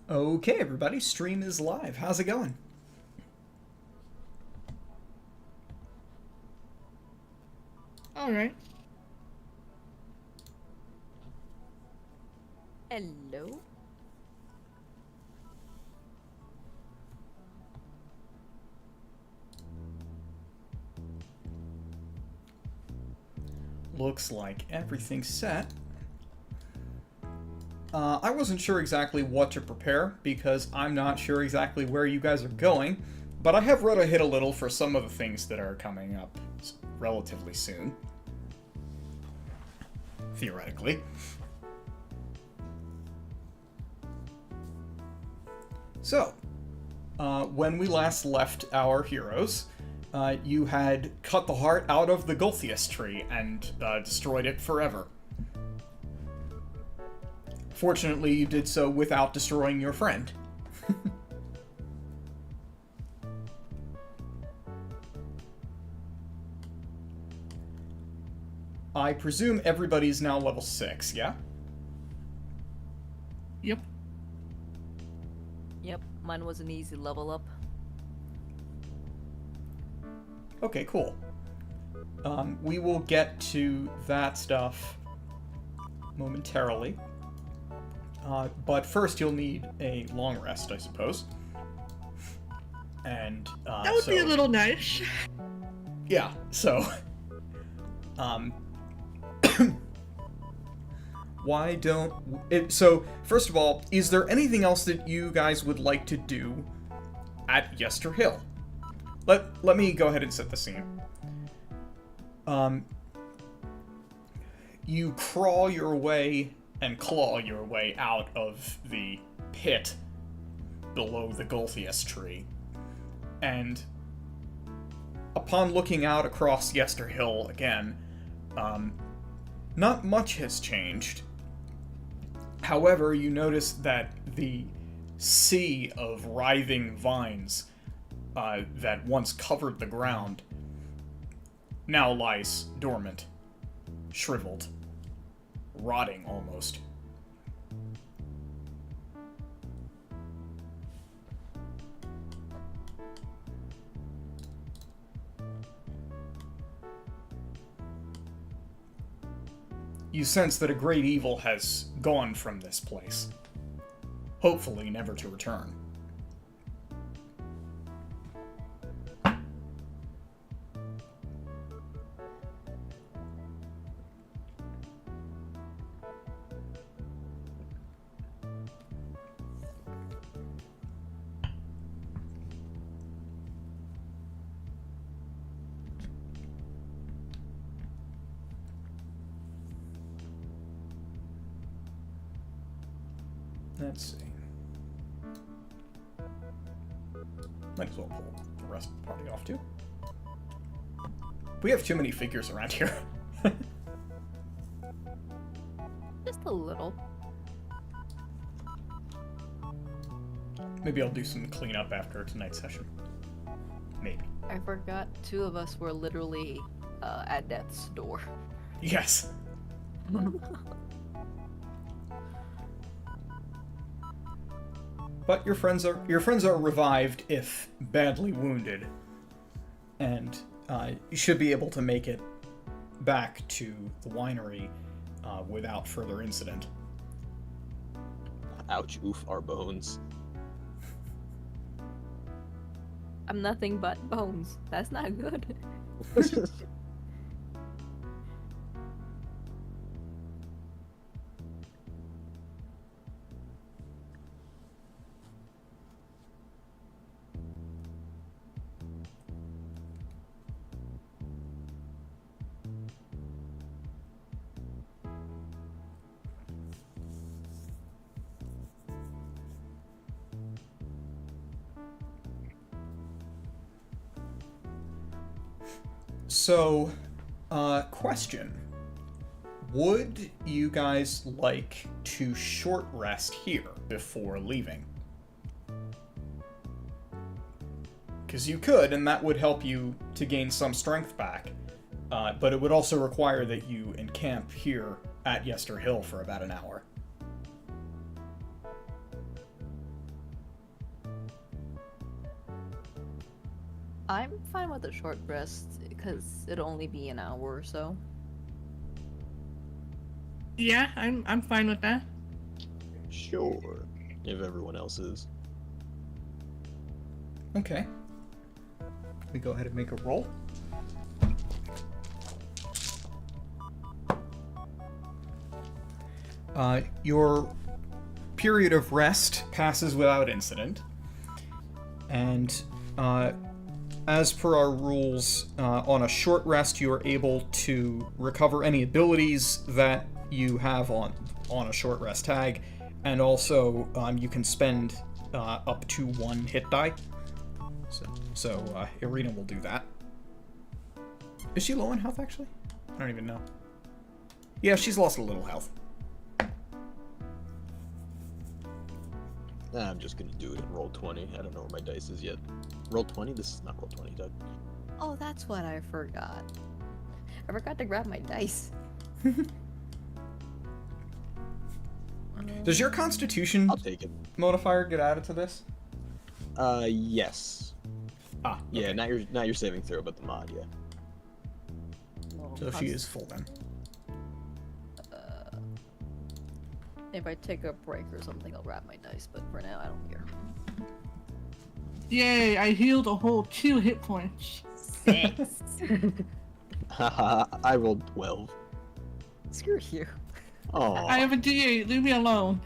Okay, everybody, stream is live. How's it going? All right. Hello. Looks like everything's set. I wasn't sure exactly what to prepare because I'm not sure exactly where you guys are going, but I have read ahead a little for some of the things that are coming up relatively soon. Theoretically. So, when we last left our heroes, you had cut the heart out of the Gulthias tree and destroyed it forever. Fortunately, you did so without destroying your friend. I presume everybody's now level 6, yeah? Yep. Yep, mine was an easy level up. Okay, cool. We will get to that stuff momentarily. But first you'll need a long rest, I suppose. And, That would be a little nice. Yeah, so... why don't... So, first of all, is there anything else that you guys would like to do at Yester Hill? Let me go ahead and set the scene. You crawl your way and claw your way out of the pit below the Gulthias tree. And upon looking out across Yester Hill again, not much has changed. However, you notice that the sea of writhing vines that once covered the ground now lies dormant, shriveled, rotting almost. You sense that a great evil has gone from this place, hopefully never to return. Let's see. Might as well pull the rest of the party off, too. We have too many figures around here. Just a little. Maybe I'll do some cleanup after tonight's session. Maybe. I forgot 2 of us were literally at death's door. Yes. But your friends are revived if badly wounded, and you should be able to make it back to the winery without further incident. Ouch, oof, our bones. I'm nothing but bones. That's not good. So, question. Would you guys like to short rest here before leaving? Because you could, and that would help you to gain some strength back. But it would also require that you encamp here at Yester Hill for about an hour. I'm fine with a short rest because it'll only be an hour or so. Yeah, I'm fine with that. Sure. If everyone else is. Okay. We go ahead and make a roll. Your period of rest passes without incident, and as per our rules, on a short rest you are able to recover any abilities that you have on a short rest tag, and also you can spend up to 1 hit die. So Irina will do that. Is she low on health, actually? I don't even know. Yeah, she's lost a little health. I'm just gonna do it in roll 20. I don't know where my dice is yet. Roll 20? This is not roll 20, Doug. Oh, that's what I forgot. I forgot to grab my dice. Does your constitution I'll take it. modifier get added to this? Yes. Ah, Yeah, okay. not your saving throw, but the mod, yeah. Well, So she is full then. If I take a break or something, I'll grab my dice, but for now, I don't care. Yay, I healed a whole 2 hit points. 6. Haha, I rolled 12. Screw you. Oh. I have a D8, leave me alone.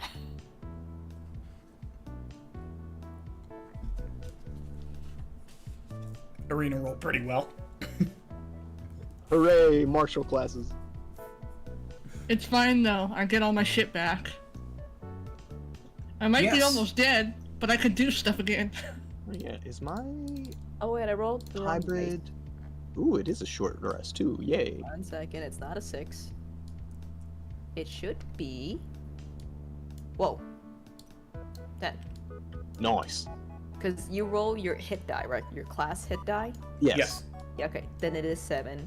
Irina rolled pretty well. Hooray, martial classes. It's fine though, I get all my shit back. I might be Yes. almost dead, but I could do stuff again. Yeah, is my Oh wait, I rolled the wrong dice. hybrid... Ooh, it is a short rest too, yay. 1 second, it's not a 6. It should be... Whoa. 10. Nice. Because you roll your hit die, right? Your class hit die? Yes. Yes. Yeah, okay. Then it is 7.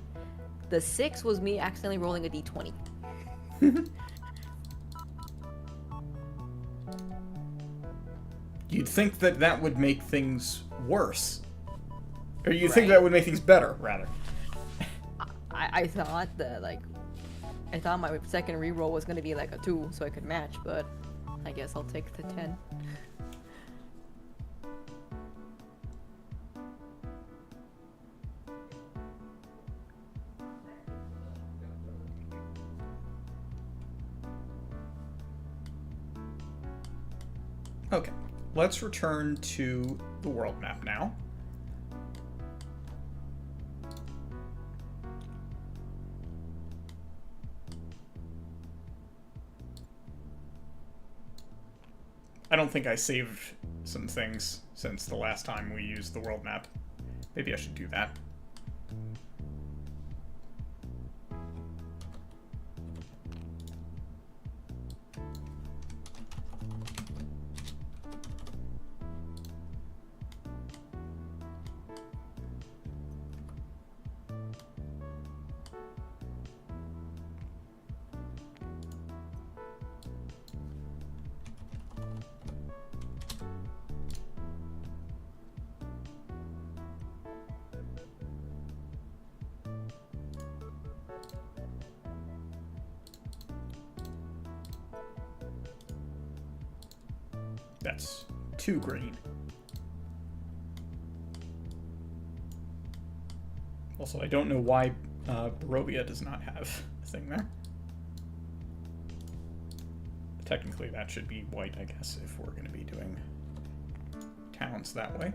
The 6 was me accidentally rolling a d20. You'd think that that would make things worse. Or you'd think Right. that would make things better, rather. I thought that, like... I thought my second reroll was going to be like a 2 so I could match, but I guess I'll take the 10. Okay, let's return to the world map now. I don't think I saved some things since the last time we used the world map. Maybe I should do that. That's 2 green. Also, I don't know why Barovia does not have a thing there. Technically, that should be white, I guess, if we're going to be doing towns that way.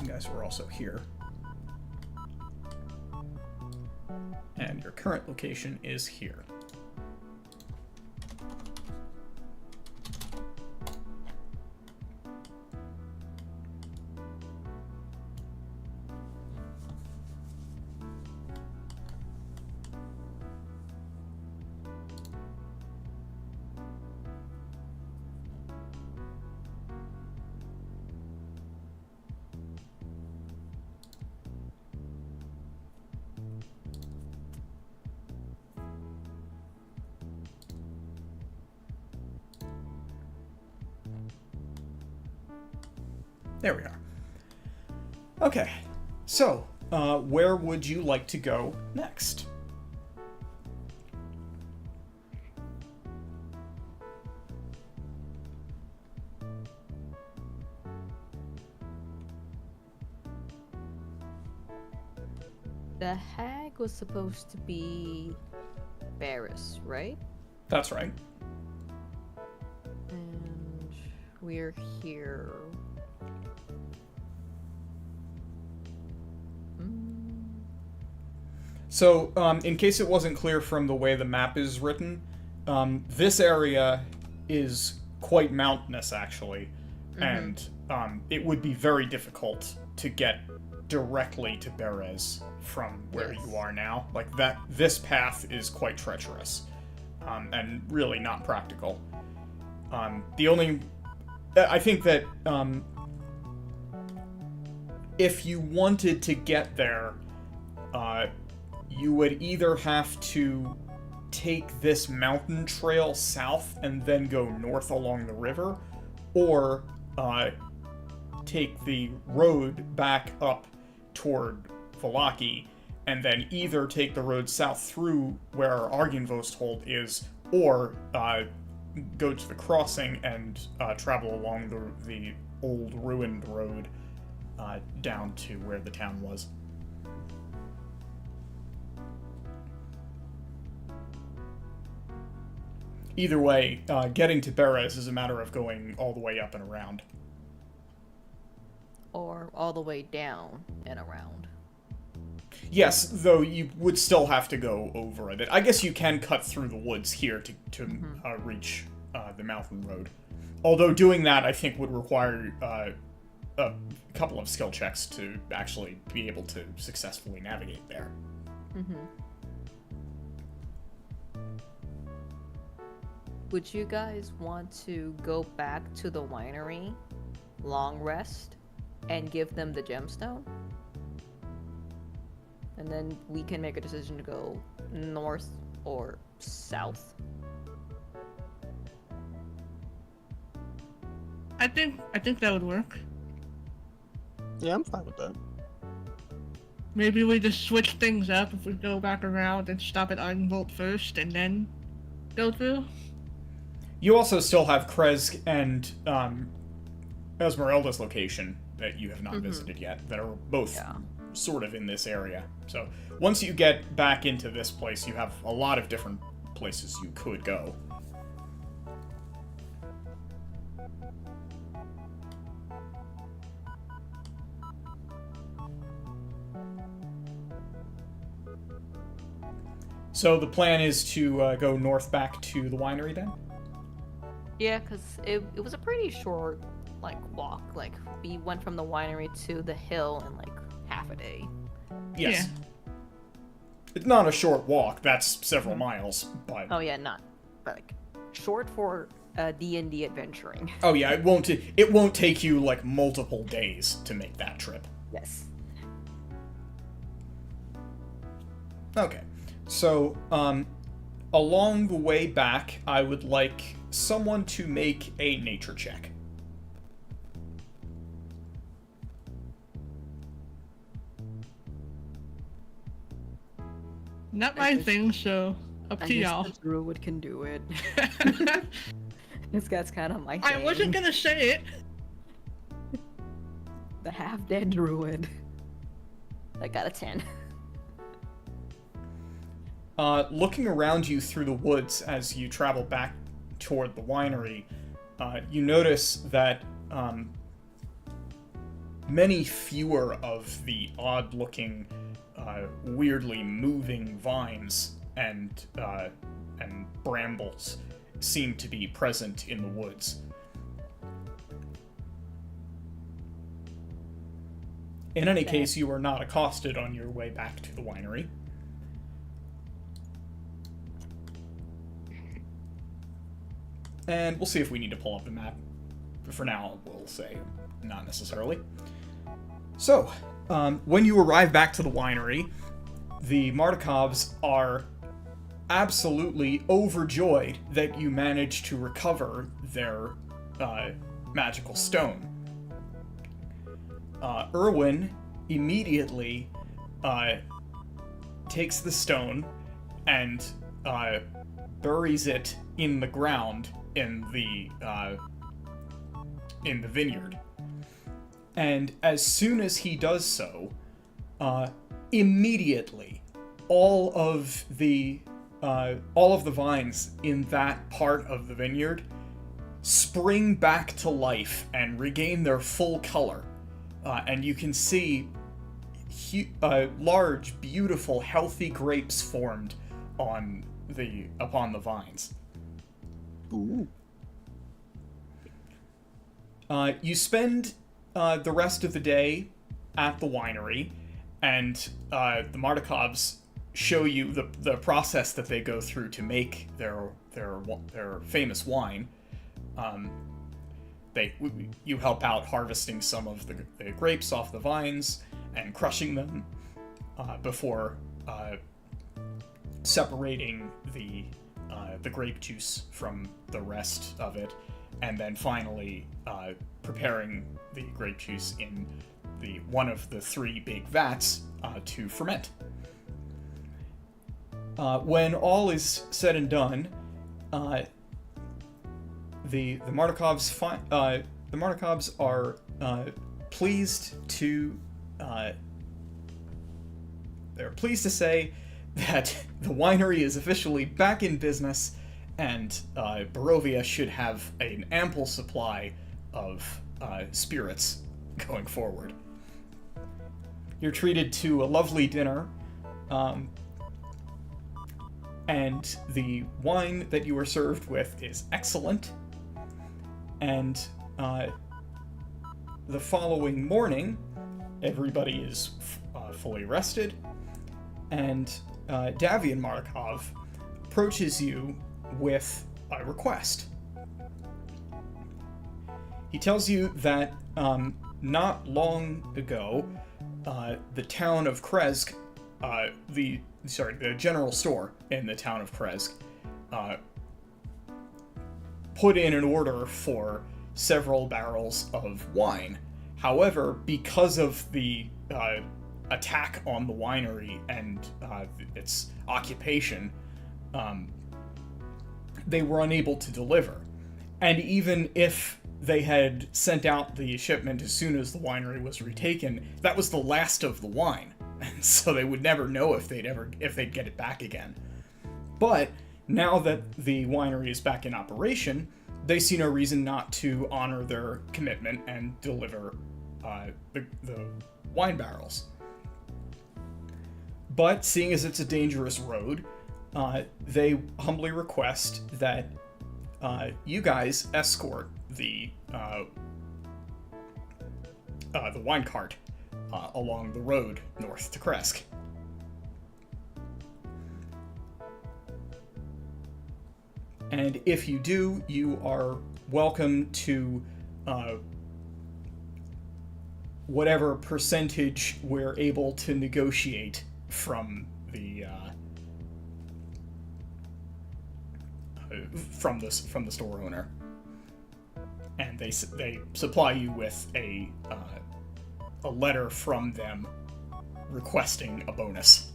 You guys were also here. And your current location is here. There we are. Okay, so, where would you like to go next? The hag was supposed to be Barris, right? That's right. And we're here. So, in case it wasn't clear from the way the map is written, this area is quite mountainous, actually, and it would be very difficult to get directly to Berez from where Yes. you are now. Like, this path is quite treacherous, and really not practical. I think that, if you wanted to get there, you would either have to take this mountain trail south and then go north along the river, or take the road back up toward Valaki, and then either take the road south through where Argynvost hold is, or go to the crossing and travel along the old ruined road down to where the town was. Either way, getting to Berez is a matter of going all the way up and around. Or all the way down and around. Yes, though you would still have to go over it. I guess you can cut through the woods here to reach the mountain road. Although doing that, I think, would require a couple of skill checks to actually be able to successfully navigate there. Would you guys want to go back to the winery, long rest, and give them the gemstone? And then we can make a decision to go north or south. I think that would work. Yeah, I'm fine with that. Maybe we just switch things up if we go back around and stop at Ardenvolt first and then go through. You also still have Kresk and Esmeralda's location that you have not visited yet, that are both sort of in this area. So once you get back into this place, you have a lot of different places you could go. So the plan is to go north back to the winery then? Yeah, because it was a pretty short, walk. We went from the winery to the hill in, half a day. Yes. Yeah. It's not a short walk, that's several miles, but... Oh, yeah, but, short for D&D adventuring. Oh, yeah, it won't take you, multiple days to make that trip. Yes. Okay. So, along the way back, I would like someone to make a nature check. Not my thing, so up to y'all. The druid can do it. That's kind of my thing. I wasn't gonna say it. The half-dead druid. I got a 10. Looking around you through the woods as you travel back toward the winery, you notice that many fewer of the odd-looking, weirdly moving vines and brambles seem to be present in the woods. In any case, you are not accosted on your way back to the winery. And we'll see if we need to pull up the map. But for now, we'll say not necessarily. So, when you arrive back to the winery, the Martikovs are absolutely overjoyed that you managed to recover their magical stone. Erwin immediately takes the stone and buries it in the ground in the vineyard. And as soon as he does so, immediately all of the vines in that part of the vineyard spring back to life and regain their full color. And you can see large, beautiful, healthy grapes formed upon the vines. Ooh. You spend the rest of the day at the winery, and the Martikovs show you the process that they go through to make their famous wine. You help out harvesting some of the grapes off the vines and crushing them before separating the grape juice from the rest of it, and then finally preparing the grape juice in one of the 3 big vats to ferment. When all is said and done, the Martikovs are pleased to they're pleased to say that the winery is officially back in business, and Barovia should have an ample supply of spirits going forward. You're treated to a lovely dinner, and the wine that you are served with is excellent. And the following morning, everybody is fully rested, and Davian Markov approaches you with a request. He tells you that not long ago, the town of Kresk, the general store in the town of Kresk, put in an order for several barrels of wine. However, because of the attack on the winery and its occupation, they were unable to deliver. And even if they had sent out the shipment as soon as the winery was retaken, that was the last of the wine, and so they would never know if they'd get it back again. But now that the winery is back in operation, they see no reason not to honor their commitment and deliver the wine barrels. But seeing as it's a dangerous road, they humbly request that you guys escort the wine cart along the road north to Kresk. And if you do, you are welcome to whatever percentage we're able to negotiate from the store owner. And they supply you with a letter from them requesting a bonus.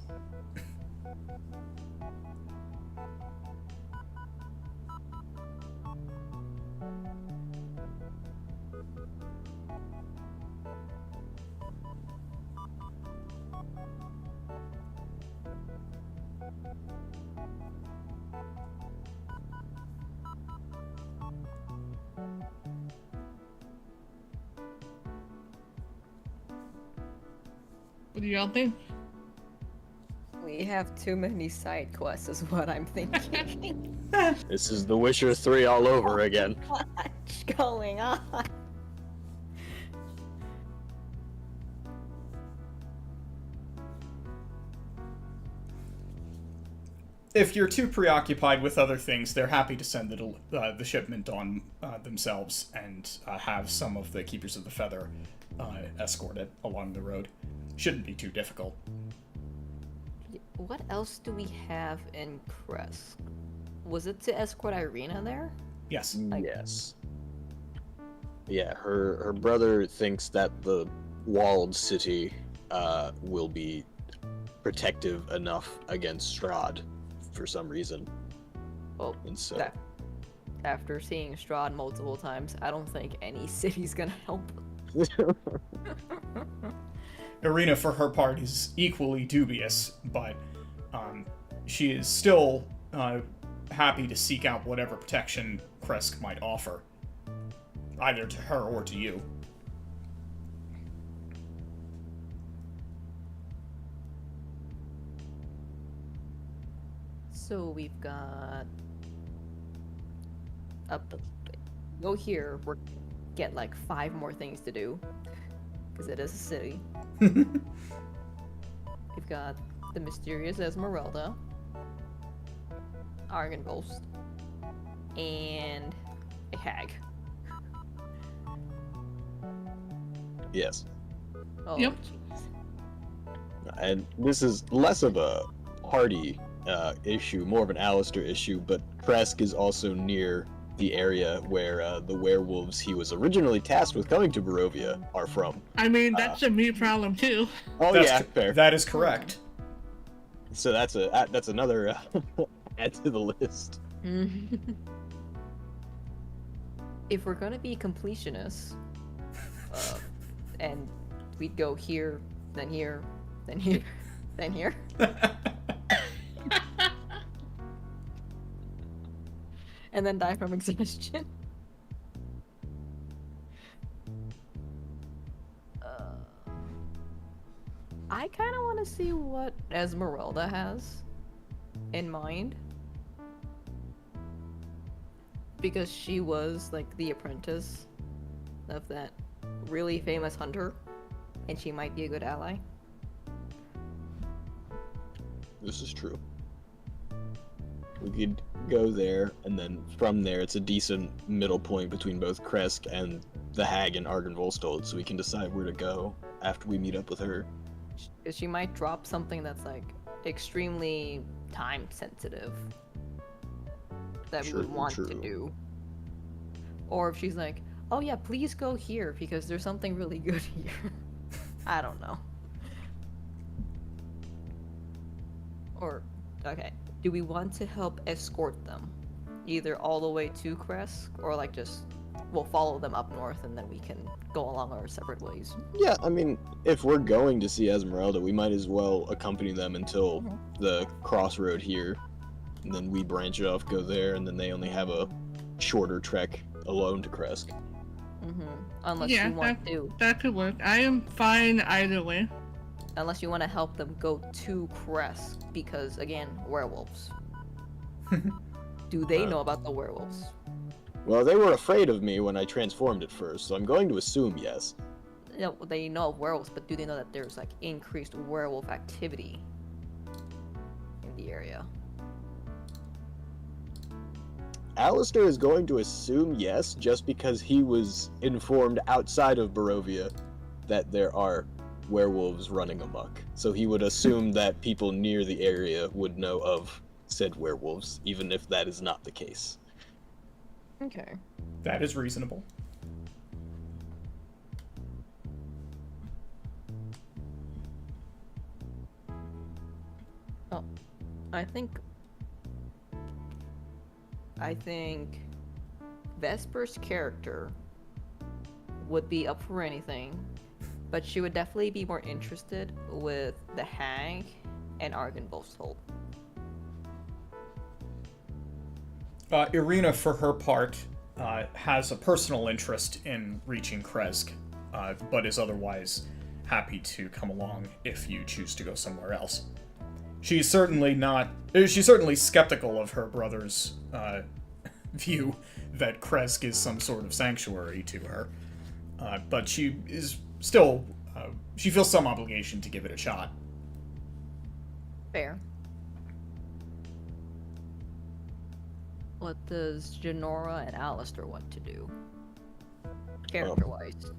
What do y'all think? We have too many side quests, is what I'm thinking. This is The Witcher 3 all over again. What's going on? If you're too preoccupied with other things, they're happy to send the shipment on themselves and have some of the Keepers of the Feather escort it along the road. Shouldn't be too difficult. What else do we have in Kresk? Was it to escort Irina there? Yes. Yes. Yeah, her brother thinks that the walled city will be protective enough against Strahd for some reason. Well, And so, that, after seeing Strahd multiple times, I don't think any city's gonna help. Irina, for her part, is equally dubious, but she is still happy to seek out whatever protection Kresk might offer, either to her or to you. So we've got up. Go here. We're get like 5 more things to do because it is a city. We've got the mysterious Esmeralda, Argynvost, and a hag. yes. Oh, Yep. jeez. And this is less of a party issue, more of an Alistair issue, but Kresk is also near the area where the werewolves he was originally tasked with coming to Barovia are from. I mean, that's a me problem too. Oh That's yeah, c- fair. That is correct. So that's another add to the list. If we're gonna be completionists, and we'd go here, then here, then here, then here. And then die from exhaustion. I kind of want to see what Esmeralda has in mind. Because she was, like, the apprentice of that really famous hunter. And she might be a good ally. This is true. We could go there, and then from there, it's a decent middle point between both Kresk and the hag and Argynvost, so we can decide where to go after we meet up with her. Because she might drop something that's, like, extremely time sensitive. That we would True, want to true. do. Or if she's like, oh yeah, please go here because there's something really good here. I don't know. Or, okay, do we want to help escort them? Either all the way to Kresk, or like just, we'll follow them up north and then we can go along our separate ways. Yeah, I mean, if we're going to see Esmeralda, we might as well accompany them until the crossroad here, and then we branch off, go there, and then they only have a shorter trek alone to Kresk. Unless Yeah, you want to. That could work. I am fine either way. Unless you want to help them go to Kresk, because again, werewolves. Do they know about the werewolves? Well, they were afraid of me when I transformed at first, so I'm going to assume yes. You know, they know of werewolves, but do they know that there's like increased werewolf activity in the area? Alistair is going to assume yes, just because he was informed outside of Barovia that there are werewolves running amok. So he would assume that people near the area would know of said werewolves, even if that is not the case. Okay. That is reasonable. Oh, I think Vesper's character would be up for anything, but she would definitely be more interested with the hag and Argynvost. Irina, for her part, has a personal interest in reaching Kresk, but is otherwise happy to come along if you choose to go somewhere else. She's certainly skeptical of her brother's view that Kresk is some sort of sanctuary to her, but she is still she feels some obligation to give it a shot. Fair. What does Janora and Alistair want to do? Character-wise.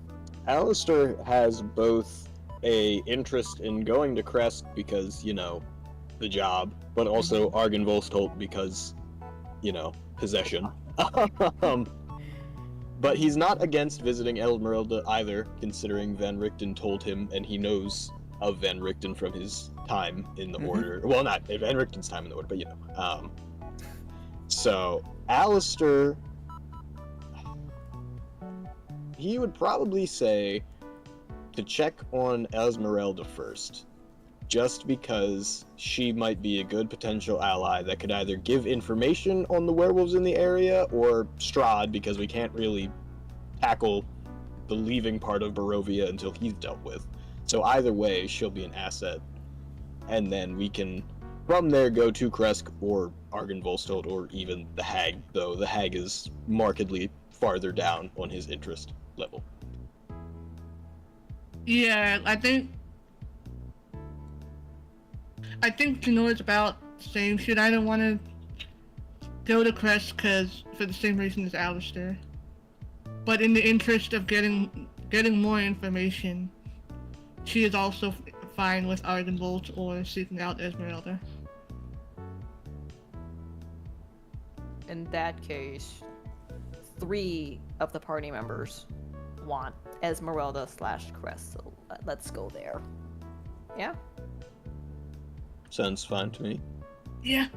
Alistair has both a interest in going to Kresk because, you know, the job, but also Argynvost because, you know, possession. But he's not against visiting Esmeralda either, considering Van Richten told him, and he knows of Van Richten from his time in the Order. Well, not Van Richten's time in the Order, but you know. So, Alistair, he would probably say to check on Esmeralda first, just because she might be a good potential ally that could either give information on the werewolves in the area, or Strahd, because we can't really tackle the leaving part of Barovia until he's dealt with. So either way, she'll be an asset. And then we can, from there, go to Kresk or Argynvolstad or even the Hag, though the Hag is markedly farther down on his interest level. Yeah, I think Janora's about the same shit. I don't want to go to Crest because for the same reason as Alistair. But in the interest of getting more information, she is also fine with Argynvolt or seeking out Esmeralda. In that case, 3 of the party members want Esmeralda/Crest, so let's go there. Yeah? Sounds fine to me. Yeah.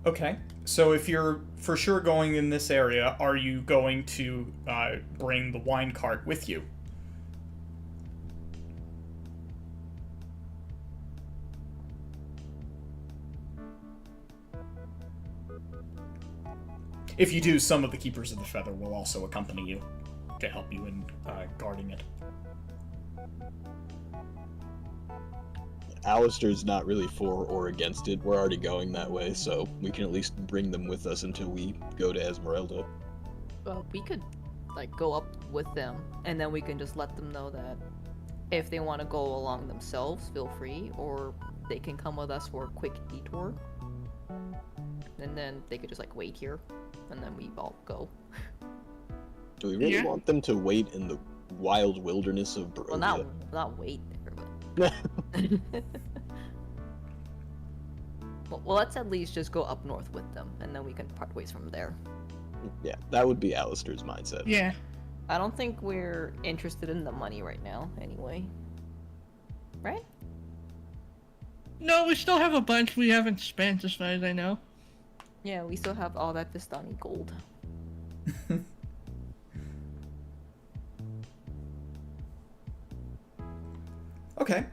Okay, so if you're for sure going in this area, are you going to bring the wine cart with you? If you do, some of the Keepers of the Feather will also accompany you to help you in guarding it. Alistair's not really for or against it. We're already going that way, so we can at least bring them with us until we go to Esmeralda. Well, we could, like, go up with them, and then we can just let them know that if they want to go along themselves, feel free, or they can come with us for a quick detour. And then they could just, like, wait here, and then we all go. Do we really want them to wait in the wild wilderness of Barovia? Well, not wait there, but... well, let's at least just go up north with them, and then we can part ways from there. Yeah, that would be Alistair's mindset. Yeah. I don't think we're interested in the money right now, anyway. Right? No, we still have a bunch we haven't spent, as far as I know. Yeah, we still have all that Vistani gold. Okay.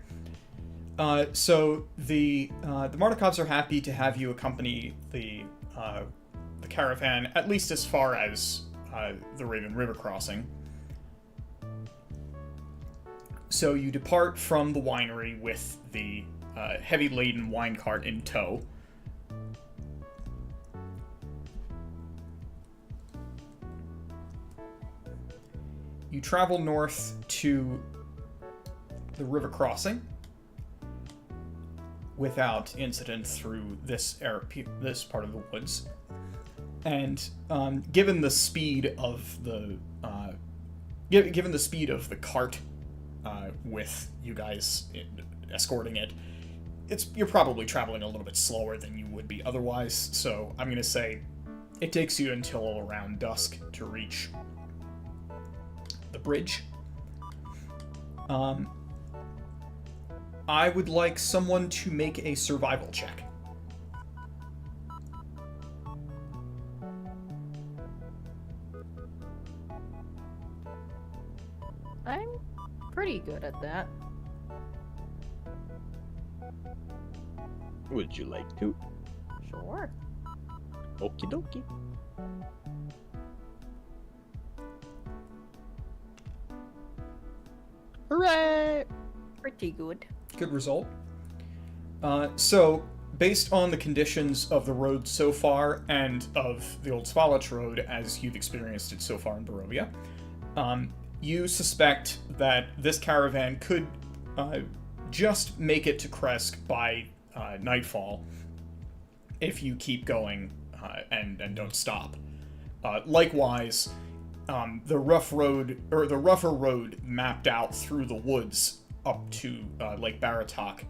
So the Martikovs are happy to have you accompany the caravan, at least as far as the Raven River crossing. So you depart from the winery with the heavy laden wine cart in tow. You travel north to the river crossing without incident through this part of the woods, and given the speed of the cart with you guys escorting it, you're probably traveling a little bit slower than you would be otherwise. So I'm gonna say it takes you until around dusk to reach the bridge. I would like someone to make a survival check. I'm pretty good at that. Would you like to? Sure. Okie dokie. Hooray! Pretty good. Good result. So, based on the conditions of the road so far and of the Old Svalich Road as you've experienced it so far in Barovia, you suspect that this caravan could just make it to Kresk by nightfall if you keep going and don't stop. Likewise, the rougher road mapped out through the woods up to Lake Baratok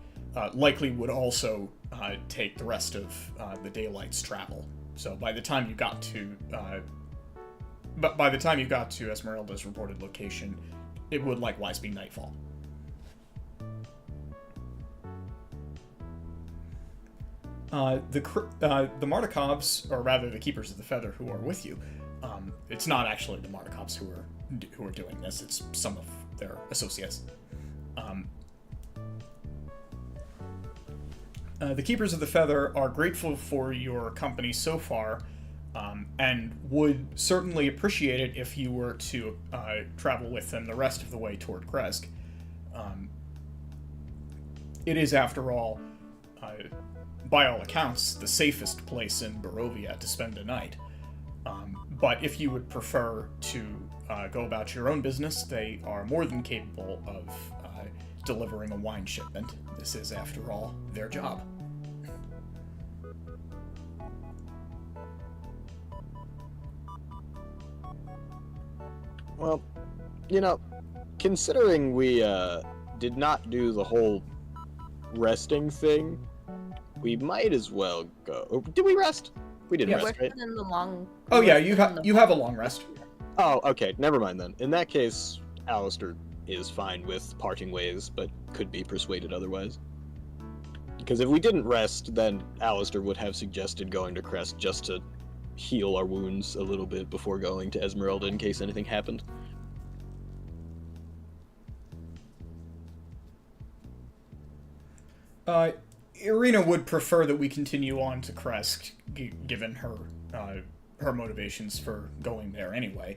likely would also take the rest of the daylight's travel. So by the time you got to but by the time you got to Esmeralda's reported location, it would likewise be nightfall. The Mardikovs, or rather the Keepers of the Feather, who are with you, it's not actually the Mardikovs who are doing this. It's some of their associates. The Keepers of the Feather are grateful for your company so far, and would certainly appreciate it if you were to travel with them the rest of the way toward Kresk. It is, after all, by all accounts, the safest place in Barovia to spend a night. But if you would prefer to go about your own business, they are more than capable of delivering a wine shipment. This is, after all, their job. Well, considering we did not do the whole resting thing, we might as well go. Oh, did we rest? We didn't Yes. rest, right? In the long. Oh yeah, we're you still in the- you have a long rest. Oh, okay. Never mind then. In that case, Alistair is fine with parting ways, but could be persuaded otherwise. Because if we didn't rest, then Alistair would have suggested going to Crest just to heal our wounds a little bit before going to Esmeralda in case anything happened. Irina would prefer that we continue on to Kresk, given her her motivations for going there anyway,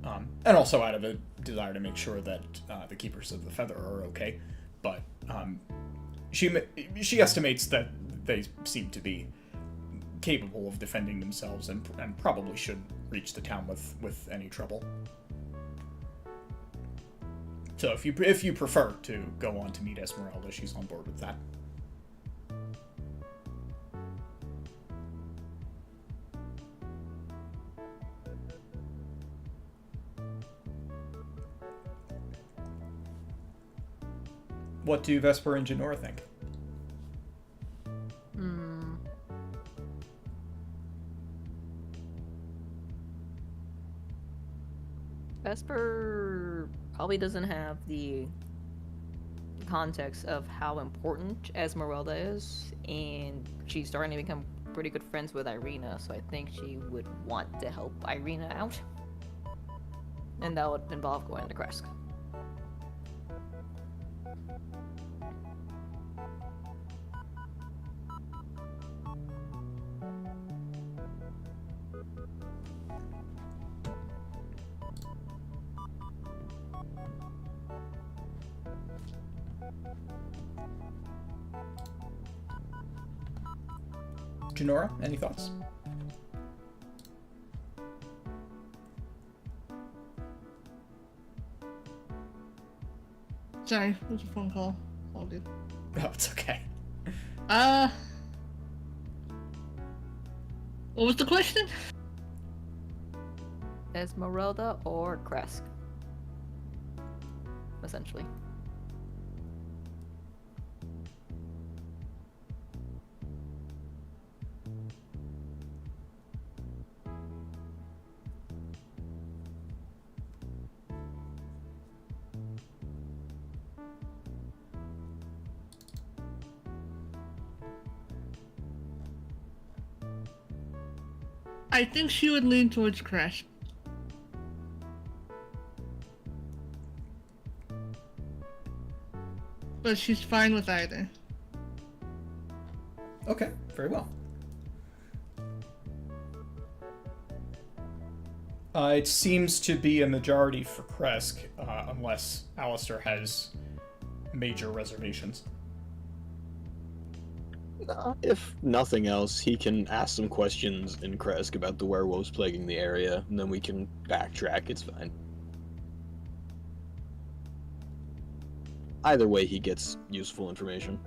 and also out of a desire to make sure that the Keepers of the Feather are okay. But she estimates that they seem to be capable of defending themselves and probably should reach the town with any trouble. So if you prefer to go on to meet Esmeralda, she's on board with that. What do Vesper and Janora think? Vesper probably doesn't have the context of how important Esmeralda is, and she's starting to become pretty good friends with Irina, so I think she would want to help Irina out. And that would involve going to Kresk. Janora, any thoughts? Sorry, it was a phone call. All good. Oh, it's okay. What was the question? Esmeralda or Kresk. Essentially. I think she would lean towards Crash. But she's fine with either. Okay, very well. It seems to be a majority for Kresk, unless Alistair has major reservations. If nothing else, he can ask some questions in Kresk about the werewolves plaguing the area, and then we can backtrack. It's fine. Either way, he gets useful information.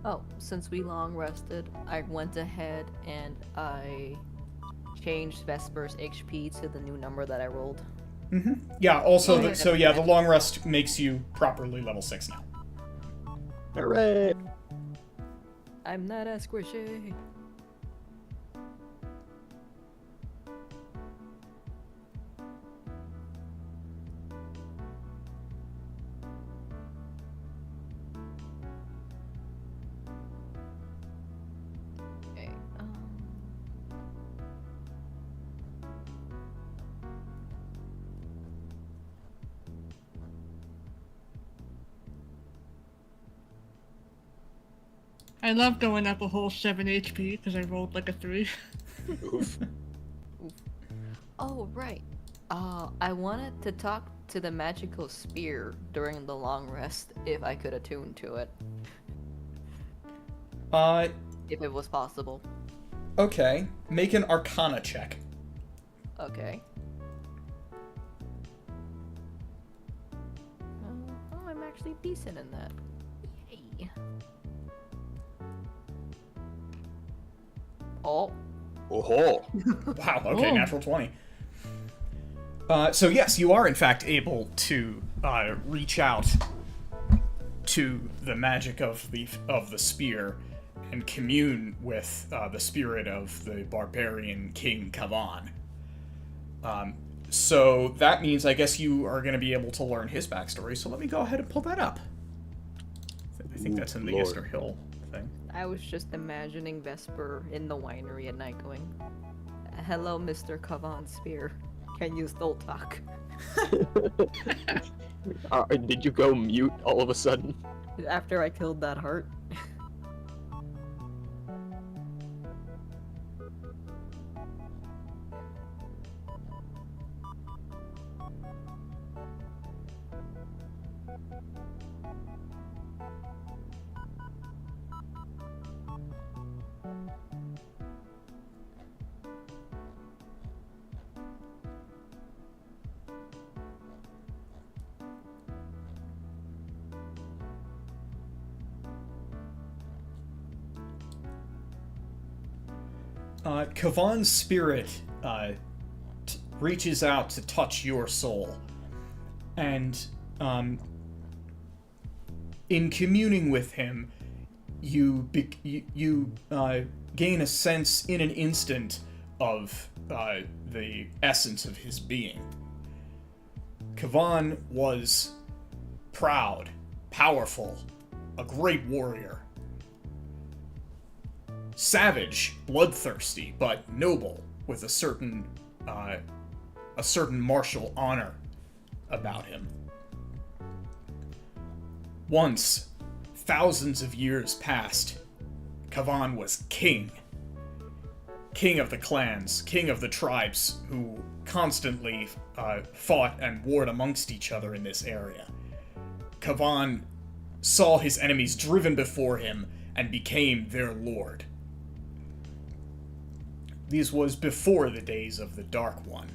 Oh, since we long rested, I went ahead and I change Vesper's HP to the new number that I rolled? Mm-hmm. Yeah, also, Oh, so yeah, the long rest makes you properly level 6 now. Hooray! I'm not as squishy. Okay, I love going up a whole 7 HP because I rolled like a 3. Oof. Oh, right. I wanted to talk to the magical spear during the long rest if I could attune to it. If it was possible. Okay. Make an Arcana check. Okay. Oh, I'm actually decent in that. Yay. Oh. Oh. Wow, okay, Oh. natural 20. So yes, you are in fact able to reach out to the magic of the spear and commune with the spirit of the barbarian King Kavan. So that means I guess you are going to be able to learn his backstory, so let me go ahead and pull that up. I think that's in the Lord. Easter Hill thing. I was just imagining Vesper in the winery at night going, "Hello, Mr. Kavan Spear. Can you still talk?" Did you go mute all of a sudden? After I killed that heart. Kavan's spirit reaches out to touch your soul, and in communing with him, you gain a sense in an instant of the essence of his being. Kavan was proud, powerful, a great warrior. Savage, bloodthirsty, but noble, with a certain martial honor about him. Once, thousands of years past, Kavan was king. King of the clans, king of the tribes who constantly fought and warred amongst each other in this area. Kavan saw his enemies driven before him and became their lord. This was before the days of the Dark One.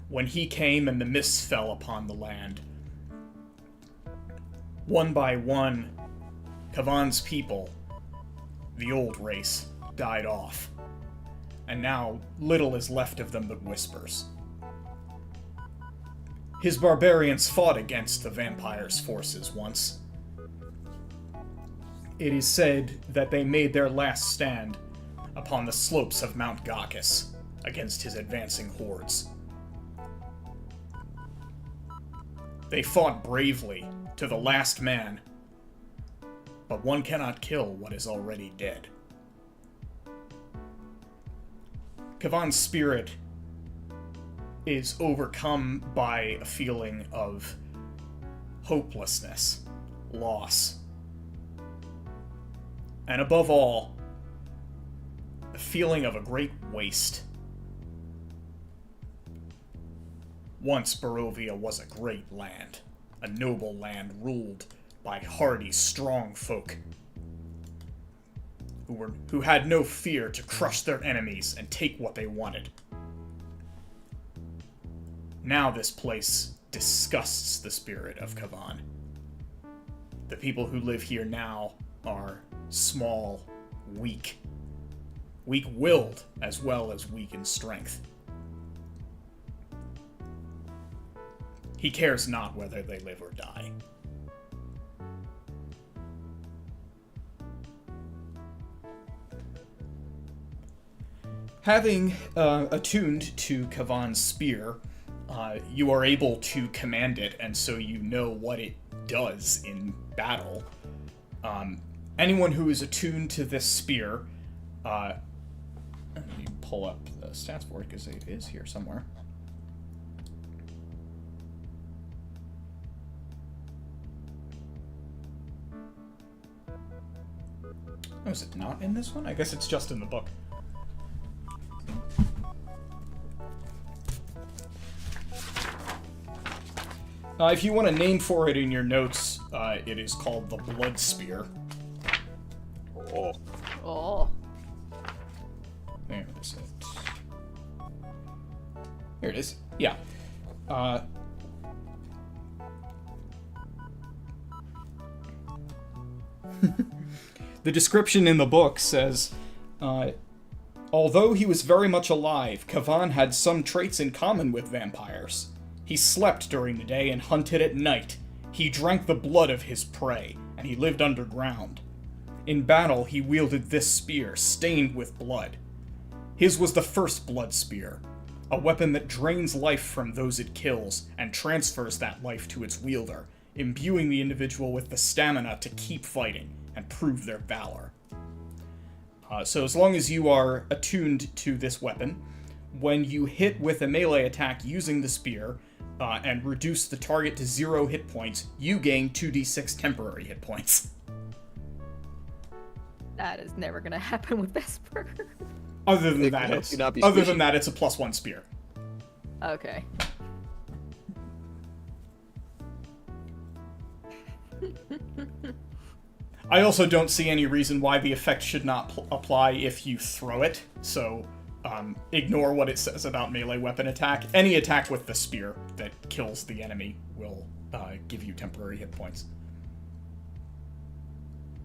When he came and the mists fell upon the land, one by one, Kavan's people, the old race, died off, and now little is left of them but whispers. His barbarians fought against the vampire's forces once. It is said that they made their last stand upon the slopes of Mount Gakis against his advancing hordes. They fought bravely to the last man, but one cannot kill what is already dead. Kavan's spirit is overcome by a feeling of hopelessness, loss, and above all, the feeling of a great waste. Once Barovia was a great land, a noble land ruled by hardy, strong folk who had no fear to crush their enemies and take what they wanted. Now this place disgusts the spirit of Kavan. The people who live here now are small, weak, weak-willed as well as weak in strength. He cares not whether they live or die. Having attuned to Kavan's spear, you are able to command it, and so you know what it does in battle. Anyone who is attuned to this spear, let me pull up the stats for it because it is here somewhere. Oh, is it not in this one? I guess it's just in the book. If you want a name for it in your notes, it is called the Blood Spear. Oh. Oh. There is it. Here it is. Yeah. The description in the book says, although he was very much alive, Kavan had some traits in common with vampires. He slept during the day and hunted at night. He drank the blood of his prey, and he lived underground. In battle, he wielded this spear, stained with blood. His was the first blood spear, a weapon that drains life from those it kills and transfers that life to its wielder, imbuing the individual with the stamina to keep fighting and prove their valor. So as long as you are attuned to this weapon, when you hit with a melee attack using the spear, and reduce the target to 0 hit points, you gain 2d6 temporary hit points. That is never gonna happen with Vesper. Other than It that, helps it's you not be other squishy. than that, it's a +1 spear. Okay. I also don't see any reason why the effect should not apply if you throw it, so ignore what it says about melee weapon attack. Any attack with the spear that kills the enemy will give you temporary hit points.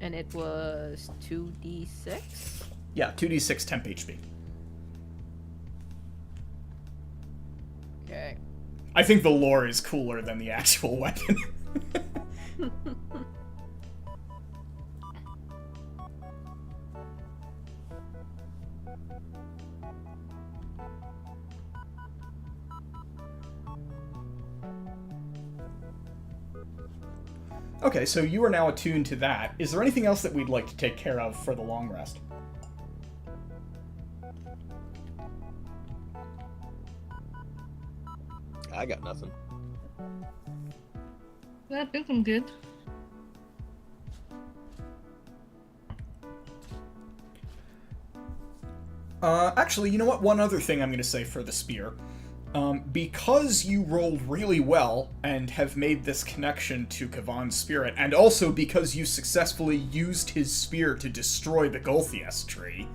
And it was 2d6? Yeah, 2d6 temp HP. Okay. I think the lore is cooler than the actual weapon. Okay, so you are now attuned to that. Is there anything else that we'd like to take care of for the long rest? I got nothing. Yeah, I think I'm good. Actually, you know what? One other thing I'm going to say for the spear. Because you rolled really well and have made this connection to Kavan's spirit, and also because you successfully used his spear to destroy the Golthias tree,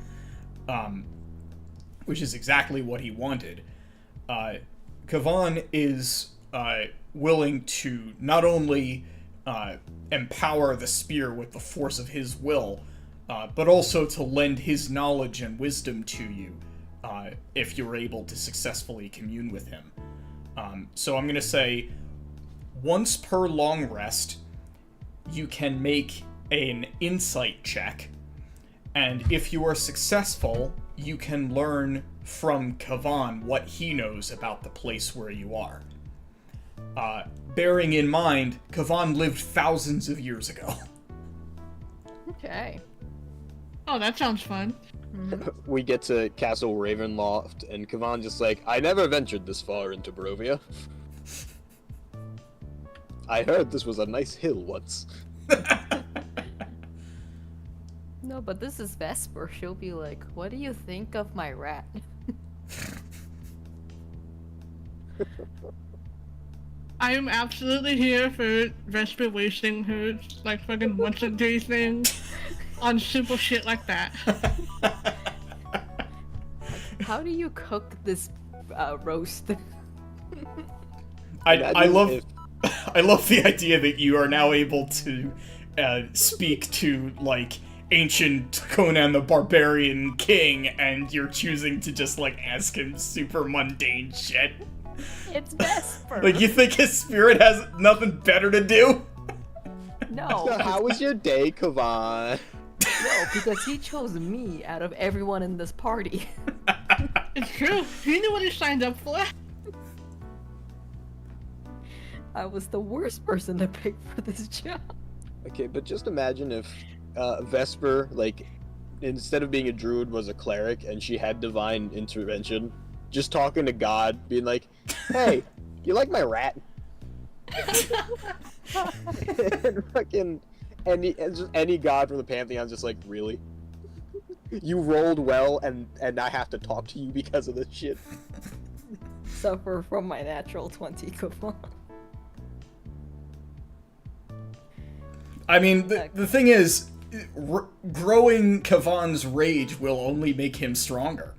which is exactly what he wanted, Kavan is willing to not only empower the spear with the force of his will, but also to lend his knowledge and wisdom to you, if you're able to successfully commune with him. So I'm going to say, once per long rest, you can make an insight check, and if you are successful, you can learn from Kavan what he knows about the place where you are. Bearing in mind, Kavan lived thousands of years ago. Okay. Oh, that sounds fun. We get to Castle Ravenloft, and Kavan just like, I never ventured this far into Barovia. I heard this was a nice hill once. No, but this is Vesper. She'll be like, what do you think of my rat? I am absolutely here for Vesper wasting her, like, fucking once-a-day thing on simple shit like that. How do you cook this roast? I love if- I love the idea that you are now able to speak to like ancient Conan the Barbarian king, and you're choosing to just, like, ask him super mundane shit. It's Vesper. Like, you think his spirit has nothing better to do? No. So how was your day, Kavan? No, because he chose me out of everyone in this party. It's true. He knew what he signed up for. I was the worst person to pick for this job. Okay, but just imagine if Vesper, like, instead of being a druid, was a cleric, and she had divine intervention, just talking to God, being like, "Hey, you like my rat?" And fucking any god from the pantheon's just like, really? You rolled well, and I have to talk to you because of this shit. Suffer from my natural 20, come on. I mean, the thing is, growing Kavan's rage will only make him stronger.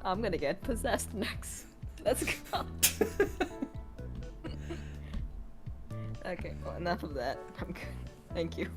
I'm gonna get possessed next. Let's go. Okay, well, enough of that. I'm good. Thank you.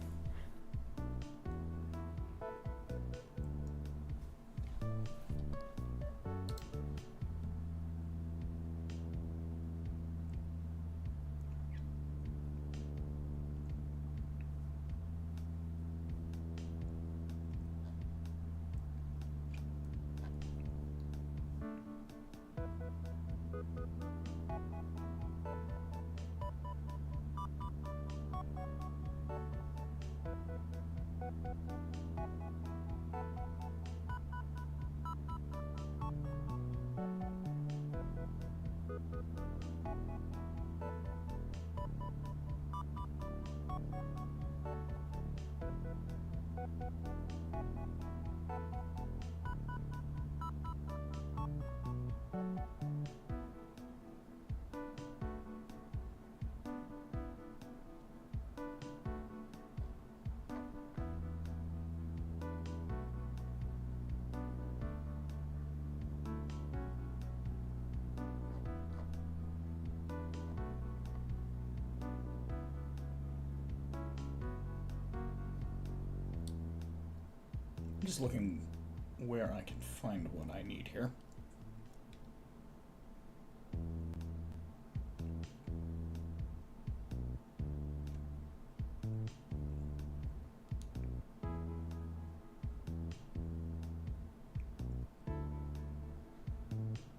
I'm just looking where I can find what I need here.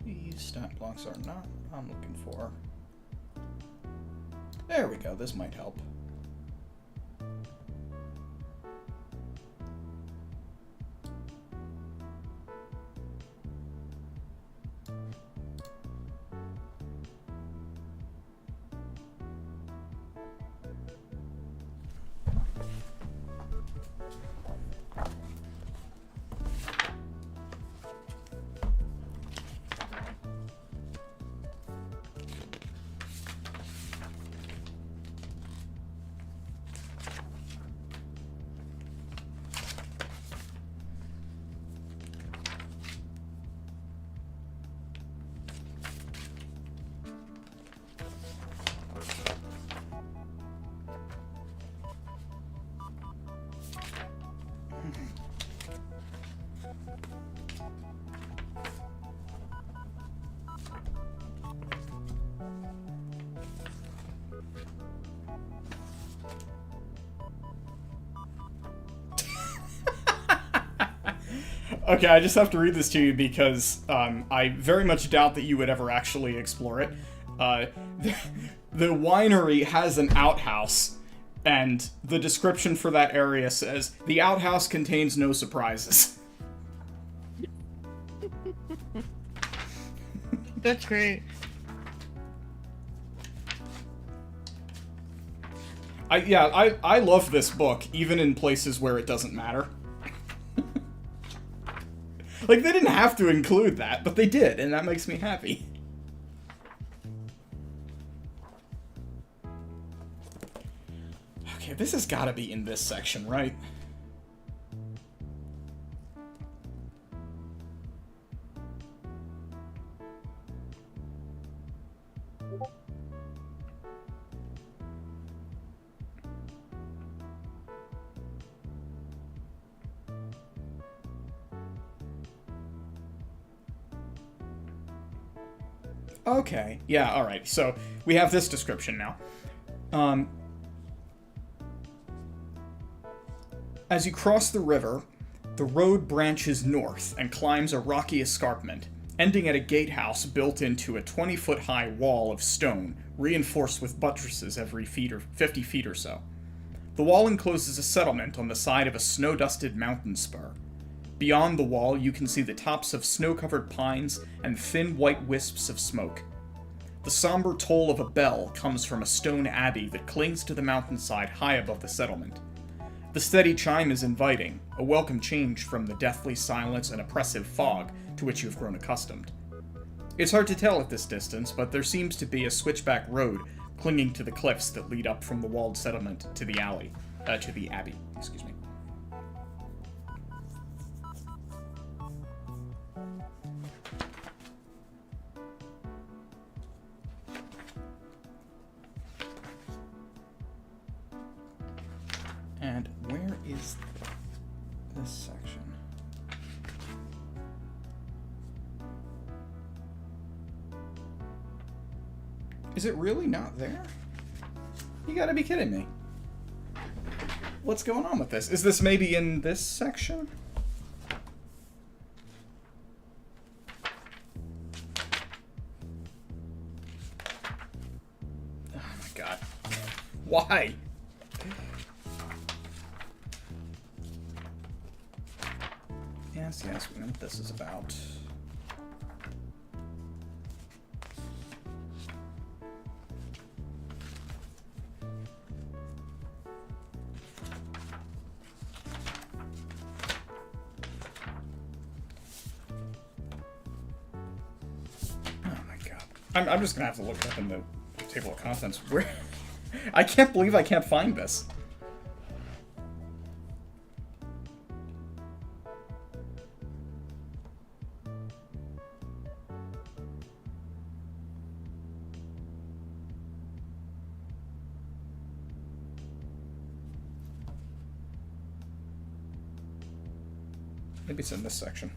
These stat blocks are not what I'm looking for. There we go, this might help. Okay, I just have to read this to you because I very much doubt that you would ever actually explore it. The winery has an outhouse, and the description for that area says, "The outhouse contains no surprises." That's great. I love this book, even in places where it doesn't matter. Like, they didn't have to include that, but they did, and that makes me happy. Okay, this has gotta be in this section, right? Okay. Yeah, alright. So, we have this description now. As you cross the river, the road branches north and climbs a rocky escarpment, ending at a gatehouse built into a 20-foot-high wall of stone, reinforced with buttresses every 50 feet or so. The wall encloses a settlement on the side of a snow-dusted mountain spur. Beyond the wall, you can see the tops of snow-covered pines and thin white wisps of smoke. The somber toll of a bell comes from a stone abbey that clings to the mountainside high above the settlement. The steady chime is inviting, a welcome change from the deathly silence and oppressive fog to which you have grown accustomed. It's hard to tell at this distance, but there seems to be a switchback road clinging to the cliffs that lead up from the walled settlement to the abbey. Excuse me. And where is this section? Is it really not there? You gotta be kidding me. What's going on with this? Is this maybe in this section? Oh my god. Why? Yes, we know what this is about. Oh my god. I'm just gonna have to look it up in the table of contents. Where? I can't believe I can't find this. Maybe it's in this section.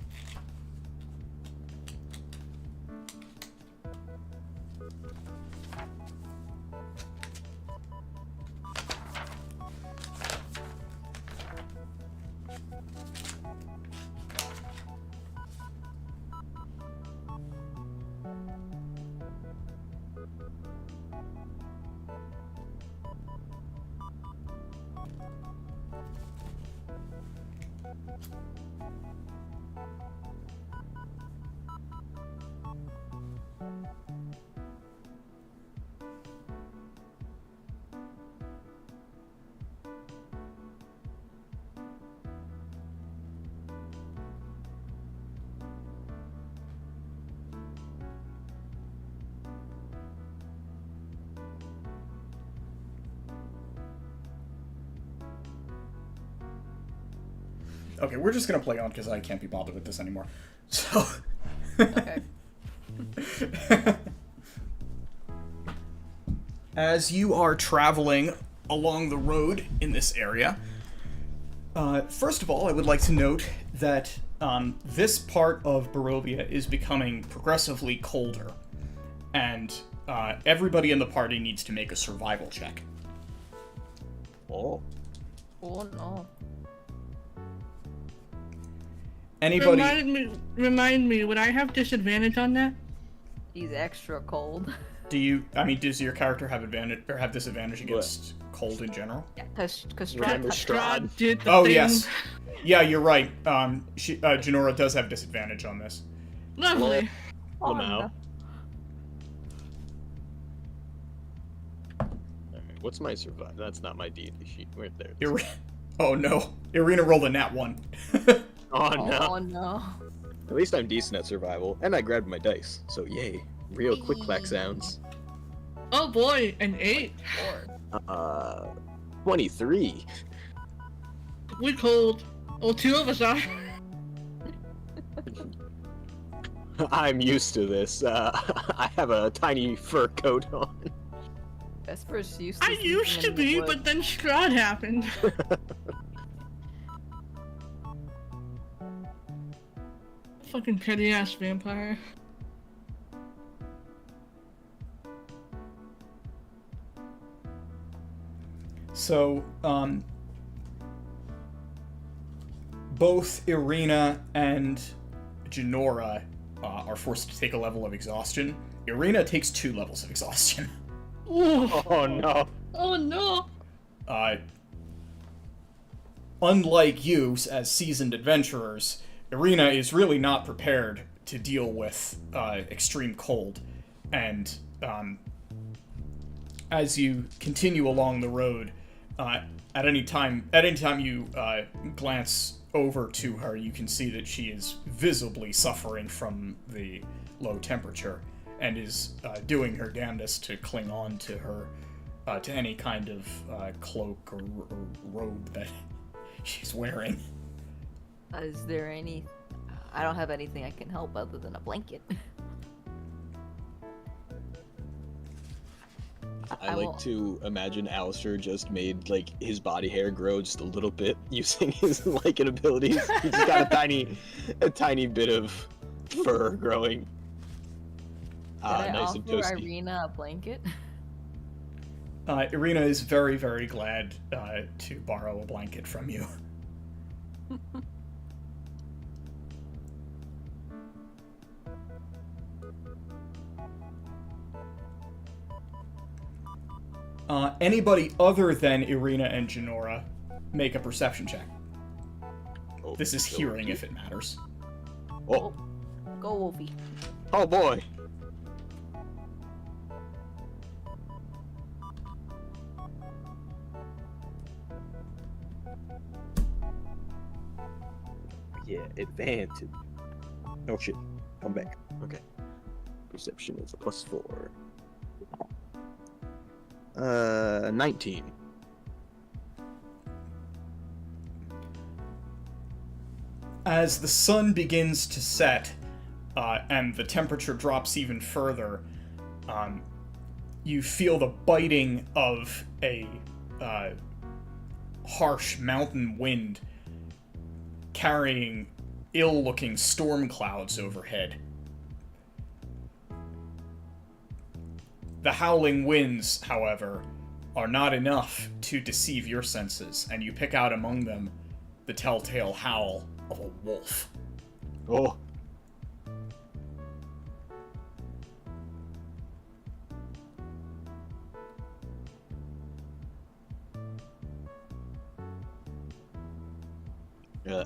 Okay, we're just gonna play on because I can't be bothered with this anymore. So. Okay. As you are traveling along the road in this area, first of all, I would like to note that this part of Barovia is becoming progressively colder, and everybody in the party needs to make a survival check. Oh. Oh no. Anybody? Remind me, would I have disadvantage on that? He's extra cold. Does your character have advantage or have disadvantage against cold in general? Yeah, because Remember Strahd Strahd? did the Oh, thing. yes. Yeah, you're right. Janora does have disadvantage on this. Lovely. Oh, Lamau. Alright, what's my survival? That's not my D&D sheet. Where there? it is. Oh no, Irina rolled a nat 1. Oh no. Oh no. At least I'm decent at survival, and I grabbed my dice, so yay. Real quick clack sounds. Oh boy, an 8. 23. We cold. Well, 2 of us are. I'm used to this. I have a tiny fur coat on. Vesper's used to I used to sleeping in be, the but then Strahd happened. Fucking petty ass vampire. So, both Irina and Genora are forced to take a level of exhaustion. Irina takes 2 levels of exhaustion. Ooh. Oh no. Oh no. Unlike you, as seasoned adventurers, Irina is really not prepared to deal with extreme cold. And as you continue along the road, at any time you glance over to her, you can see that she is visibly suffering from the low temperature and is doing her damnedest to cling on to her, to any kind of cloak or robe that she's wearing. Is there any... I don't have anything I can help other than a blanket. I like to imagine Alistair just made, like, his body hair grow just a little bit using his Lycan abilities. He's just got a tiny bit of fur growing. Can I nice and offer toasty. Irina a blanket? Irina is very, very glad to borrow a blanket from you. Anybody other than Irina and Genora, make a perception check. Oh, This is so- hearing if it matters. Oh, Go, Wolfie. oh boy. Yeah, advantage. Oh shit. Come back. Okay. Perception is a +4. 19. As the sun begins to set, and the temperature drops even further, you feel the biting of a harsh mountain wind carrying ill-looking storm clouds overhead. The howling winds, however, are not enough to deceive your senses, and you pick out among them the telltale howl of a wolf. Oh.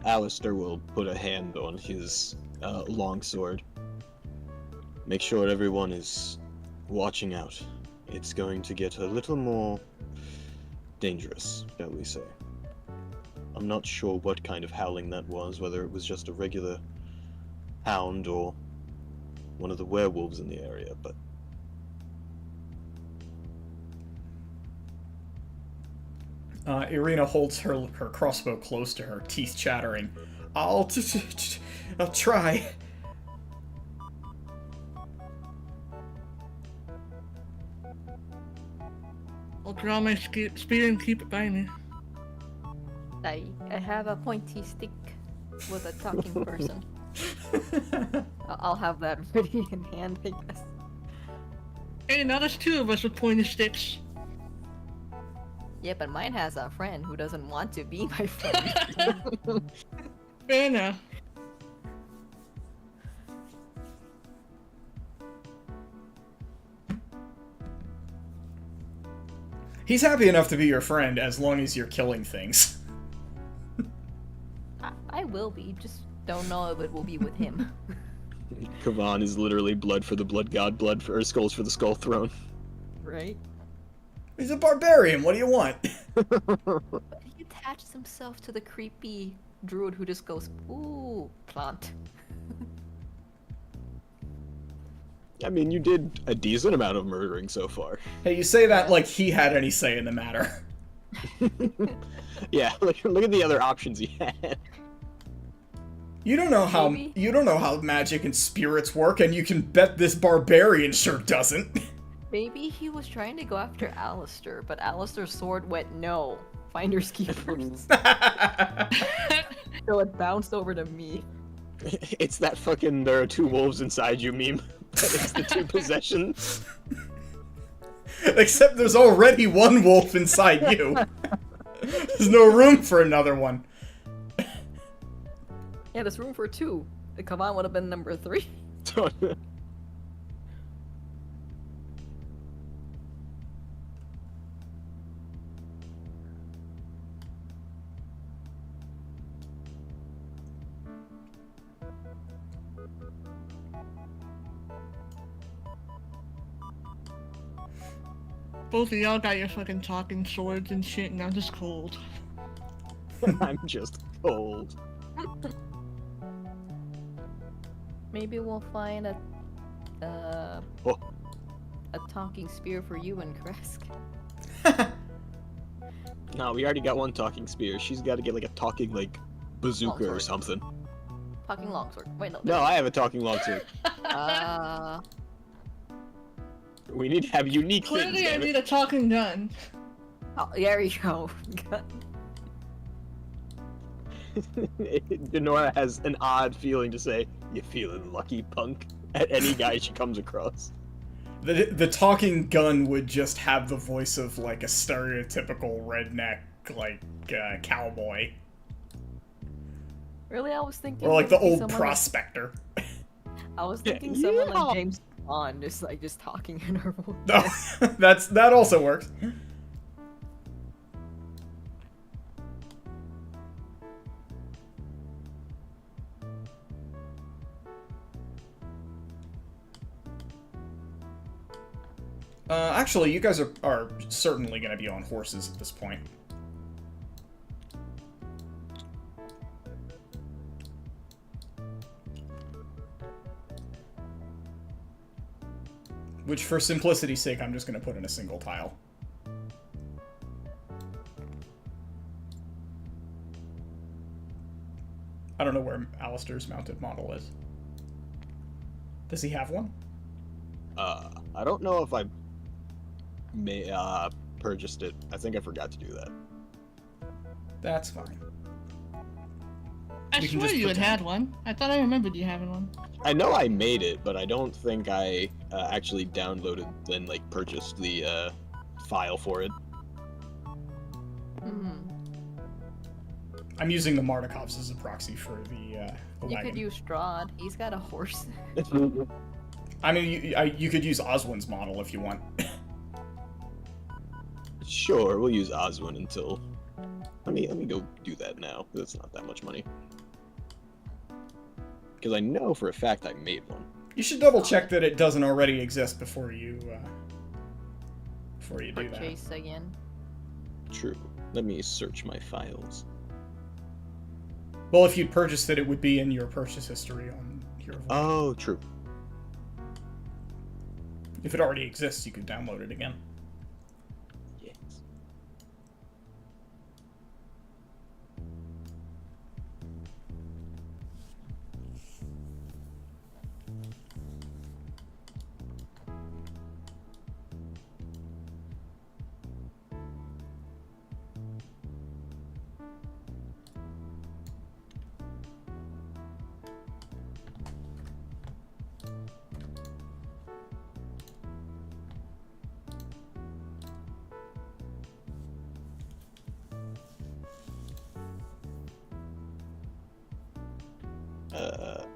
Alistair will put a hand on his longsword. Make sure everyone is watching out. It's going to get a little more dangerous, shall we say. I'm not sure what kind of howling that was, whether it was just a regular hound or one of the werewolves in the area, but Irina holds her crossbow close to her, teeth chattering. I'll try. I'll draw my spear and keep it by me. I have a pointy stick with a talking person. I'll have that ready in hand, I guess. Hey, now there's 2 of us with pointy sticks. Yeah, but mine has a friend who doesn't want to be my friend. Fair enough. He's happy enough to be your friend as long as you're killing things. I will be, just don't know if it will be with him. Kavan is literally blood for the blood god, blood for, or skulls for the skull throne. Right? He's a barbarian, what do you want? But he attaches himself to the creepy druid who just goes, ooh, plant. I mean, you did a decent amount of murdering so far. Hey, you say that like he had any say in the matter. Yeah, look at the other options he had. You don't know how magic and spirits work, and you can bet this barbarian sure doesn't. Maybe he was trying to go after Alistair, but Alistair's sword went no. Finders keepers. So it bounced over to me. It's that fucking there are 2 wolves inside you meme. But it's the 2 possessions. Except there's already one wolf inside you. There's no room for another one. Yeah, there's room for 2. The Kavan would have been number 3. Both of y'all got your fucking talking swords and shit, and I'm just cold. I'm just cold. Maybe we'll find a Oh. a talking spear for you and Kresk. No, we already got one talking spear. She's got to get like a talking like bazooka or Longsword. something. Talking longsword. Wait, no. No, I have a talking longsword. We need to have unique things. Clearly, I Damn it. need a talking gun. Oh, there you go. Denora has an odd feeling to say, "You feeling lucky, punk?" at any guy she comes across. The talking gun would just have the voice of like a stereotypical redneck like cowboy, Really, I was thinking. or like the maybe old someone prospector. I was thinking someone Yeah. like James Bond, just talking in her voice. No, that also works. Actually, you guys are certainly going to be on horses at this point. Which, for simplicity's sake, I'm just going to put in a single tile. I don't know where Alistair's mounted model is. Does he have one? I don't know if I purchased it. I think I forgot to do that. That's fine. I We can swear just you had pretend. had one. I thought I remembered you having one. I know I made it, but I don't think I actually downloaded and like purchased the file for it. Hmm. I'm using the Mardikovs as a proxy for the You wagon. could use Strahd. He's got a horse. I mean, you could use Oswin's model if you want. Sure, we'll use Oswin until. Let me go do that now. That's not that much money. Because I know for a fact I made one. You should double check that it doesn't already exist before you do that. Purchase again. True. Let me search my files. Well, if you'd purchased it, it would be in your purchase history on your. Oh, true. If it already exists, you could download it again. Yes.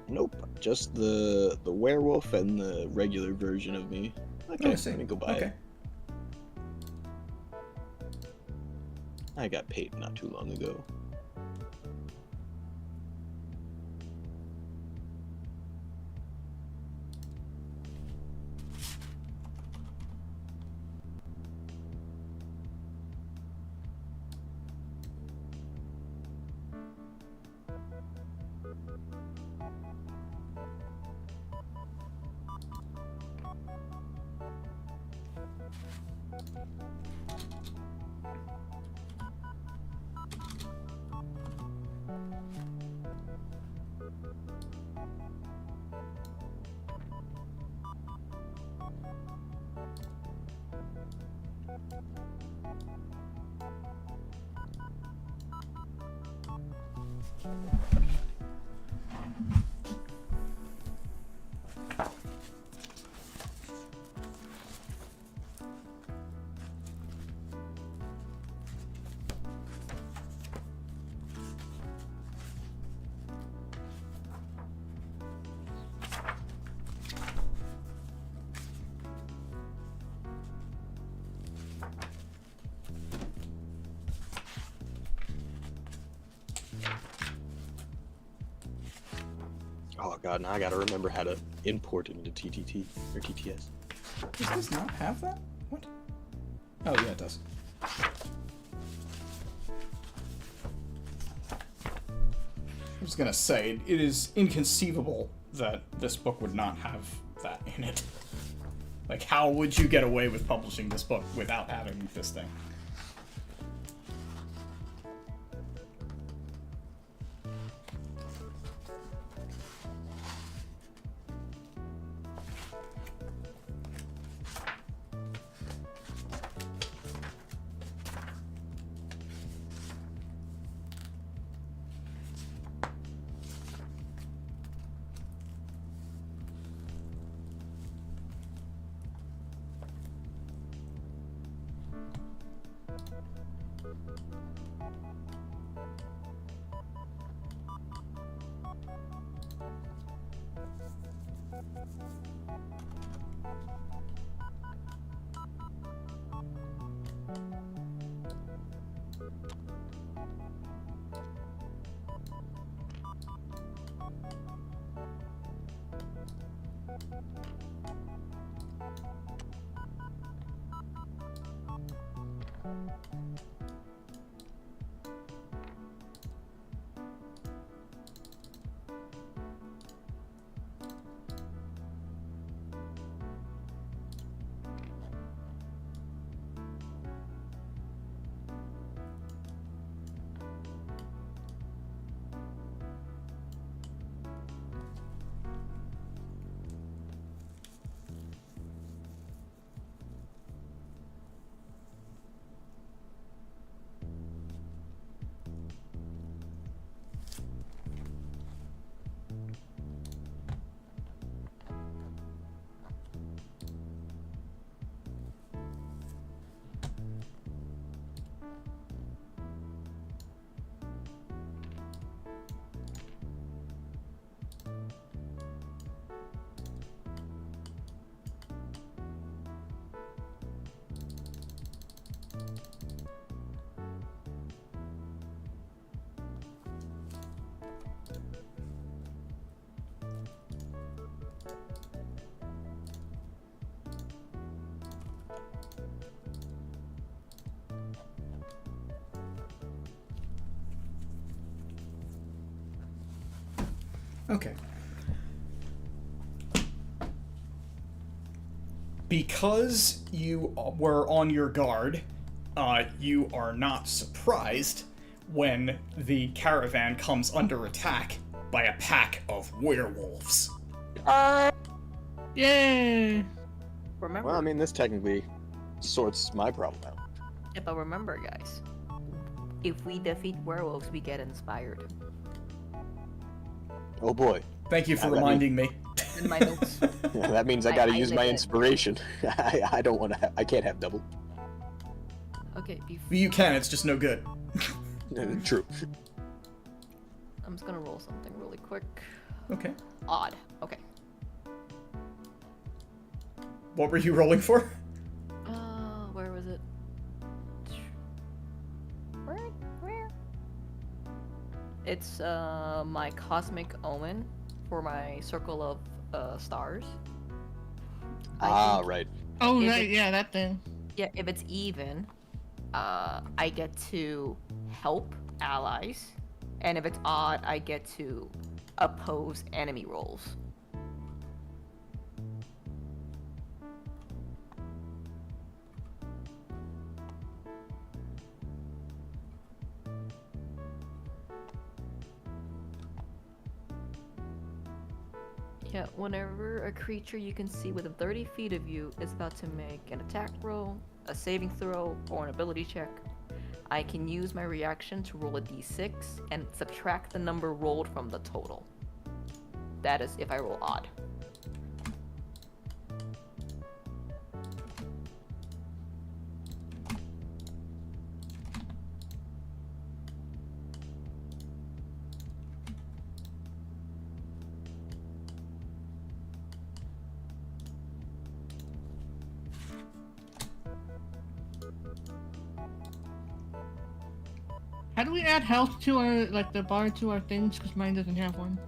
Nope. Just the werewolf and the regular version of me. Okay, Oh, I see. let me go buy Okay. it. I got paid not too long ago. Oh god, now I gotta remember how to import it into TTT or TTS. Does this not have that? What? Oh, yeah, it does. I was gonna say, it is inconceivable that this book would not have that in it. Like, how would you get away with publishing this book without having this thing? Okay. Because you were on your guard, you are not surprised when the caravan comes under attack by a pack of werewolves. Yay! Remember? Well, I mean, this technically sorts my problem out. Yeah, but remember, guys, if we defeat werewolves, we get inspired. Oh boy. Thank you for That reminding me. In my notes. That means I I gotta use my did. inspiration. I don't want to. I can't have double. Okay, You can, it's just no good. True. I'm just gonna roll something really quick. Okay. Odd. Okay. What were you rolling for? Where was it? Where? It's my cosmic omen for my circle of stars. I think- Right. Oh, If right, it- yeah, that thing. Yeah, if it's even, I get to help allies, and if it's odd, I get to oppose enemy rolls. Yeah, whenever a creature you can see within 30 feet of you is about to make an attack roll, a saving throw, or an ability check, I can use my reaction to roll a d6 and subtract the number rolled from the total. That is if I roll odd. How do we add health to our, like, the bar to our things? Because mine doesn't have one.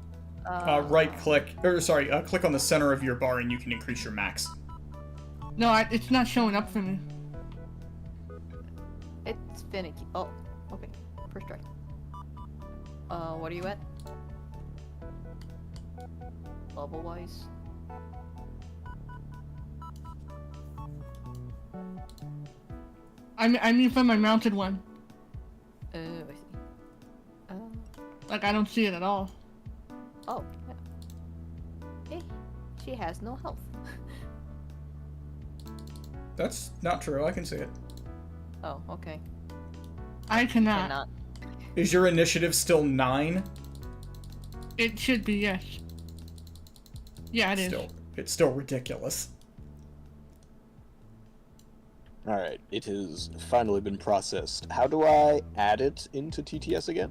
right click, or sorry, click on the center of your bar and you can increase your max. No, it's not showing up for me. It's finicky. Oh, okay. First try. What are you at? Level-wise? I mean from my mounted one. I see. Like, I don't see it at all. Oh, yeah. Hey, she has no health. That's not true. I can see it. Oh, okay. I cannot. Cannot. Is your initiative still 9? It should be, yes. Yeah, it is. It's still ridiculous. Alright, it has finally been processed. How do I add it into TTS again?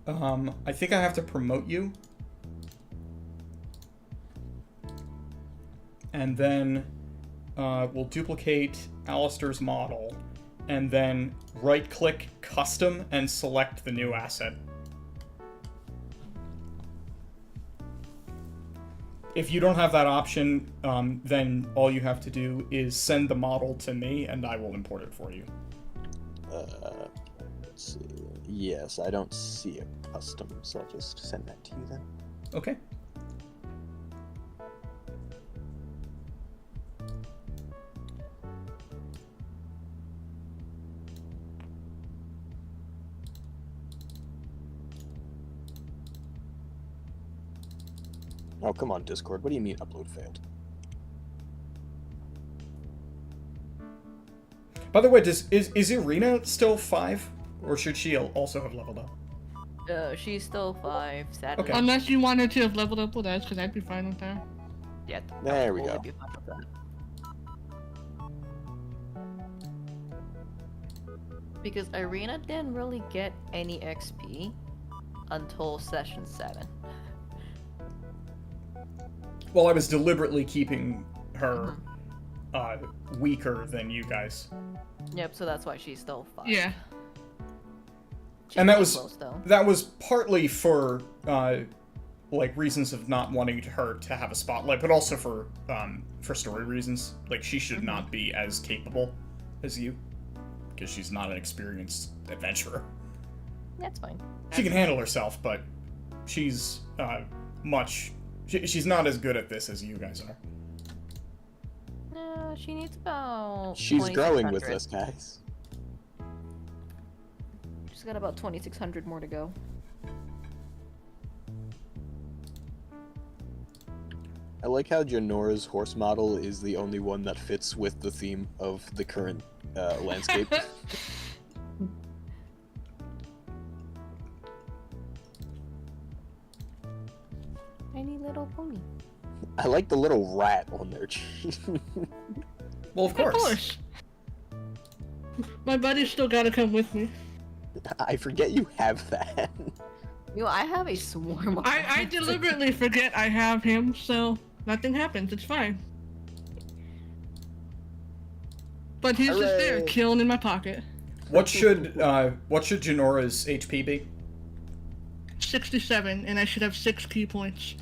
I think I have to promote you. And then we'll duplicate Alistair's model, and then right-click Custom and select the new asset. If you don't have that option, then all you have to do is send the model to me, and I will import it for you. Let's see. Yes, I don't see a custom, so I'll just send that to you then. Okay. Oh, come on, Discord. What do you mean upload failed? By the way, is Irina still 5? Or should she also have leveled up? She's still 5, sadly. Okay. Unless you wanted to have leveled up with us, because I'd be fine with that. Yeah, There we totally go. be fine with that. Because Irina didn't really get any XP until session 7. Well, I was deliberately keeping her weaker than you guys. Yep, so that's why she's still 5. Yeah. She's And that pretty was close, though. that was partly for like reasons of not wanting her to have a spotlight, but also for story reasons. Like, she should not be as capable as you, because she's not an experienced adventurer. That's fine. She can handle herself, but she's she's not as good at this as you guys are. She needs about. She's growing with 2600. us, guys. She's got about 2,600 more to go. I like how Janora's horse model is the only one that fits with the theme of the current landscape. Tiny little pony. I like the little rat on their Well, of Of course. course. My buddy's still gotta come with me. I forget you have that. You know, I have a swarm of I deliberately forget I have him, so nothing happens. It's fine. But he's just there, Hooray. chilling in my pocket. What should Janora's HP be? 67, and I should have 6 key points.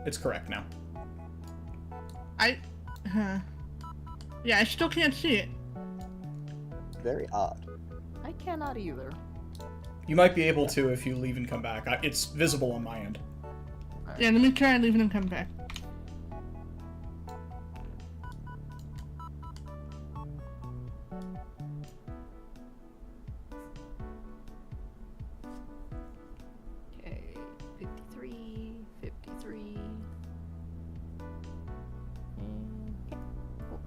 It's correct now. Yeah, I still can't see it. Very odd. I cannot either. You might be able to if you leave and come back. It's visible on my end. Yeah, let me try and leave and come back. Okay, 53, 53. Okay, cool.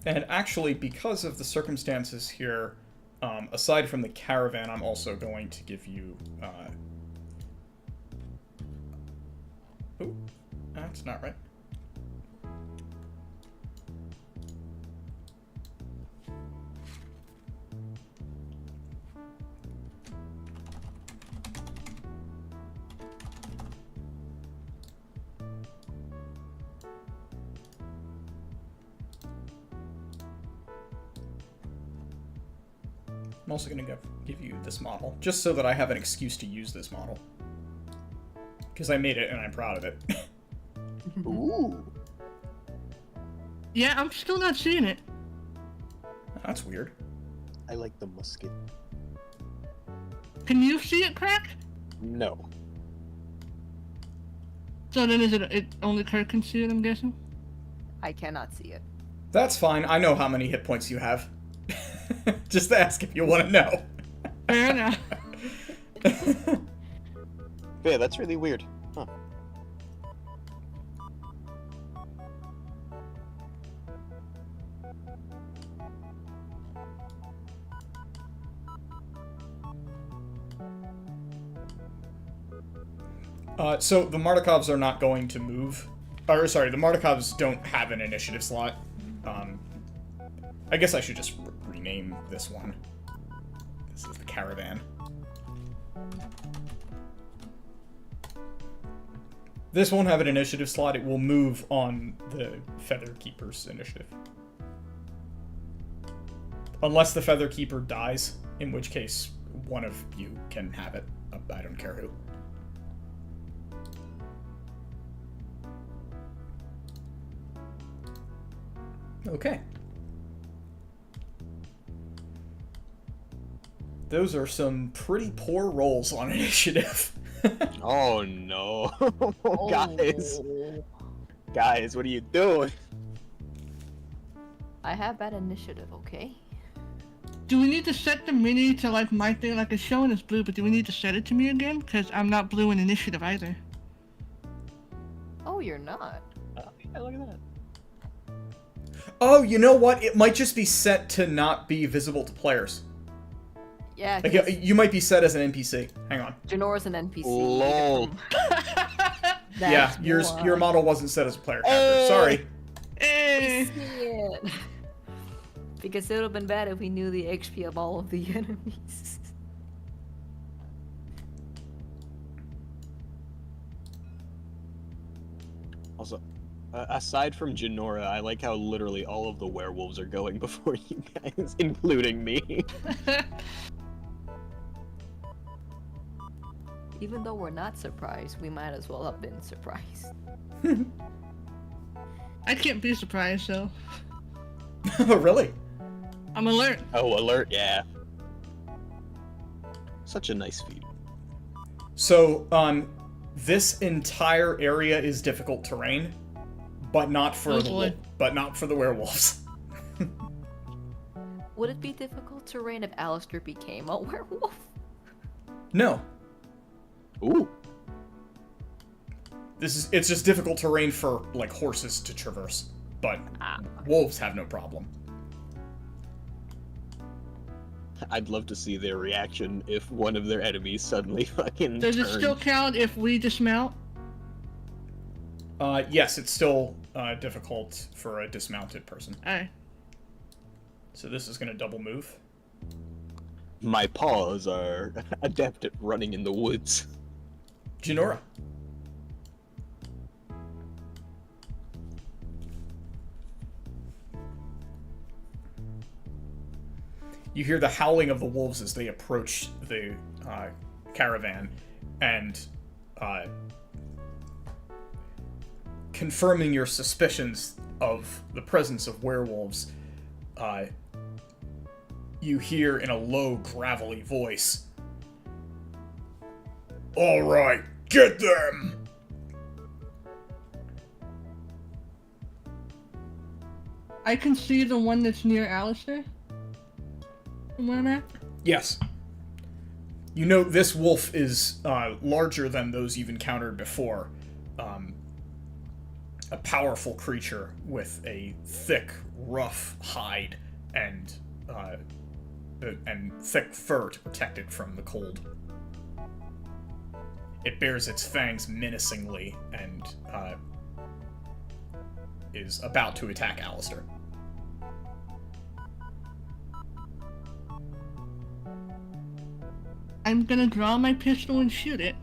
And actually, because of the circumstances here, aside from the caravan, I'm also going to give you... Oh, that's not right. I'm also going to give you this model, just so that I have an excuse to use this model. Because I made it and I'm proud of it. Ooh. Yeah, I'm still not seeing it. That's weird. I like the musket. Can you see it, Crack? No. So then is it only Kirk can see it, I'm guessing? I cannot see it. That's fine. I know how many hit points you have. Just ask if you want to know. Fair enough. Yeah, that's really weird. Huh. So the Mardikovs are not going to move. Or, sorry, the Mardikovs don't have an initiative slot. I guess I should just rename this one. This is the Caravan. This won't have an initiative slot. It will move on the Feather Keeper's initiative. Unless the Feather Keeper dies, in which case one of you can have it. I don't care who. Okay. Those are some pretty poor rolls on initiative. Oh no. Guys. Guys, what are you doing? I have bad initiative, okay? Do we need to set the mini to like my thing? Like it's showing as blue, but do we need to set it to me again? Because I'm not blue in initiative either. Oh, you're not. Yeah, look at that. Oh, you know what? It might just be set to not be visible to players. Yeah, Like, you might be set as an NPC. Hang on. Janora's an NPC. Lol. Yeah, your model wasn't set as a player character. Sorry. Hey! It. Because it would have been bad if we knew the HP of all of the enemies. Also, aside from Janora, I like how literally all of the werewolves are going before you guys, including me. Even though we're not surprised, we might as well have been surprised. I can't be surprised, so Really? I'm alert. Oh, alert, yeah. Such a nice feat. So, this entire area is difficult terrain, but not for the werewolves. Would it be difficult terrain if Alistair became a werewolf? No. Ooh. It's just difficult terrain for, like, horses to traverse, but wolves have no problem. I'd love to see their reaction if one of their enemies suddenly fucking Does it turned. still count if we dismount? Yes, it's still difficult for a dismounted person. Alright. So this is gonna double move. My paws are adept at running in the woods. Janora. You hear the howling of the wolves as they approach the caravan, and confirming your suspicions of the presence of werewolves, you hear in a low, gravelly voice, "All right, get them!" I can see the one that's near Alistair. From where I'm at? Yes. You know this wolf is larger than those you've encountered before. A powerful creature with a thick, rough hide and thick fur to protect it from the cold. It bears its fangs menacingly and is about to attack Alistair. I'm gonna draw my pistol and shoot it.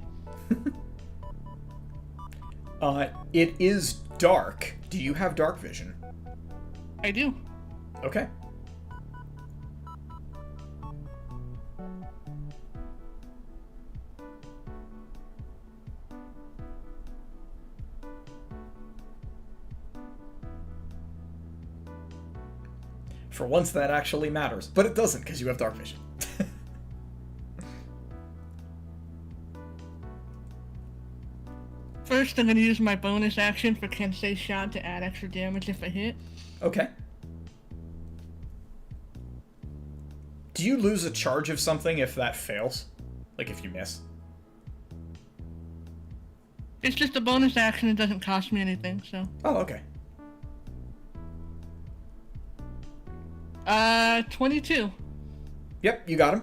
It is dark. Do you have dark vision? I do. Okay. For once, that actually matters. But it doesn't, because you have dark vision. First, I'm gonna use my bonus action for Kensei Shot to add extra damage if I hit. Okay. Do you lose a charge of something if that fails? Like if you miss? It's just a bonus action, it doesn't cost me anything, so. Oh, okay. 22. Yep, you got him.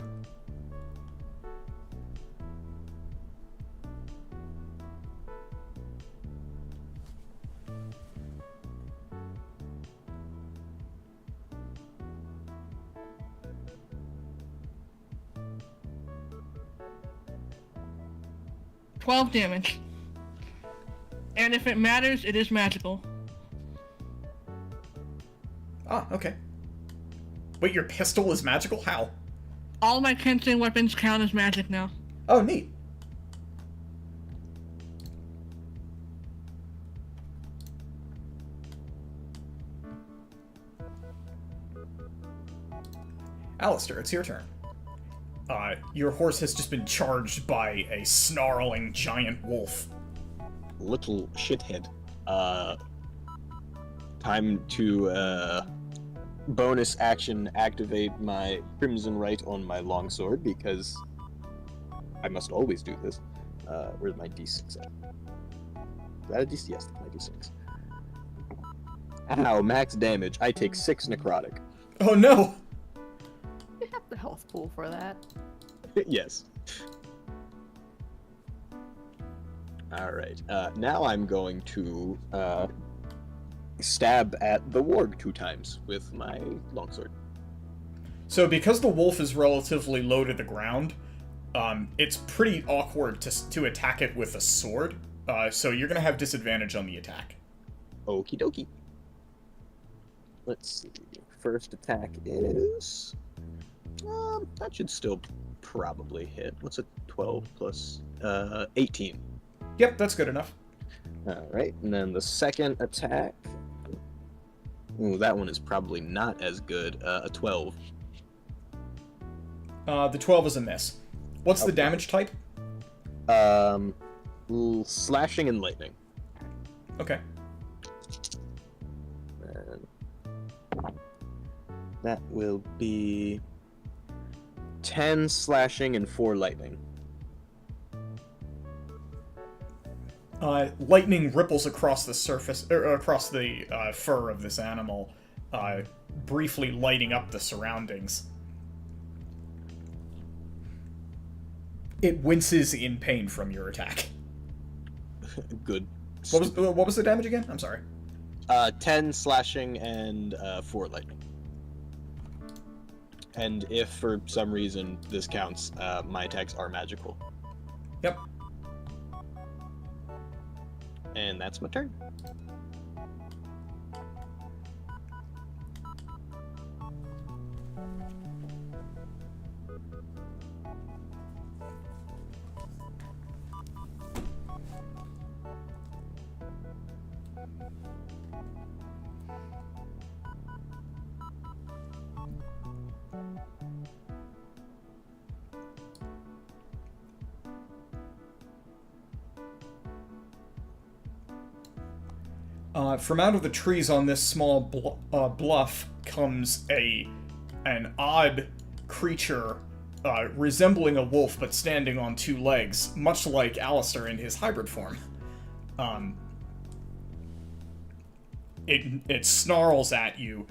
$12 damage. And if it matters, it is magical. Ah, okay. Wait, your pistol is magical? How? All my Kensei weapons count as magic now. Oh, neat. Alistair, it's your turn. Your horse has just been charged by a snarling giant wolf. Little shithead. Time to bonus action activate my Crimson Right on my longsword because I must always do this. Where's my D6 at? Is that a D6? Yes, my D6. Ow, max damage. I take 6 necrotic. Oh no! You have the health pool for that. Yes. Alright, now I'm going to stab at the warg 2 times with my longsword. So because the wolf is relatively low to the ground, it's pretty awkward to attack it with a sword, so you're gonna have disadvantage on the attack. Okie dokie. Let's see. First attack is... that should still probably hit. What's a 12 plus 18? Yep, that's good enough. Alright, and then the second attack... Ooh, that one is probably not as good. A 12. The 12 is a miss. What's the damage type? Slashing and lightning. Okay. And that will be 10 slashing and 4 lightning. Lightning ripples across the surface, across the fur of this animal, briefly lighting up the surroundings. It winces in pain from your attack. Good. What was the damage again? I'm sorry. 10 slashing and 4 lightning. And if for some reason this counts, my attacks are magical. Yep. And that's my turn. From out of the trees on this small bluff comes an odd creature resembling a wolf but standing on 2 legs, much like Alistair in his hybrid form. It snarls at you,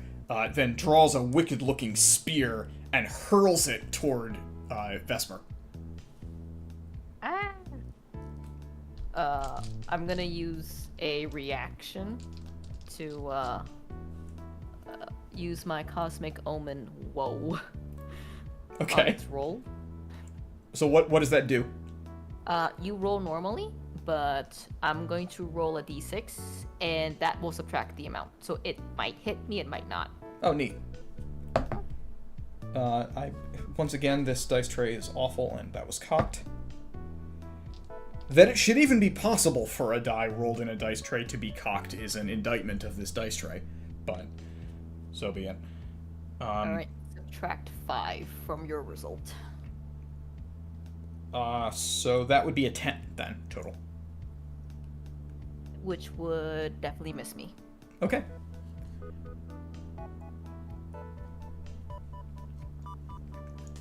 then draws a wicked-looking spear and hurls it toward Vesmer. I'm gonna use a reaction to use my Cosmic Omen Woe on Okay. its roll. So what does that do? You roll normally, but I'm going to roll a d6, and that will subtract the amount. So it might hit me, it might not. Oh, neat. Once again, this dice tray is awful, and that was cocked. That it should even be possible for a die rolled in a dice tray to be cocked is an indictment of this dice tray, but so be it. Alright, subtract 5 from your result. So that would be a 10 then, total. Which would definitely miss me. Okay.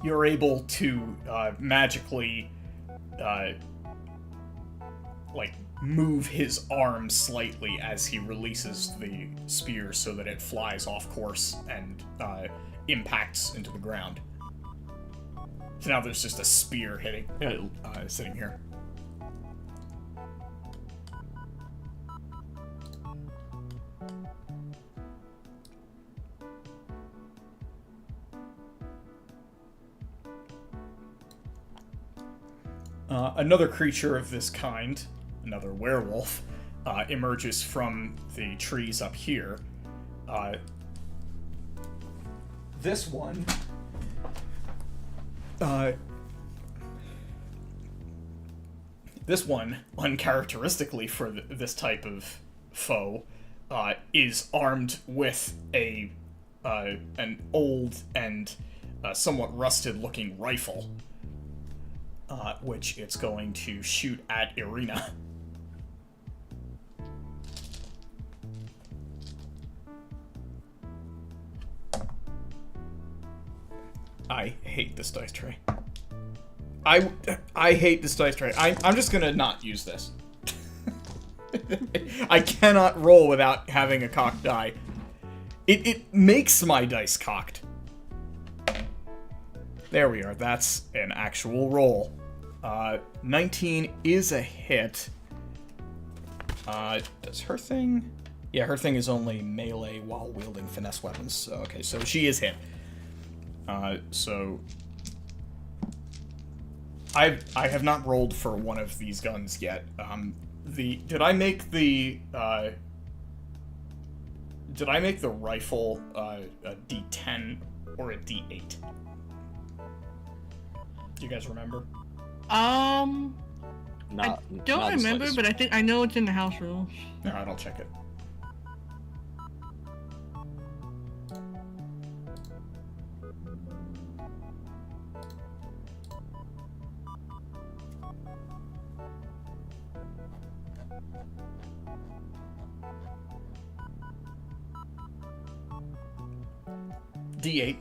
You're able to magically, move his arm slightly as he releases the spear so that it flies off course and impacts into the ground. So now there's just a spear hitting, sitting here. Another creature of this kind, another werewolf, emerges from the trees up here. This one uncharacteristically for this type of foe, is armed with an old and somewhat rusted-looking rifle, which it's going to shoot at Irina. I hate this dice tray. I hate this dice tray. I'm just gonna not use this. I cannot roll without having a cocked die. It makes my dice cocked. There we are. That's an actual roll. 19 is a hit. Does her thing? Yeah, her thing is only melee while wielding finesse weapons. So, okay, so she is hit. So I have not rolled for one of these guns yet. Did I make the rifle a D10 or a D8? Do you guys remember? I Not don't remember, but I know it's in the house rules. Alright, I'll check it. D8.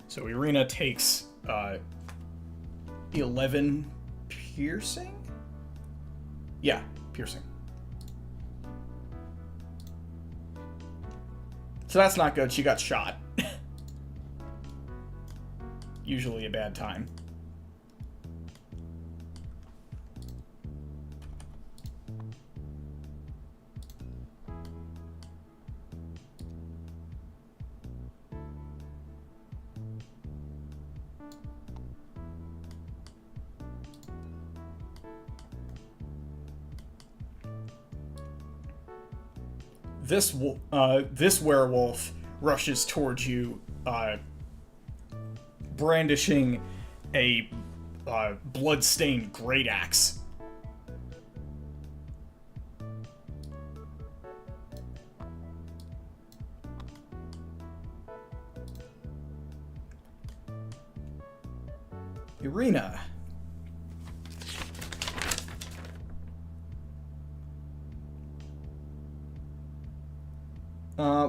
So Irina takes 11 piercing? Yeah, piercing. So that's not good. She got shot. Usually a bad time. This werewolf rushes towards you, brandishing a blood-stained great axe. Irina.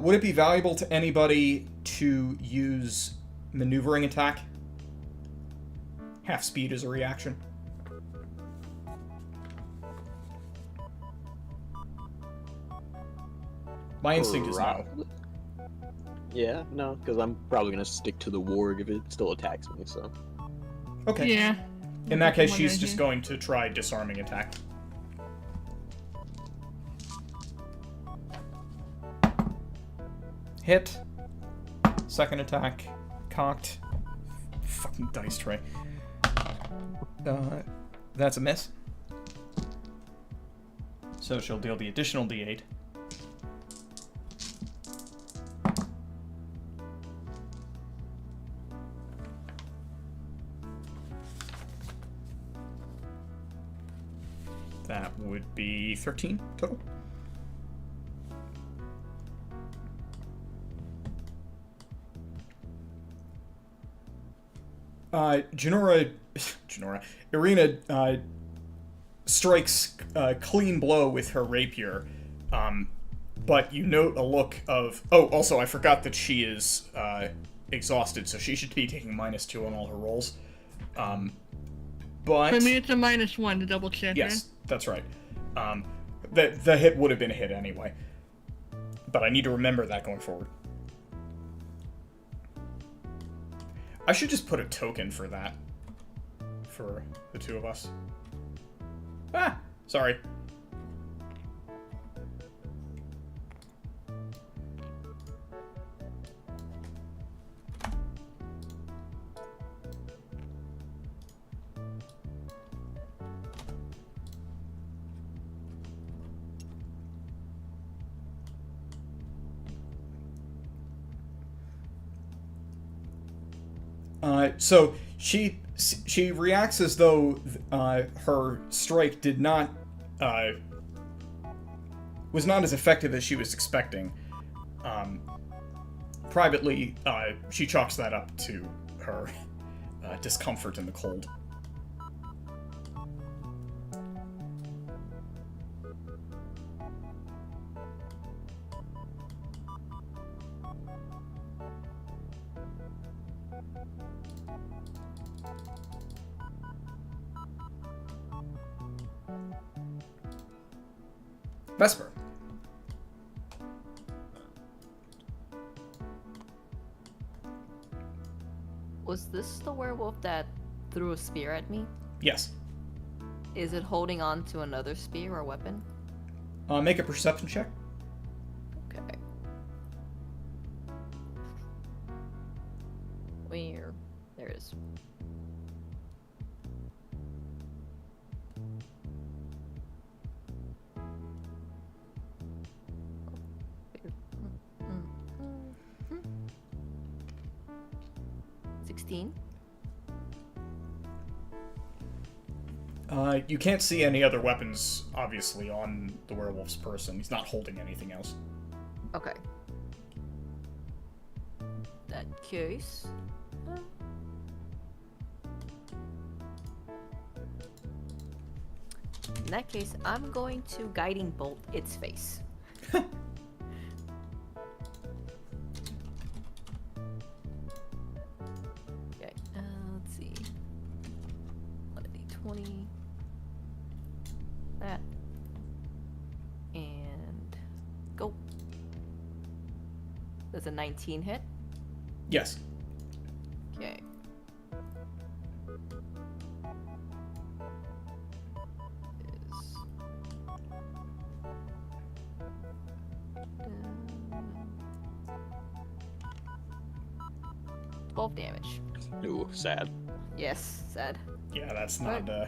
Would it be valuable to anybody to use maneuvering attack? Half speed as a reaction. My instinct is no. Yeah, no, because I'm probably gonna stick to the warg if it still attacks me. So. Okay. Yeah. In that case, One she's right just here. going to try disarming attack. Hit. Second attack. Cocked. Fucking dice tray. That's a miss. So she'll deal the additional D8. That would be 13 total. Irina strikes a clean blow with her rapier, but you note a look of... Oh, also, I forgot that she is exhausted, so she should be taking -2 on all her rolls. But... For me, it's a -1 to double check. Yes, that's right. The hit would have been a hit anyway. But I need to remember that going forward. I should just put a token for that. For the two of us. Ah! Sorry. So she reacts as though her strike did not was not as effective as she was expecting. Privately, she chalks that up to her discomfort in the cold. Vesper. Was this the werewolf that threw a spear at me? Yes. Is it holding on to another spear or weapon? Make a perception check. Okay. Where? There it is. Mm-hmm. 16. You can't see any other weapons, obviously, on the werewolf's person. He's not holding anything else. Okay. That case. In that case, I'm going to guiding bolt its face. Okay, let's see. 1d20. That. And go. That's a 19 hit. Yes. Okay. Is 12 damage. Ooh, sad. Yes, sad. Yeah, that's not a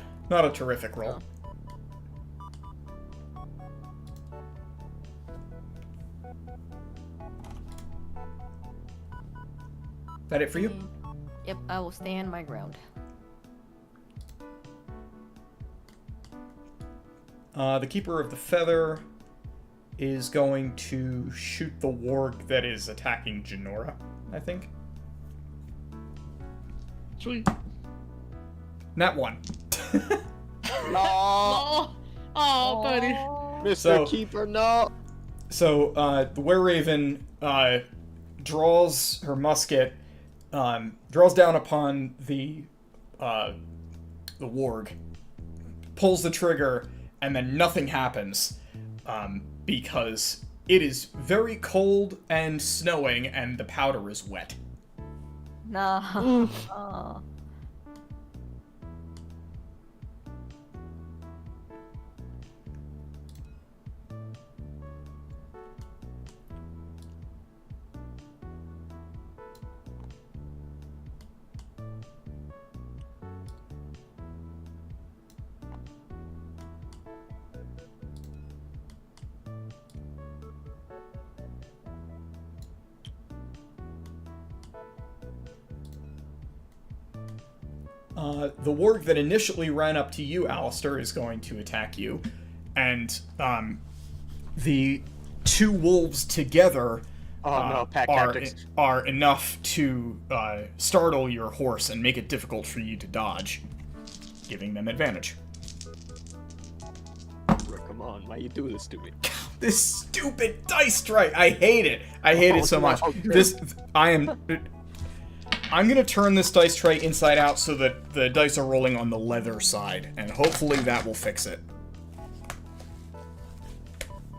terrific roll. That it for you? Yep, I will stand my ground. The Keeper of the Feather is going to shoot the warg that is attacking Janora, I think. Sweet. Nat 1. Oh, oh, buddy. Mr. So- Keeper, no! So, the Were-Raven draws her musket, draws down upon the warg, pulls the trigger, and then nothing happens, because it is very cold and snowing, and the powder is wet. Nah. Oh. The warg that initially ran up to you, Alistair, is going to attack you, and the two wolves together Oh no, pack are tactics. are enough to startle your horse and make it difficult for you to dodge, giving them advantage. Come on, why you do this to me? This stupid dice strike! I hate it. I hate it so much. I'm gonna turn this dice tray inside out so that the dice are rolling on the leather side, and hopefully that will fix it.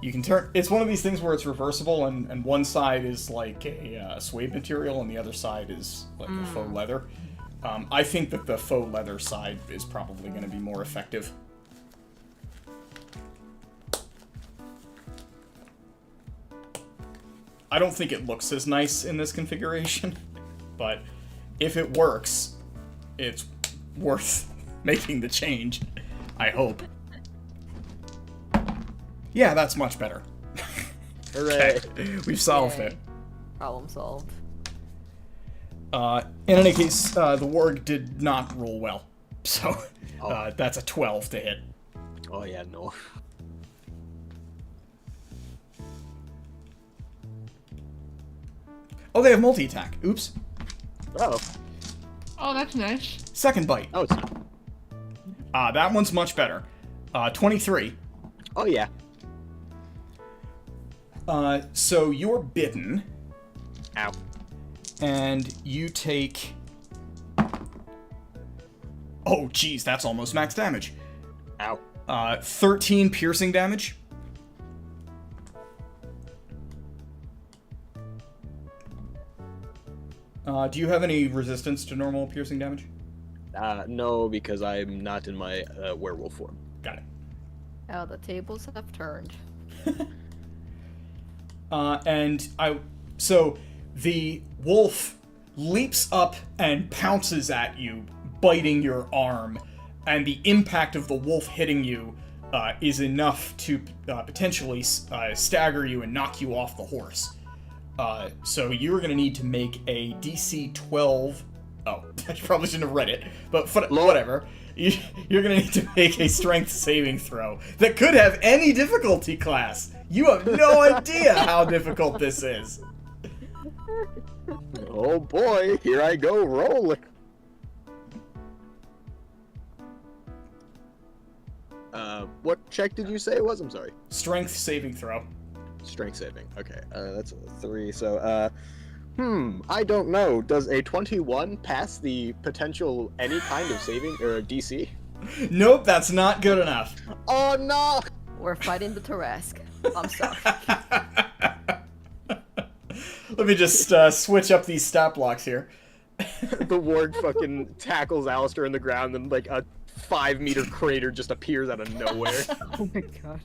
You can turn. It's one of these things where it's reversible, and one side is like a suede material, and the other side is like a faux leather. I think that the faux leather side is probably going to be more effective. I don't think it looks as nice in this configuration, but if it works, it's worth making the change. I hope. Yeah, that's much better. Hooray! Okay, we've solved Yay. it. Problem solved. In any case, the warg did not roll well, so that's a 12 to hit. Oh yeah, no. Oh, they have multi-attack. Oops. Oh. Oh, that's nice. Second bite. Oh, it's... That one's much better. 23. oh yeah. So you're bitten, Ow. and you take... Oh, geez, that's almost max damage. Ow. 13 piercing damage. Do you have any resistance to normal piercing damage? No, because I'm not in my werewolf form. Got it. Oh, the tables have turned. So the wolf leaps up and pounces at you, biting your arm, and the impact of the wolf hitting you is enough to potentially stagger you and knock you off the horse. So you're going to need to make a DC 12. Oh, I probably shouldn't have read it, but whatever. You're going to need to make a strength saving throw that could have any difficulty class. You have no idea how difficult this is. Oh boy, here I go rolling. What check did you say it was? I'm sorry. Strength saving throw. Strength saving. Okay, that's a 3. So, I don't know. Does a 21 pass the potential any kind of saving or DC? Nope, that's not good enough. Oh no! We're fighting the Tarask. I'm sorry. Let me just switch up these stat blocks here. The warg fucking tackles Alistair in the ground, and like a 5-meter crater just appears out of nowhere. Oh my god.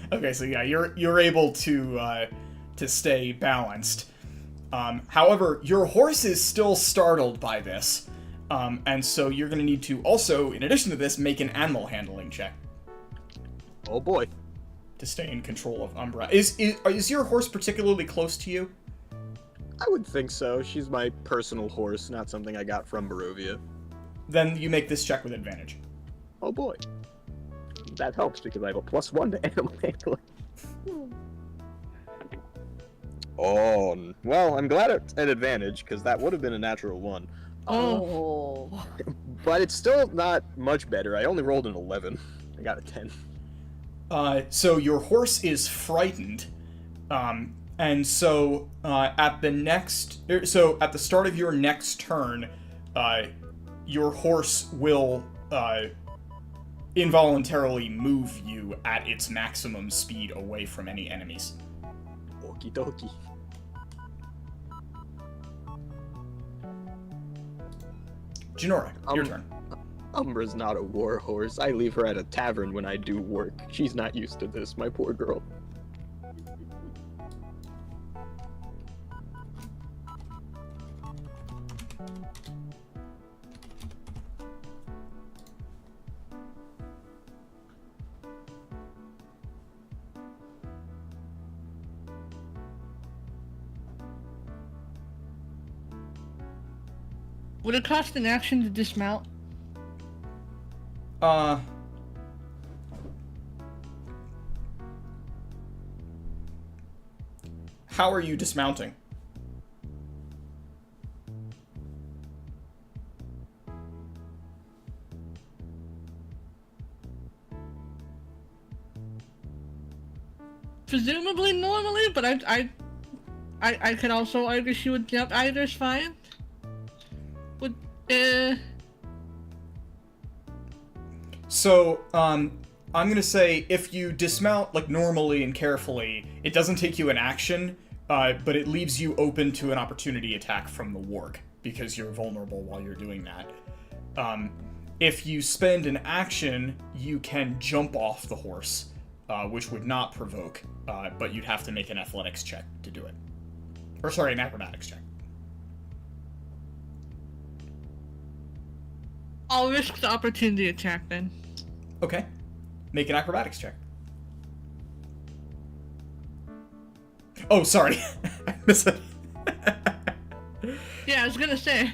Okay, so yeah, you're able to stay balanced. However, your horse is still startled by this, and so you're going to need to also, in addition to this, make an animal handling check Oh boy. to stay in control of Umbra. Is your horse particularly close to you? I would think so. She's my personal horse, not something I got from Barovia. Then you make this check with advantage. Oh boy. That helps because I have a +1 to animal handling. Oh, well, I'm glad it's an advantage because that would have been a natural 1. Oh. But it's still not much better. I only rolled an 11. I got a 10. So your horse is frightened, and so at the start of your next turn, your horse will involuntarily move you at its maximum speed away from any enemies. Okie dokie. Jinora, your turn. Umbra's not a war horse. I leave her at a tavern when I do work. She's not used to this, my poor girl. Would it cost an action to dismount? how are you dismounting? Presumably normally, but I could also argue she would jump. Either's fine. Would So, I'm gonna say if you dismount like normally and carefully, it doesn't take you an action, but it leaves you open to an opportunity attack from the warg because you're vulnerable while you're doing that. If you spend an action, you can jump off the horse, which would not provoke, but you'd have to make an athletics check to do it. Or sorry, an acrobatics check. I'll risk the opportunity attack then. Okay. Make an acrobatics check. Oh, sorry. I missed it. Yeah, I was gonna say.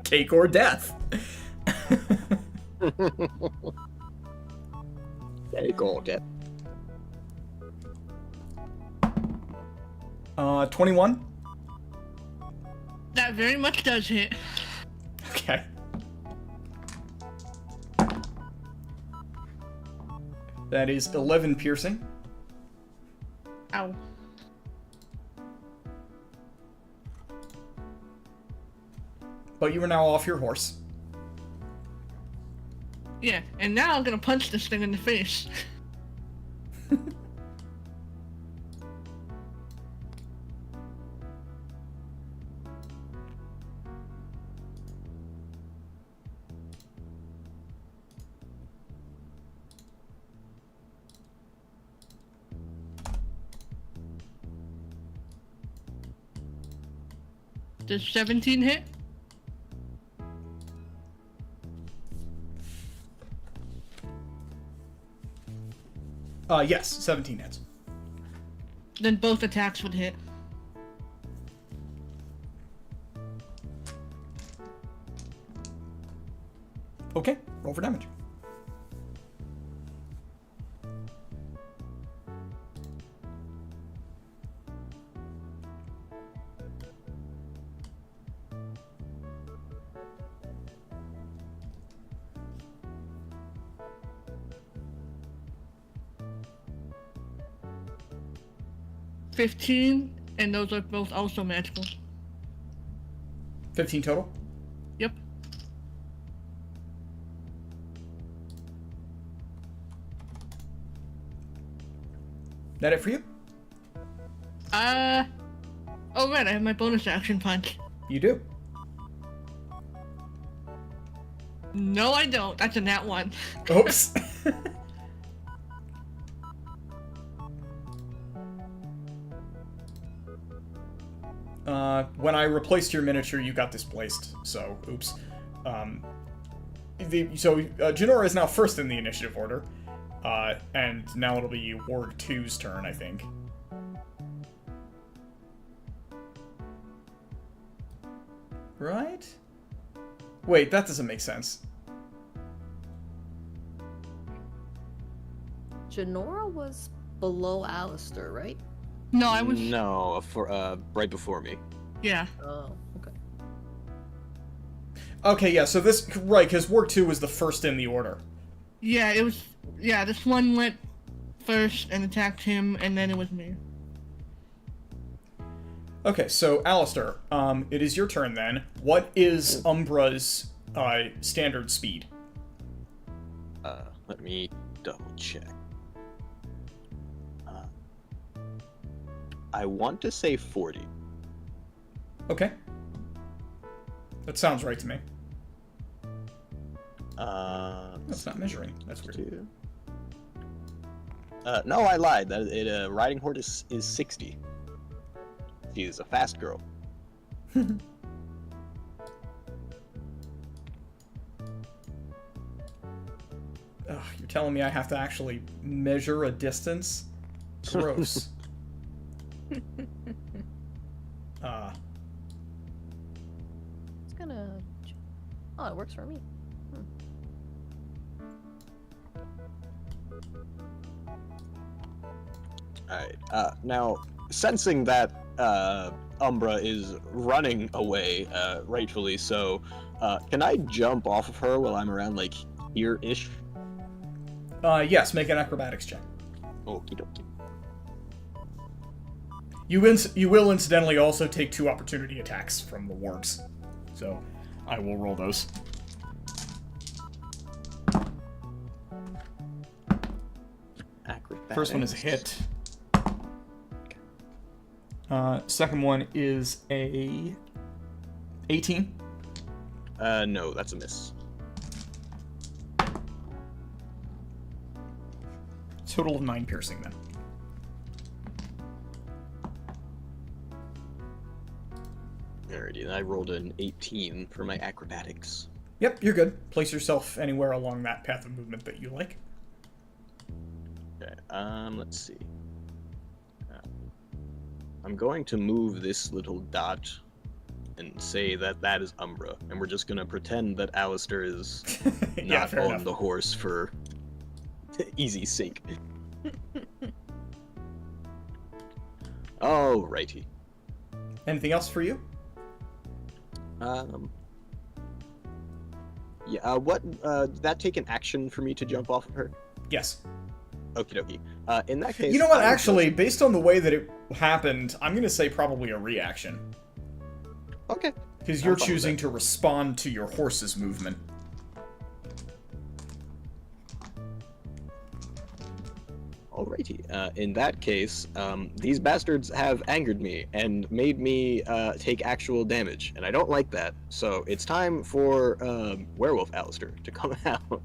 Cake or death. Cake or death. 21? That very much does hit. Okay. That is 11 piercing. Ow. But you are now off your horse. Yeah, and now I'm gonna punch this thing in the face. Does 17 hit? Yes, 17 hits. Then both attacks would hit. Okay, roll for damage. $15, and those are both also magical. 15 total? Yep. That it for you? Oh right, I have my bonus action punch. You do. No, I don't. That's a nat 1. Oops. When I replaced your miniature, you got displaced, so oops. Janora is now first in the initiative order, and now it'll be Warg 2's turn, I think. Right? Wait, that doesn't make sense. Janora was below Alistair, right? No, I was. No, for right before me. Yeah. Oh, okay. Okay, yeah, so this, right, because Warg 2 was the first in the order. Yeah, it was. Yeah, this one went first and attacked him, and then it was me. Okay, so Alistair, it is your turn then. What is Umbra's standard speed? Let me double check. I want to say 40. Okay. That sounds right to me. That's not measuring. That's weird. No, I lied. Riding horse is 60. She is a fast girl. Ugh, you're telling me I have to actually measure a distance? Gross. It's gonna. Oh, it works for me. Alright, now, sensing that, Umbra is running away, rightfully so, can I jump off of her while I'm around, like, here-ish? Yes, make an acrobatics check. Okie dokie. You will incidentally also take 2 opportunity attacks from the wargs. So, I will roll those. Acrobatics. First one is a hit. Second one is a 18. No, that's a miss. Total of 9 piercing then. Alrighty, and I rolled an 18 for my acrobatics. Yep, you're good. Place yourself anywhere along that path of movement that you like. Okay, let's see. I'm going to move this little dot and say that that is Umbra, and we're just gonna pretend that Alistair is Yeah, not fair on enough. the horse for easy sake. Alrighty. Anything else for you? Yeah, did that take an action for me to jump off of her? Yes. Okie dokie. In that case... You know what, I would actually, based on the way that it happened, I'm gonna say probably a reaction. Okay. Because I'm you're fine with choosing that. to respond to your horse's movement. Alrighty. In that case, these bastards have angered me and made me take actual damage, and I don't like that. So it's time for Werewolf Alistair to come out.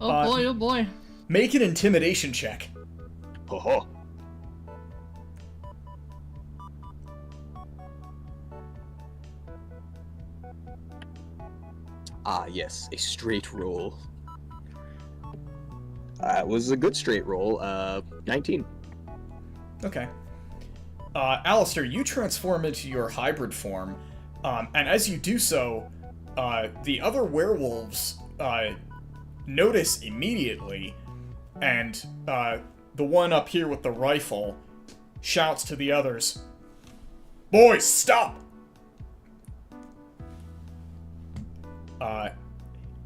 Oh boy, oh boy. Make an intimidation check. Ho ho. Ah, yes, a straight roll. It was a good straight roll. 19. Okay. Alistair, you transform into your hybrid form, and as you do so, the other werewolves notice immediately, and the one up here with the rifle shouts to the others, "Boys, stop!"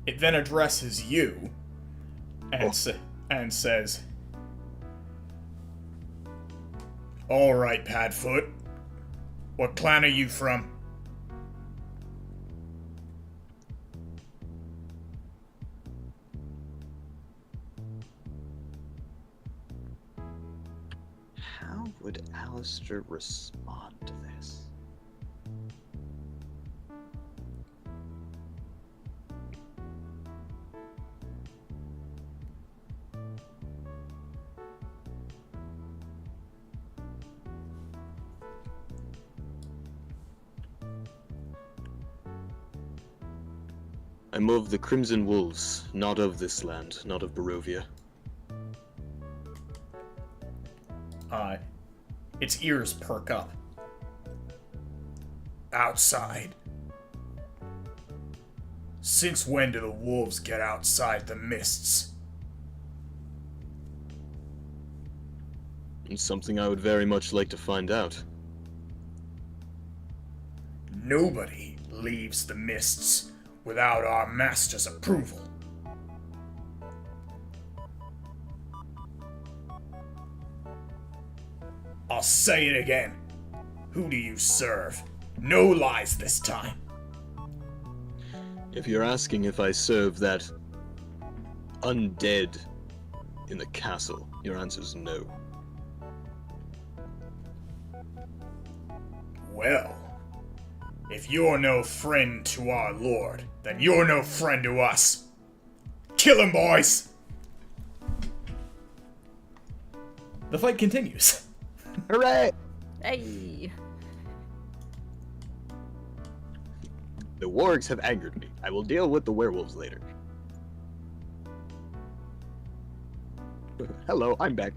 It then addresses you, and, and says, "All right, Padfoot. What clan are you from?" How would Alistair respond to this? I'm of the Crimson Wolves, not of this land, not of Barovia. Its ears perk up. Outside? Since when do the wolves get outside the mists? It's something I would very much like to find out. Nobody leaves the mists without our master's approval. I'll say it again. Who do you serve? No lies this time. If you're asking if I serve that undead in the castle, your answer's no. Well, if you're no friend to our lord, then you're no friend to us. Kill him, boys! The fight continues. Hooray! Hey! The wargs have angered me. I will deal with the werewolves later. Hello, I'm back.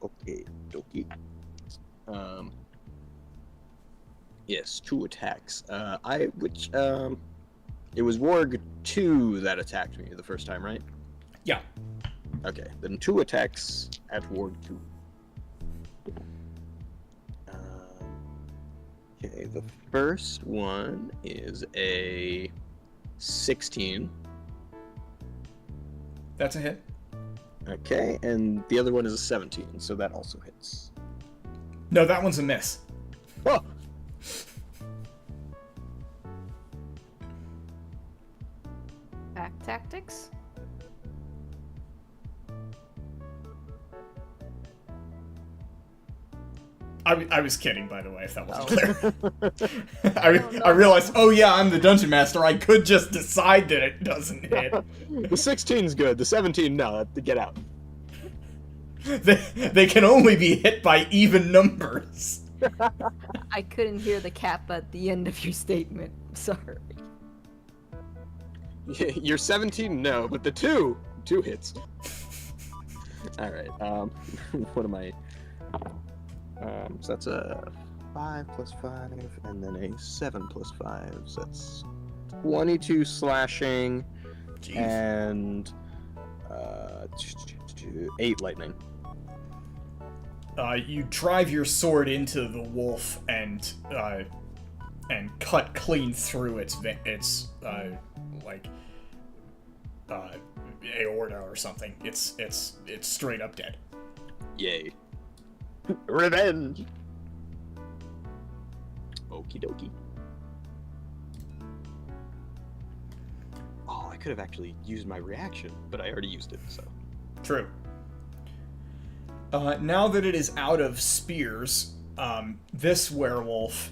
Okay, dokie. Yes, 2 attacks. It was Warg 2 that attacked me the first time, right? Yeah. Okay, then 2 attacks at Ward 2. Okay, the first one is a 16. That's a hit. Okay, and the other one is a 17, so that also hits. No, that one's a miss. Oh! Pack tactics? I was kidding, by the way, if that wasn't Oh. clear. don't I know. realized, oh yeah, I'm the dungeon master. I could just decide that it doesn't hit. The 16's good, the 17, no, get out. They can only be hit by even numbers. I couldn't hear the cap at the end of your statement. Sorry. You're 17, no, but the 2 hits. Alright, what am I... so that's a 5 plus 5, and then a 7 plus 5, so that's 22 slashing, Jeez. and 8 lightning. You drive your sword into the wolf and cut clean through its aorta or something. It's straight up dead. Yay. Revenge! Okie dokie. Oh, I could have actually used my reaction, but I already used it, so. True. Now that it is out of spears, this werewolf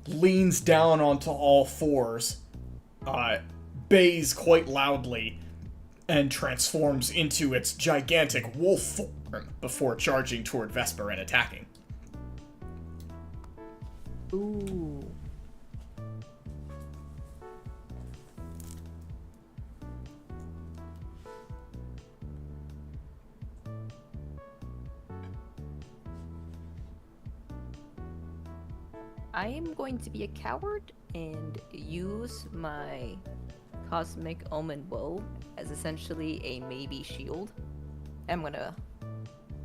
leans down onto all fours, bays quite loudly, and transforms into its gigantic wolf form before charging toward Vesper and attacking. Ooh. I am going to be a coward and use my Cosmic Omen Bow as essentially a maybe shield. I'm gonna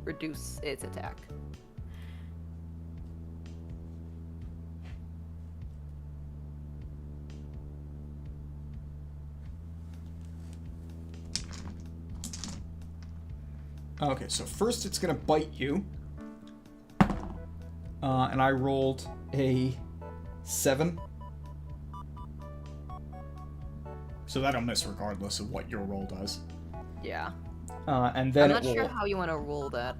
reduce its attack. Okay, so first it's gonna bite you. And I rolled a 7. So that'll miss regardless of what your roll does. Yeah. And then I'm not it will... sure how you want to roll that.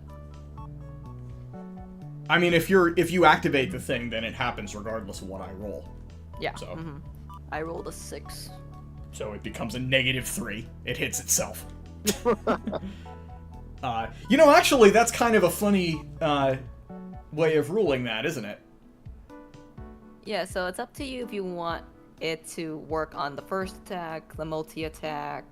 I mean, if you activate the thing, then it happens regardless of what I roll. Yeah. So. mhm. I rolled a 6. So it becomes a -3. It hits itself. Actually, that's kind of a funny way of ruling that, isn't it? Yeah, so it's up to you if you want it to work on the first attack, the multi-attack.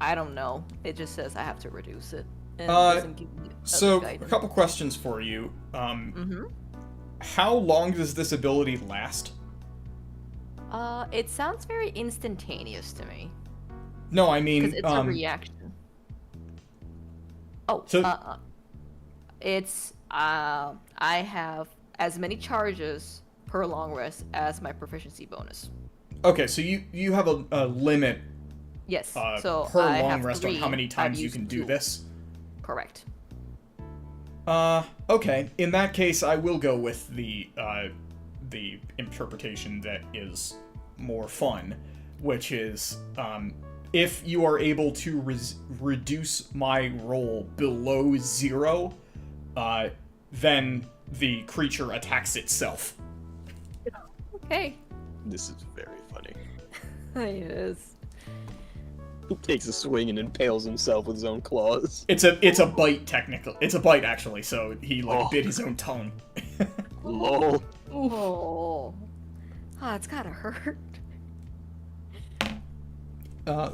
I don't know. It just says I have to reduce it. And it doesn't give me So, other a guidance. couple questions for you. Mm-hmm. How long does this ability last? It sounds very instantaneous to me. No, I mean, Because it's a reaction. Oh, So- it's, I have as many charges per long rest as my proficiency bonus. okay, so you have a limit Yes, per so I long have rest on 3. how many I've times you used can do 2. this. Correct. Okay. In that case, I will go with the interpretation that is more fun, which is if you are able to reduce my roll below 0, then the creature attacks itself. Okay. This is very funny. It is. He takes a swing and impales himself with his own claws. It's a bite, technically. It's a bite, actually, so he, Oh. bit his own tongue. Lol. Oh. Ah, it's gotta hurt.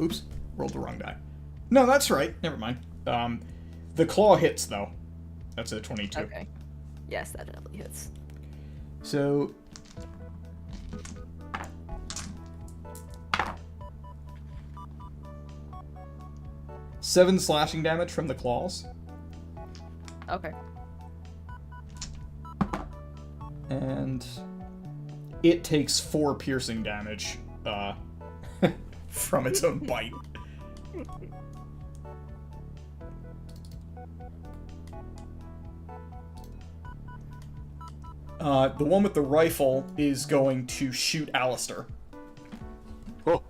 Oops. Rolled the wrong die. No, that's right. Never mind. The claw hits, though. That's a 22. Okay. Yes, that definitely hits. So... 7 slashing damage from the claws. Okay. And it takes 4 piercing damage from its own bite. The one with the rifle is going to shoot Alistair. Oh.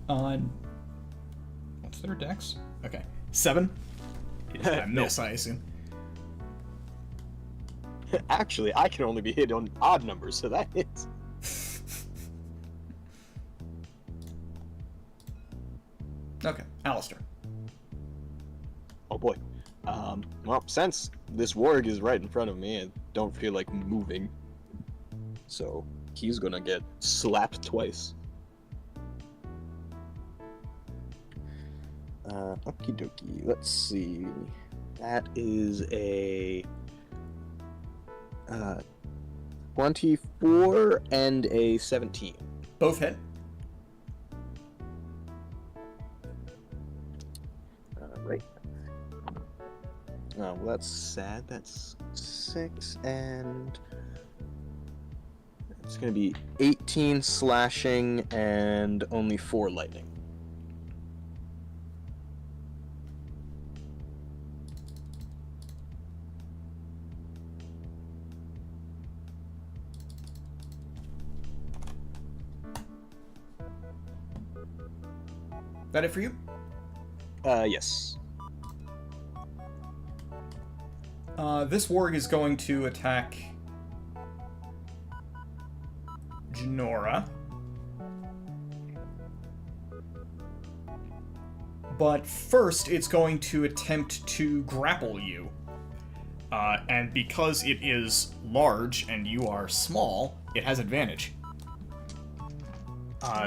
On what's their dex? Okay, 7. I miss, I assume. Actually, I can only be hit on odd numbers, so that hits. Okay, Alistair. Oh boy. Well, since this warg is right in front of me, I don't feel like moving. So, he's gonna get slapped twice. Okie dokie. Let's see. That is a 24 and a 17. Both hit. Right. Oh, well, that's sad. That's 6 and it's gonna be 18 slashing and only 4 lightning. That it for you? Yes. This warg is going to attack Genora. But first, it's going to attempt to grapple you. And because it is large and you are small, it has advantage.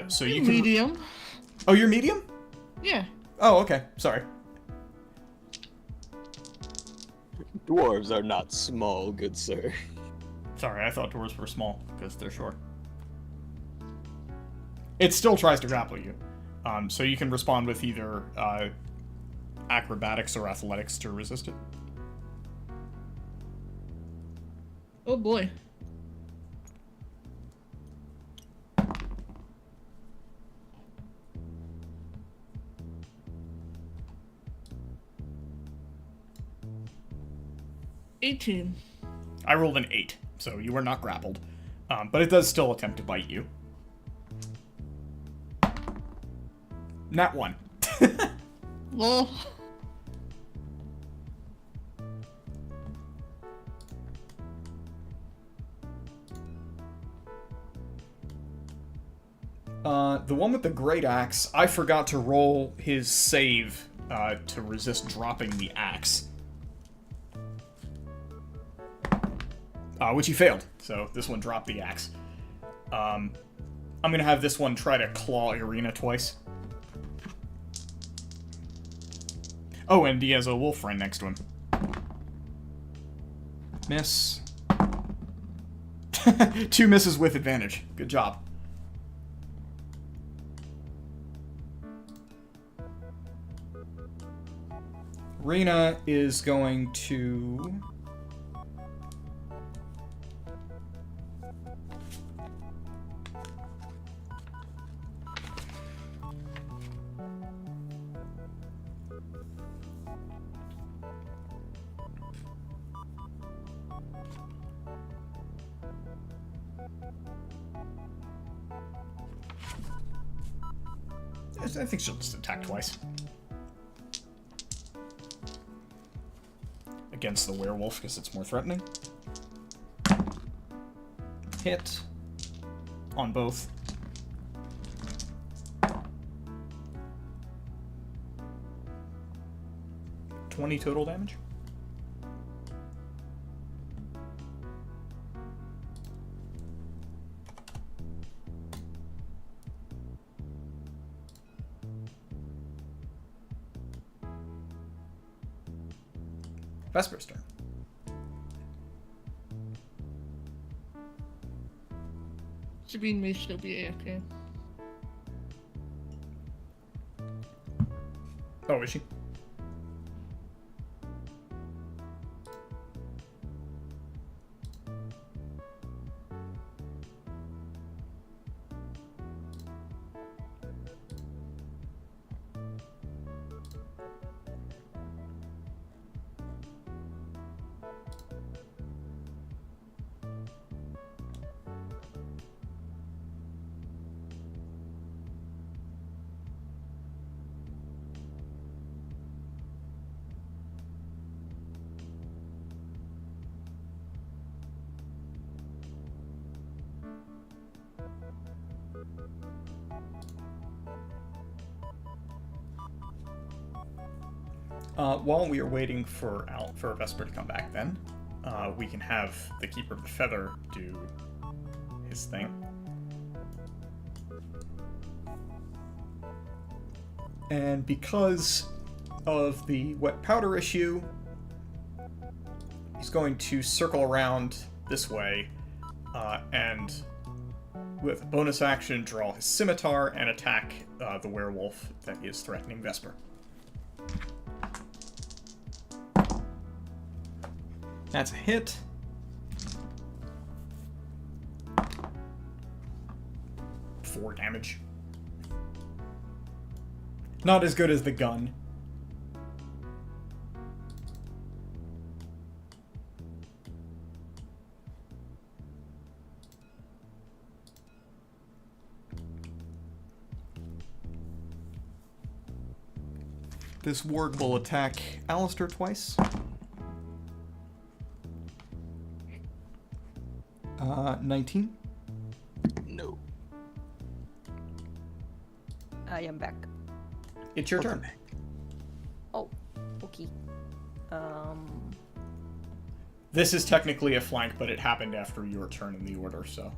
So you can... Medium. Oh, you're medium? Yeah. Oh, okay. Sorry. Dwarves are not small, good sir. Sorry, I thought dwarves were small, because they're short. It still tries to grapple you. So you can respond with either acrobatics or athletics to resist it. Oh boy. $18. I rolled an 8, so you were not grappled. But it does still attempt to bite you. Nat 1. Lol. The one with the great axe, I forgot to roll his save to resist dropping the axe. Which he failed, so this one dropped the axe. I'm gonna have this one try to claw Irina twice. Oh, and he has a wolf friend next to him. Miss. 2 misses with advantage. Good job. Rena is going to... I think she'll just attack twice. Against the werewolf, because it's more threatening. Hit. On both. $20 total damage. Vesper's turn. Sabine may still be AFK. Oh, is she? While we are waiting for Vesper to come back, then we can have the Keeper of the Feather do his thing. And because of the wet powder issue, he's going to circle around this way and, with a bonus action, draw his scimitar and attack the werewolf that is threatening Vesper. That's a hit. Four damage. Not as good as the gun. This warg will attack Alistair twice. 19. No. I am back. It's your turn. Oh, okay. This is technically a flank, but it happened after your turn in the order, so.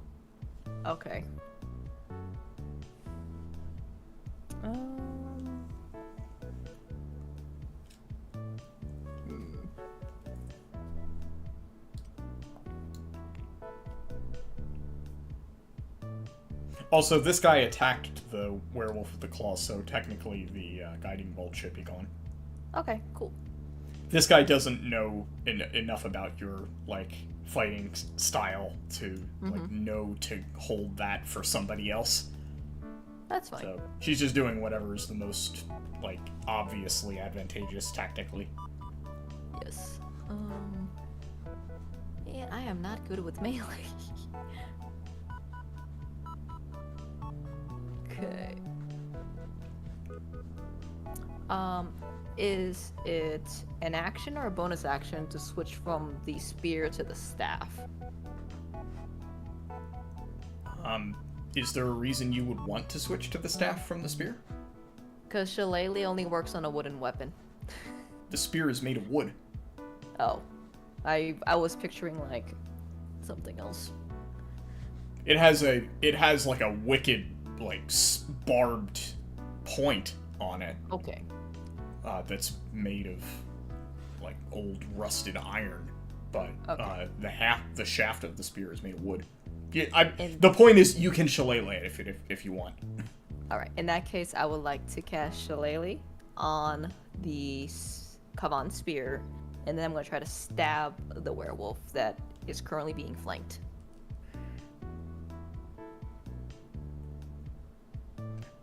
Okay. Also, this guy attacked the werewolf with the claws, so technically the guiding bolt should be gone. Okay, cool. This guy doesn't know enough about your, like, fighting style to, like, know to hold that for somebody else. That's fine. So, she's just doing whatever is the most, like, obviously advantageous tactically. Yes. Yeah, I am not good with melee. Okay. Is it an action or a bonus action to switch from the spear to the staff? Is there a reason you would want to switch to the staff from the spear? Because Shillelagh only works on a wooden weapon. The spear is made of wood. Oh. I was picturing, like, something else. It has like a wicked, like, barbed point on it. Okay. That's made of, like, old rusted iron, but Okay. the shaft of the spear is made of wood. Yeah, the point is you can shillelagh it if you want. Alright, in that case, I would like to cast Shillelagh on the Kavan spear, and then I'm going to try to stab the werewolf that is currently being flanked.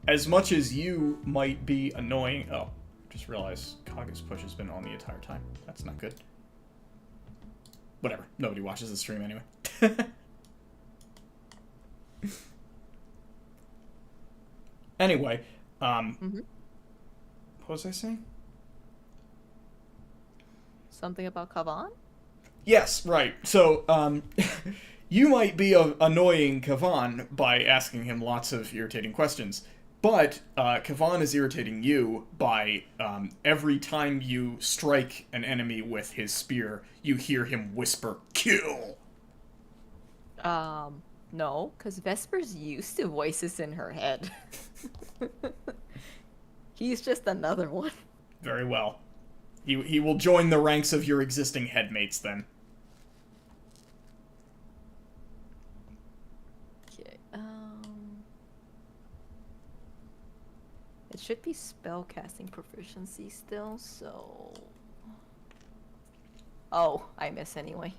As much as you might be annoying... Oh, just realized Kaga's push has been on the entire time. That's not good. Whatever. Nobody watches the stream anyway. Anyway, what was I saying? Something about Kavan? Yes, right. So, you might be annoying Kavan by asking him lots of irritating questions, but Kavan is irritating you by every time you strike an enemy with his spear, you hear him whisper, "Kill!" No, because Vesper's used to voices in her head. He's just another one. Very well. He will join the ranks of your existing headmates then. Okay, It should be spellcasting proficiency still, so... Oh, I miss anyway.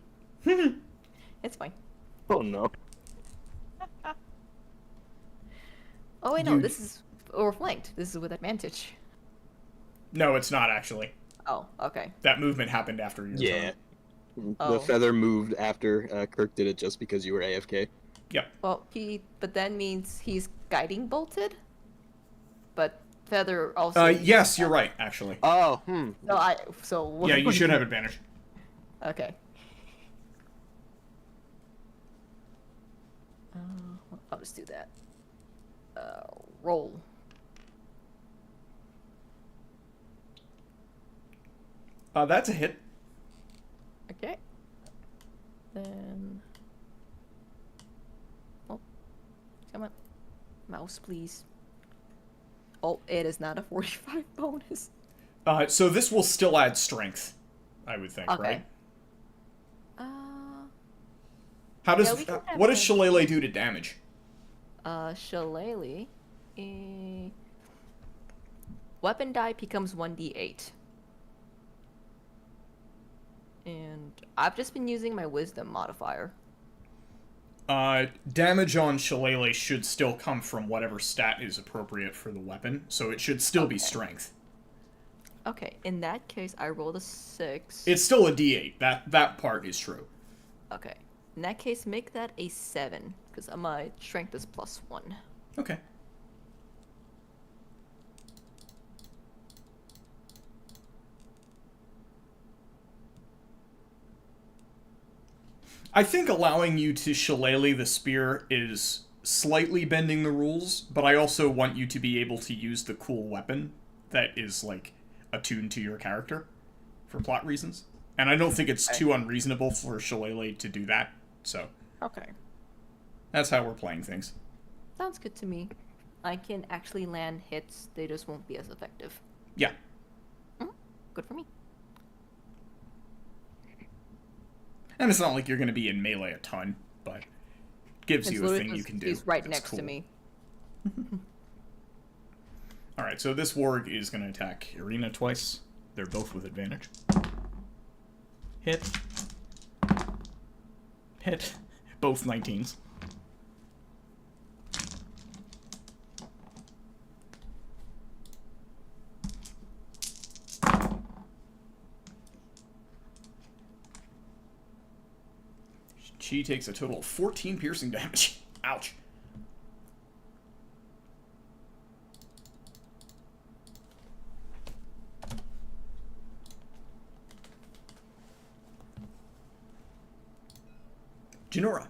It's fine. Oh no. Oh wait, no, You- this is... Or flanked. This is with advantage. No, it's not actually. Oh, okay. That movement happened after your Yeah. turn. Oh. The feather moved after Kirk did it just because you were AFK. Yep. Well, but that means he's guiding bolted? But Feather also... Yes, you're right, actually. Oh, So Yeah, you should have advantage. Okay. I'll just do that. Roll. That's a hit. Okay. Then... Oh. Come on. Mouse, please. Oh, it is not a 45 bonus. So this will still add strength, I would think, Okay. right? Uh... How does Yeah, we can have what does that. Shillelagh do to damage? Shillelagh... Weapon die becomes 1d8. And I've just been using my wisdom modifier. Damage on Shillelagh should still come from whatever stat is appropriate for the weapon, so it should still be strength. Okay, in that case, I rolled a 6. It's still a D8. That part is true. Okay. In that case, make that a 7, because my strength is +1. Okay. I think allowing you to shillelagh the spear is slightly bending the rules, but I also want you to be able to use the cool weapon that is, like, attuned to your character for plot reasons. And I don't think it's too unreasonable for Shillelagh to do that, so Okay. that's how we're playing things. Sounds good to me. I can actually land hits, they just won't be as effective. Yeah. Good for me. And it's not like you're going to be in melee a ton, but gives It's you a literally thing you 'cause can do. He's right that's next to cool. me. Alright, so this warg is going to attack Irina twice. They're both with advantage. Hit. Hit. Both 19s. She takes a total of 14 piercing damage. Ouch. Jinora.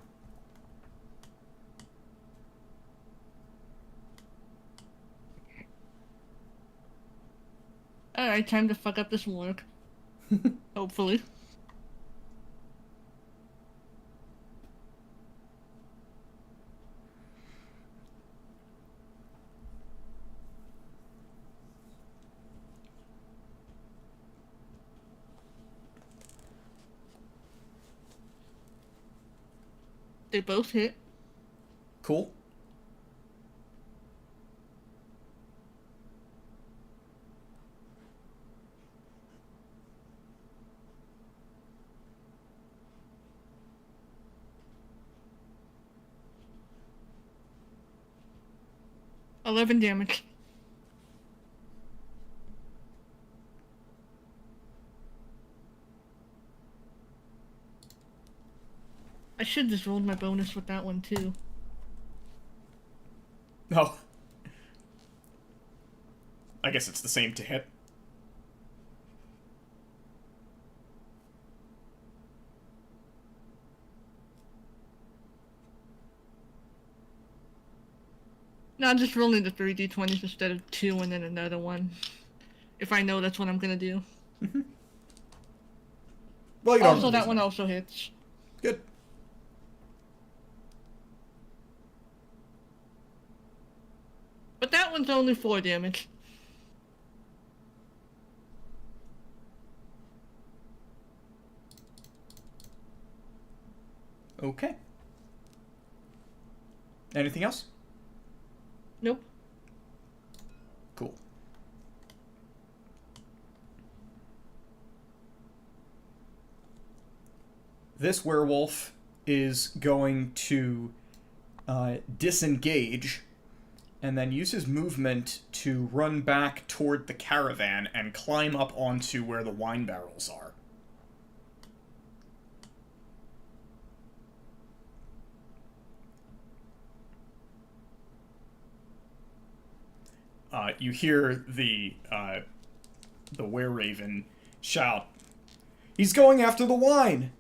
Alright, time to fuck up this work. Hopefully. They both hit. Cool. $11 damage. I should just rolled my bonus with that one too. Oh. I guess it's the same to hit. No, I'm just rolling the 3d20s instead of 2 and then another one. If I know that's what I'm gonna do. Well, you don't Also, lose that one now. also hits. Good. But that one's only 4 damage. Okay. Anything else? Nope. Cool. this werewolf is going to disengage and then use his movement to run back toward the caravan and climb up onto where the wine barrels are. You hear the were-raven shout, "He's going after the wine!"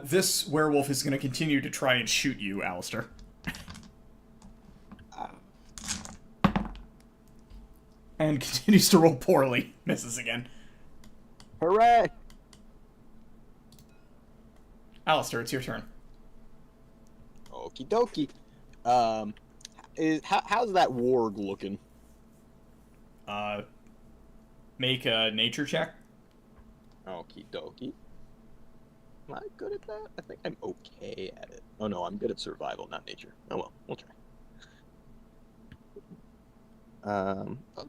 This werewolf is going to continue to try and shoot you, Alistair. And continues to roll poorly. Misses again. Hooray! Alistair, it's your turn. Okie dokie. How's that warg looking? Make a nature check. Okie dokie. Am I good at that? I think I'm okay at it. Oh no, I'm good at survival, not nature. Oh well, we'll try.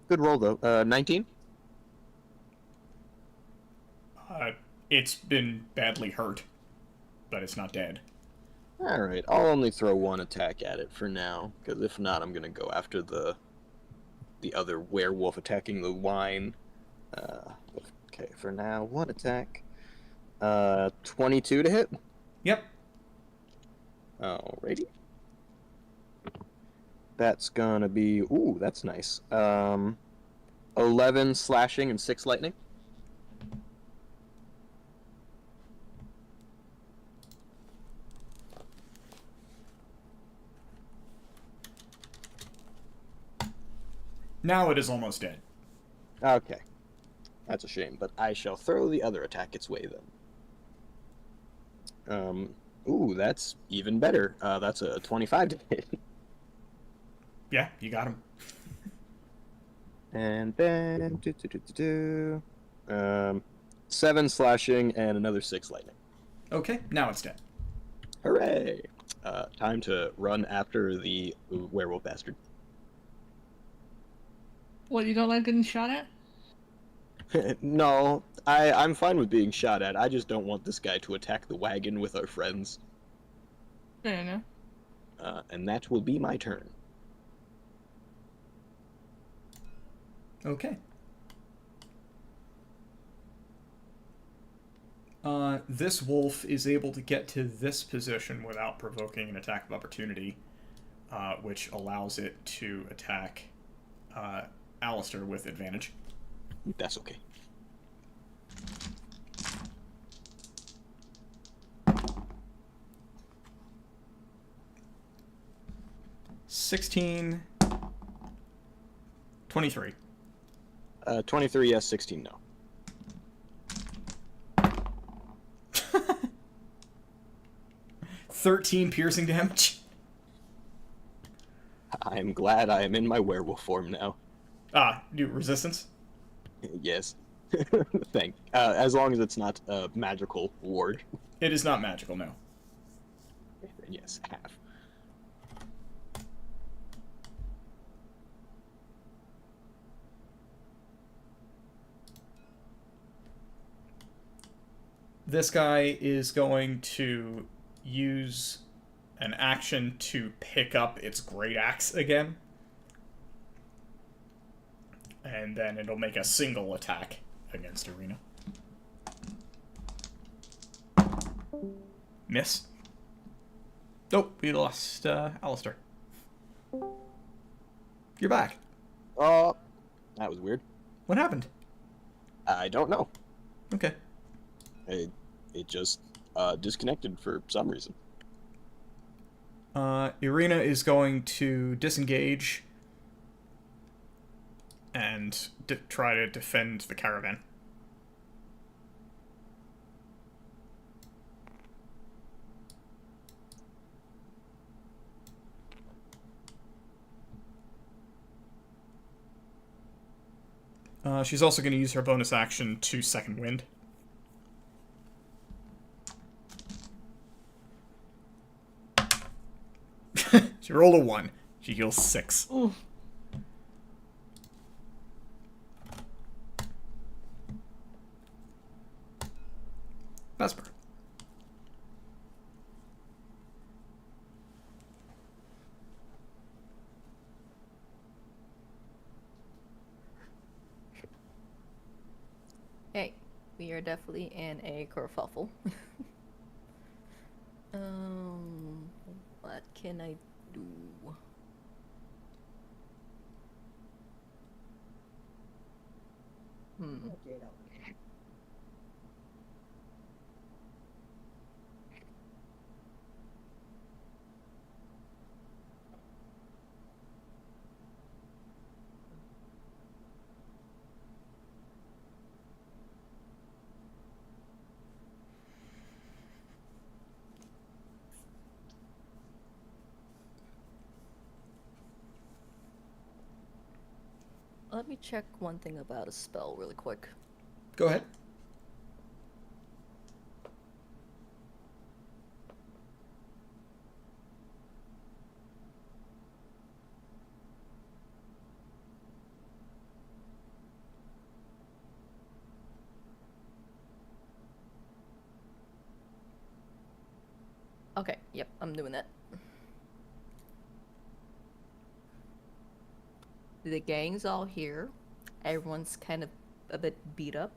Good roll though. 19? It's been badly hurt, but it's not dead. Alright, I'll only throw one attack at it for now, because if not, I'm gonna go after the other werewolf attacking the wine. Okay, for now, one attack. 22 to hit? Yep. Alrighty. That's gonna be... Ooh, that's nice. 11 slashing and 6 lightning. Now it is almost dead. Okay. That's a shame, but I shall throw the other attack its way then. Ooh, that's even better. That's a 25 to hit. Yeah, you got him. And then... 7 slashing and another 6 lightning. Okay, now it's dead. Hooray! Time to run after the werewolf bastard. What, you don't like getting shot at? No, I'm fine with being shot at. I just don't want this guy to attack the wagon with our friends. Fair enough. And that will be my turn. Okay. This wolf is able to get to this position without provoking an attack of opportunity, which allows it to attack Alistair with advantage. That's okay. $16, 23. 23 yes, 16 no. $13 piercing damage. I'm glad I am in my werewolf form now. Do resistance? Yes. As long as it's not a magical ward. It is not magical, no. Yes, half. This guy is going to use an action to pick up its great axe again. And then it'll make a single attack against Arena. Miss. Nope, we lost Alistair. You're back. That was weird. What happened? I don't know. Okay. It just disconnected for some reason. Irina is going to disengage and try to defend the caravan. She's also going to use her bonus action to second wind. She rolled a 1. She heals 6. Ooh. Vesper. Hey, we are definitely in a kerfuffle. What can I do? Let me check one thing about a spell really quick. Go ahead. Okay, yep, I'm doing that. The gang's all here. Everyone's kind of a bit beat up.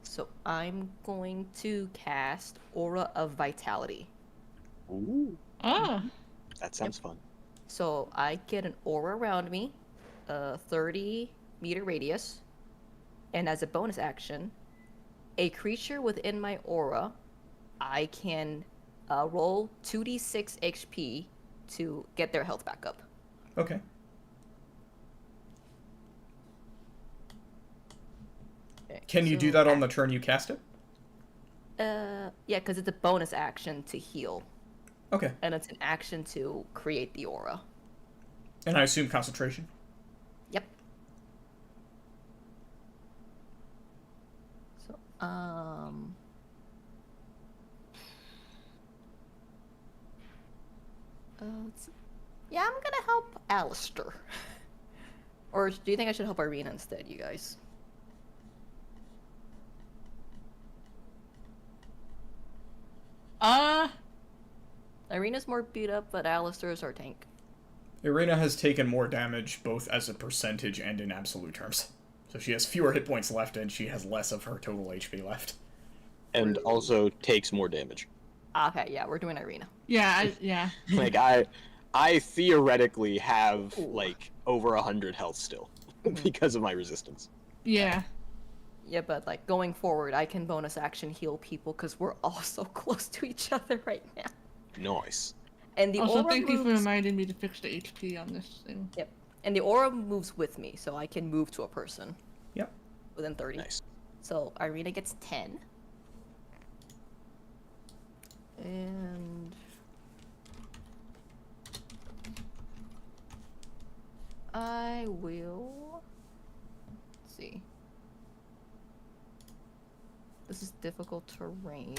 So I'm going to cast Aura of Vitality. Ooh, Ah. that sounds fun. So I get an aura around me, a 30-meter radius, and as a bonus action, a creature within my aura, I can roll 2d6 HP to get their health back up. Okay. Okay, Can you do that on the turn you cast it? Yeah, because it's a bonus action to heal, Okay. and it's an action to create the aura. And I assume concentration? Yep. So, let's see. Yeah, I'm gonna help Alistair. Or do you think I should help Irina instead, you guys? Irina's more beat up, but Alistair's our tank. Irina has taken more damage, both as a percentage and in absolute terms. So she has fewer hit points left, and she has less of her total HP left. And also takes more damage. Okay, yeah, we're doing Irina. Yeah, yeah. Like I theoretically have like over 100 health still because of my resistance. Yeah. Yeah, but like going forward, I can bonus action heal people because we're all so close to each other right now. Nice. And the Also, aura thank you for moves. reminding me to fix the HP on this thing. Yep. And the aura moves with me, so I can move to a person Yep. within 30. Nice. So Irina gets 10. And I will. Let's see. This is difficult terrain.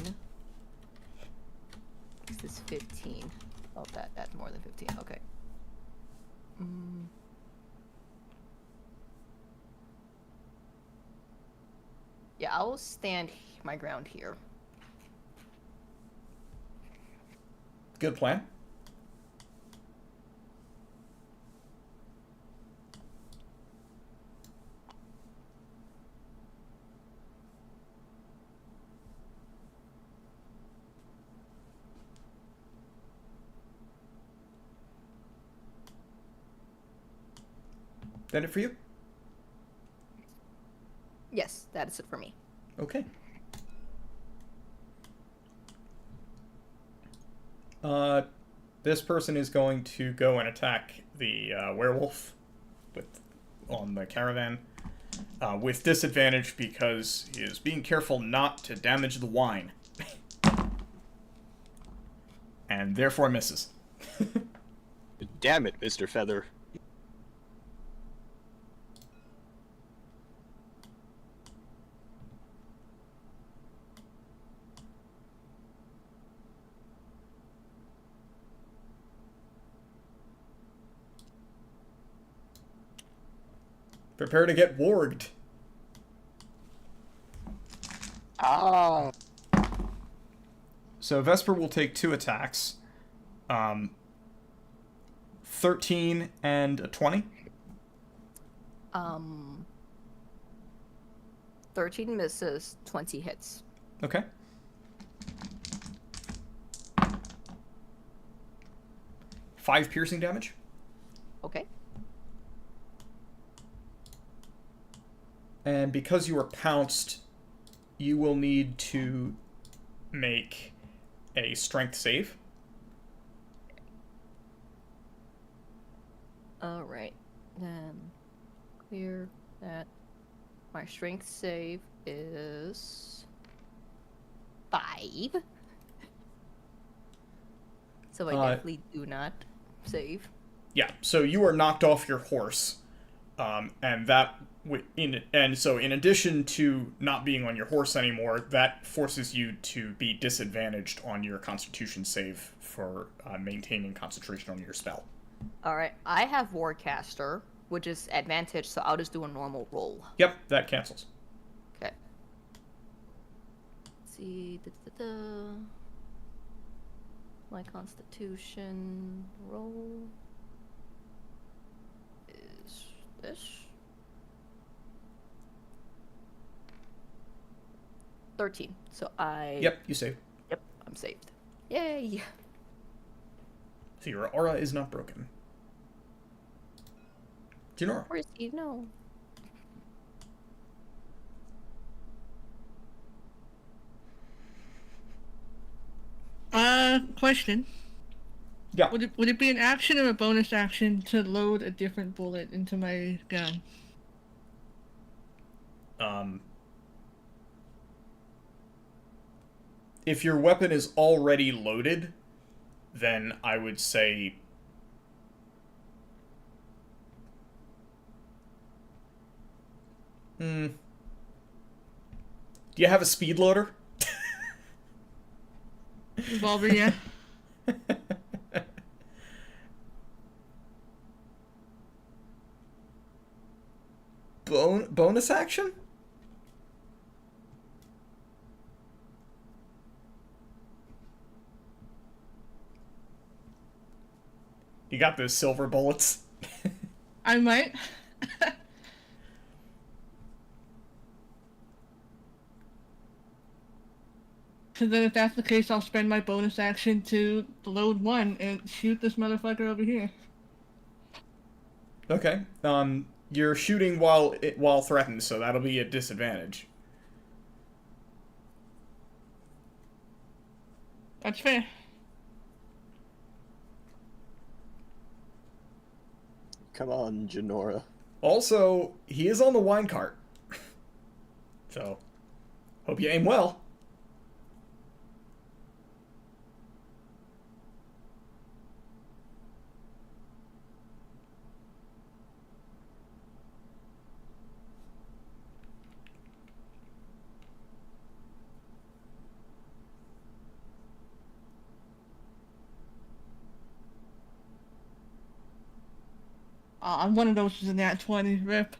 This is 15. Oh, that's more than 15. Okay. Yeah, I'll stand my ground here. Good plan. That it for you? Yes, that is it for me. Okay. This person is going to go and attack the werewolf on the caravan with disadvantage because he is being careful not to damage the wine. And therefore misses. Damn it, Mr. Feather. Prepare to get warged. Ah! So Vesper will take 2 attacks. 13 and a 20. 13 misses, 20 hits. Okay. Five piercing damage. Okay. And because you are pounced, you will need to make a strength save. Alright. Then clear that. My strength save is 5. So I definitely do not save. Yeah, so you are knocked off your horse, and so in addition to not being on your horse anymore, that forces you to be disadvantaged on your Constitution save for maintaining concentration on your spell. Alright, I have Warcaster, which is advantage, so I'll just do a normal roll. Yep, that cancels. Okay. Let's see. My Constitution roll is this. 13. So I. Yep, you save. Yep, I'm saved. Yay! So your aura is not broken. Junora. Where's he? No. Question. Yeah. Would it be an action or a bonus action to load a different bullet into my gun? If your weapon is already loaded, then I would say do you have a speed loader? Revolver, yeah. Bonus action? You got those silver bullets? I might. Because then if that's the case, I'll spend my bonus action to load one and shoot this motherfucker over here. Okay. You're shooting while threatened, so that'll be a disadvantage. That's fair. Come on, Janora. Also, he is on the wine cart. So, hope you aim well. I'm one of those who's in that 20 rip.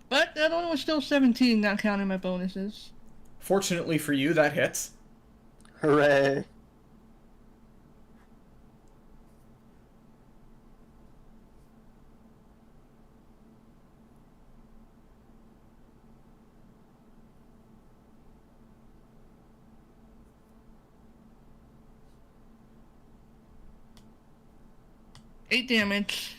But that one was still 17, not counting my bonuses. Fortunately for you, that hits. Hooray! Eight damage.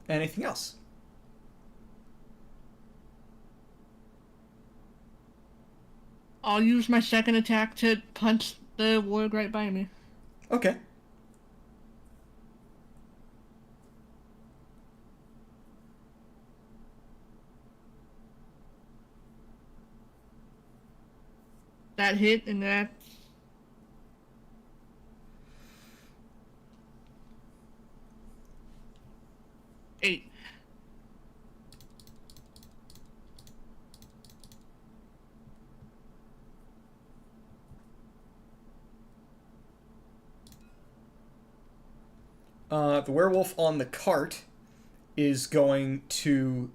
Anything else? I'll use my second attack to punch the warg right by me. Okay. That hit, and that's 8. The werewolf on the cart is going to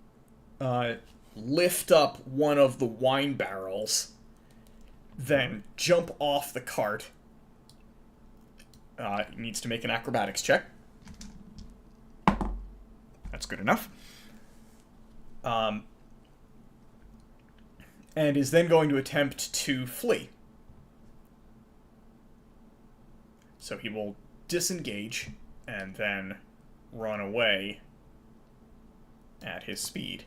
lift up one of the wine barrels, then jump off the cart. It needs to make an acrobatics check. That's good enough. And is then going to attempt to flee. So he will disengage and then run away at his speed.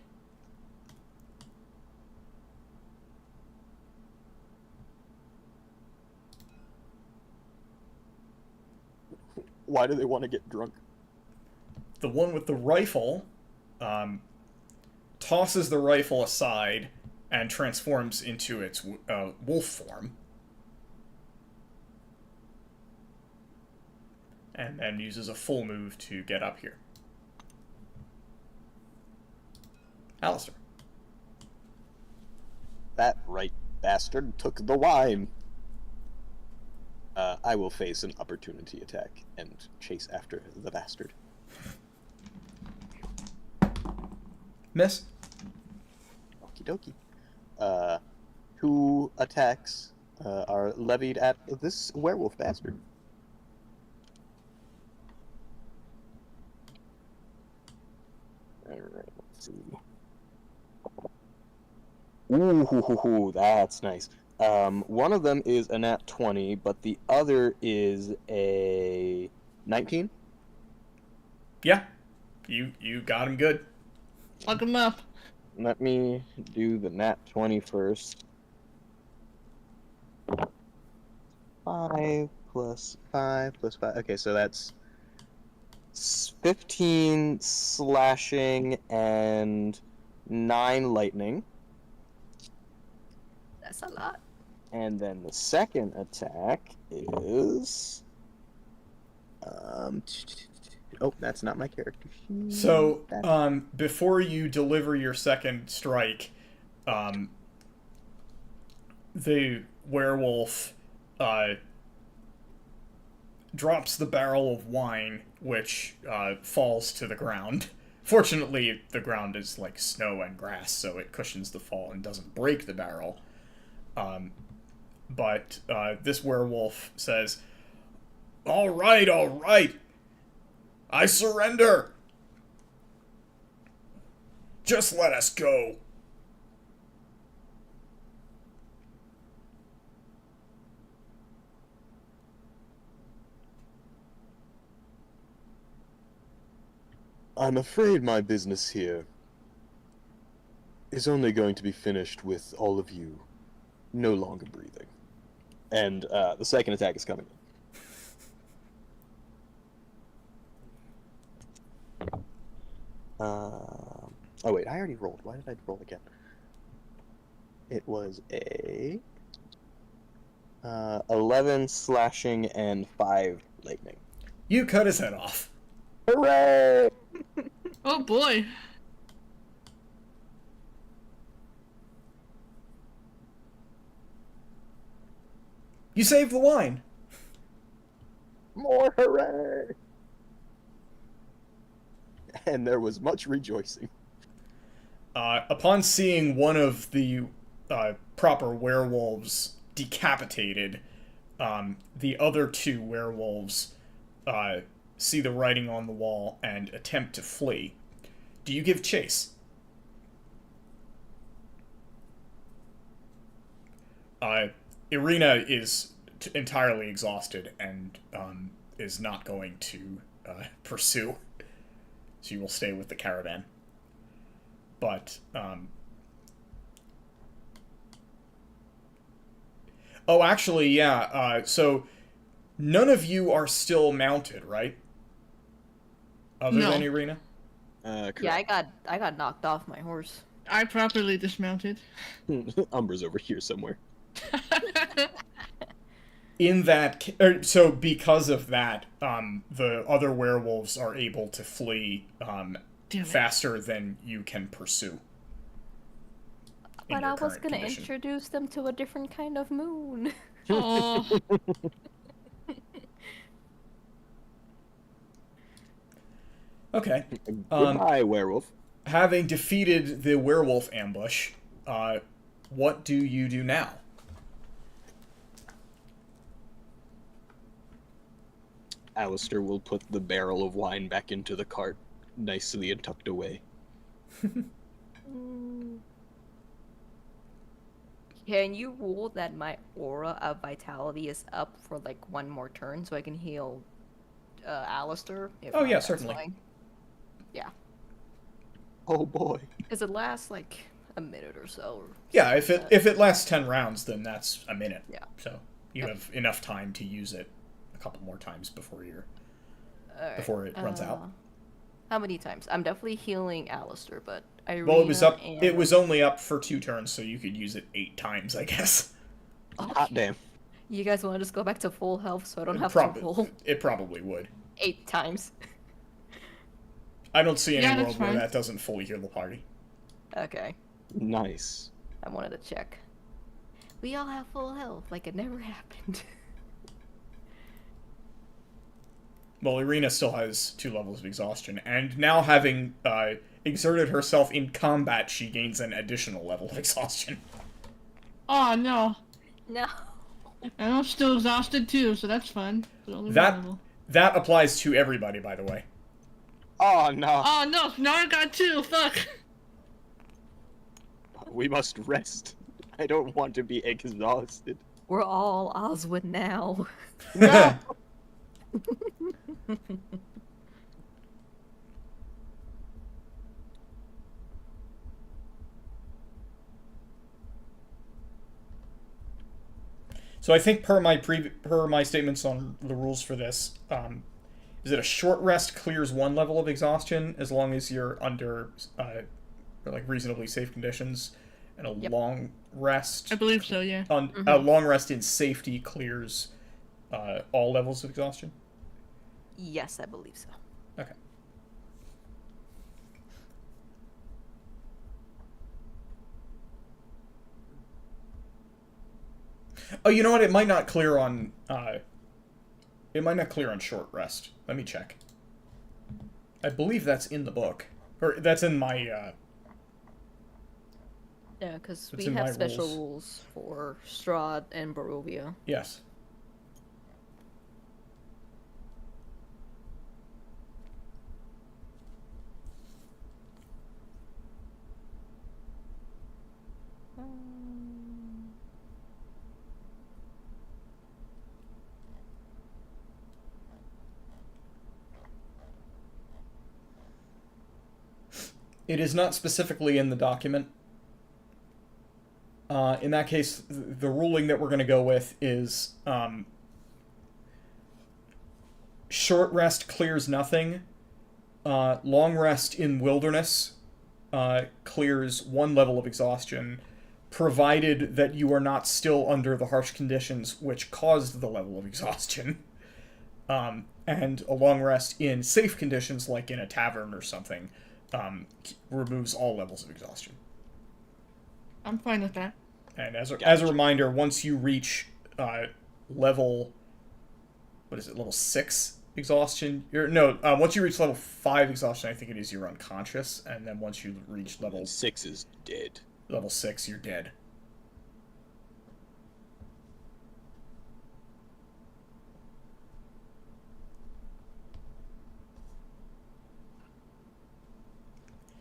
Why do they want to get drunk? The one with the rifle tosses the rifle aside and transforms into its wolf form. And then uses a full move to get up here. Alistair. That right bastard took the wine. I will face an opportunity attack and chase after the bastard. Miss? Okie dokie. 2 attacks are levied at this werewolf bastard. Alright, let's see. Ooh, that's nice. One of them is a nat 20, but the other is a 19. Yeah. You got him good. Look him up. Let me do the nat 20 first. 5 plus 5 plus 5. Okay, so that's 15 slashing and 9 lightning. That's a lot. And then the second attack is... Oh, that's not my character sheet. So, That's- before you deliver your second strike, the werewolf drops the barrel of wine, which falls to the ground. Fortunately, the ground is like snow and grass, so it cushions the fall and doesn't break the barrel. But this werewolf says, all right, I surrender. Just let us go. I'm afraid my business here is only going to be finished with all of you no longer breathing. And the second attack is coming. Oh wait, I already rolled. Why did I roll again? It was a 11 slashing and 5 lightning. You cut his head off. Hooray! Oh boy. You saved the wine. More hooray! And there was much rejoicing. Upon seeing one of the proper werewolves decapitated, the other 2 werewolves see the writing on the wall and attempt to flee. Do you give chase? Irina is entirely exhausted and is not going to pursue. She will stay with the caravan. But, oh, actually, yeah, so none of you are still mounted, right? Other No. than Irina? Correct. Yeah, I got knocked off my horse. I properly dismounted. Umbra's over here somewhere. In that, so because of that, the other werewolves are able to flee Damn it. faster than you can pursue. in But your I was current gonna condition. introduce them to a different kind of moon. Oh, Okay. Goodbye, werewolf. Having defeated the werewolf ambush, what do you do now? Alistair will put the barrel of wine back into the cart, nicely and tucked away. Mm. Can you rule that my aura of vitality is up for like one more turn so I can heal Alistair? If Oh, not, yeah, that's certainly. fine. Yeah. Oh boy. Because it lasts like a minute or so. Or Yeah, something if like it that. if it lasts 10 rounds, then that's a minute. Yeah. So you Yep. have enough time to use it a couple more times before Alright, before it runs out. How many times? I'm definitely healing Alistair, but Irina Well, it was up. and... It was only up for 2 turns, so you could use it 8 times, I guess. Hot damn. You guys want to just go back to full health so I don't have Prob- to roll It probably would. 8 times? I don't see any Yeah, that's world where fine. that doesn't fully heal the party. Okay, Nice. I wanted to check. We all have full health, like it never happened. Well, Irina still has 2 levels of exhaustion, and now having exerted herself in combat, she gains an additional level of exhaustion. Oh no. No. And I'm still exhausted too, so that's fun. But only one That level. that applies to everybody, by the way. Oh no. Oh no, now I got 2, fuck! We must rest. I don't want to be exhausted. We're all Oswald now. No! So I think per my statements on the rules for this, is it a short rest clears 1 level of exhaustion as long as you're under like reasonably safe conditions, and a Yep. long rest I believe so, yeah. a long rest in safety clears all levels of exhaustion. Yes, I believe so. Okay. Oh, you know what? It might not clear on. It might not clear on short rest. Let me check. I believe that's in the book, or that's in my. Yeah, because It's we in my have special rules. rules for Strahd and Barovia. Yes. It is not specifically in the document. In that case, the ruling that we're going to go with is short rest clears nothing. Long rest in wilderness clears 1 level of exhaustion, provided that you are not still under the harsh conditions which caused the level of exhaustion. And a long rest in safe conditions, like in a tavern or something, removes all levels of exhaustion. I'm fine with that. And as a Gotcha. reminder, once you reach level, what is it, level 6 exhaustion? Once you reach level 5 exhaustion, I think it is, you're unconscious, and then once you reach level 6 is dead. 6, you're dead.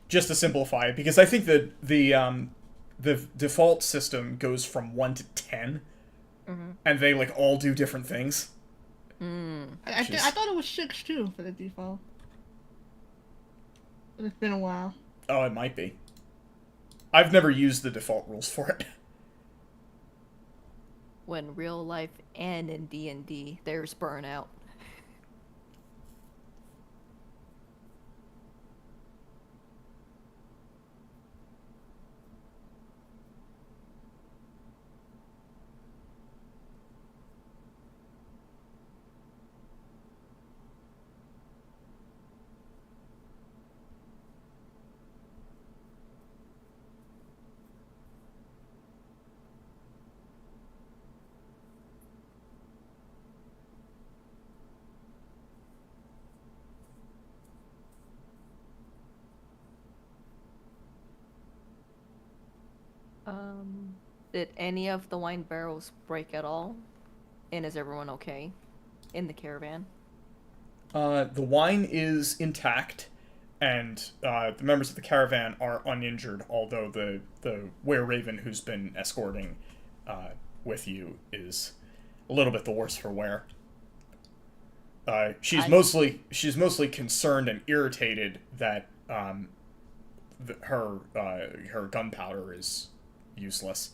Just to simplify it, because I think that the default system goes from 1 to 10, and they like all do different things. I Which is- thought it was 6 too for the default. But it's been a while. Oh, it might be. I've never used the default rules for it. When real life and in D&D, there's burnout. Did any of the wine barrels break at all? And is everyone okay in the caravan? The wine is intact, and the members of the caravan are uninjured, although the were-raven who's been escorting with you is a little bit the worse for wear. She's I- mostly concerned and irritated that her gunpowder is useless.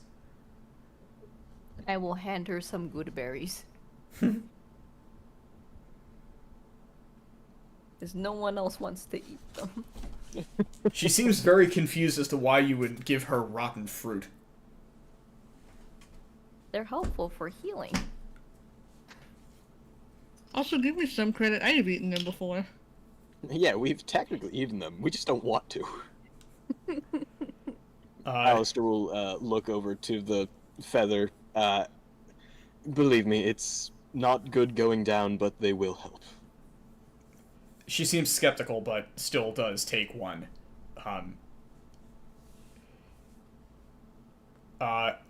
I will hand her some good berries. Because no one else wants to eat them. She seems very confused as to why you would give her rotten fruit. They're helpful for healing. Also, give me some credit. I have eaten them before. Yeah, we've technically eaten them. We just don't want to. Alistair will look over to the feather. Believe me, it's not good going down, but they will help. She seems skeptical, but still does take one.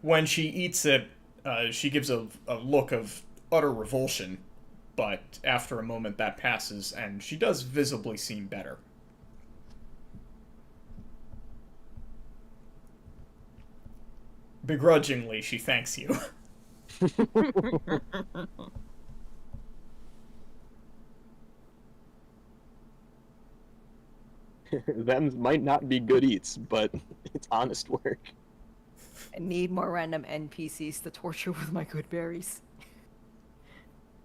When she eats it, she gives a look of utter revulsion, but after a moment that passes, and she does visibly seem better. Begrudgingly, she thanks you. Them might not be good eats, but it's honest work. I need more random NPCs to torture with my good berries.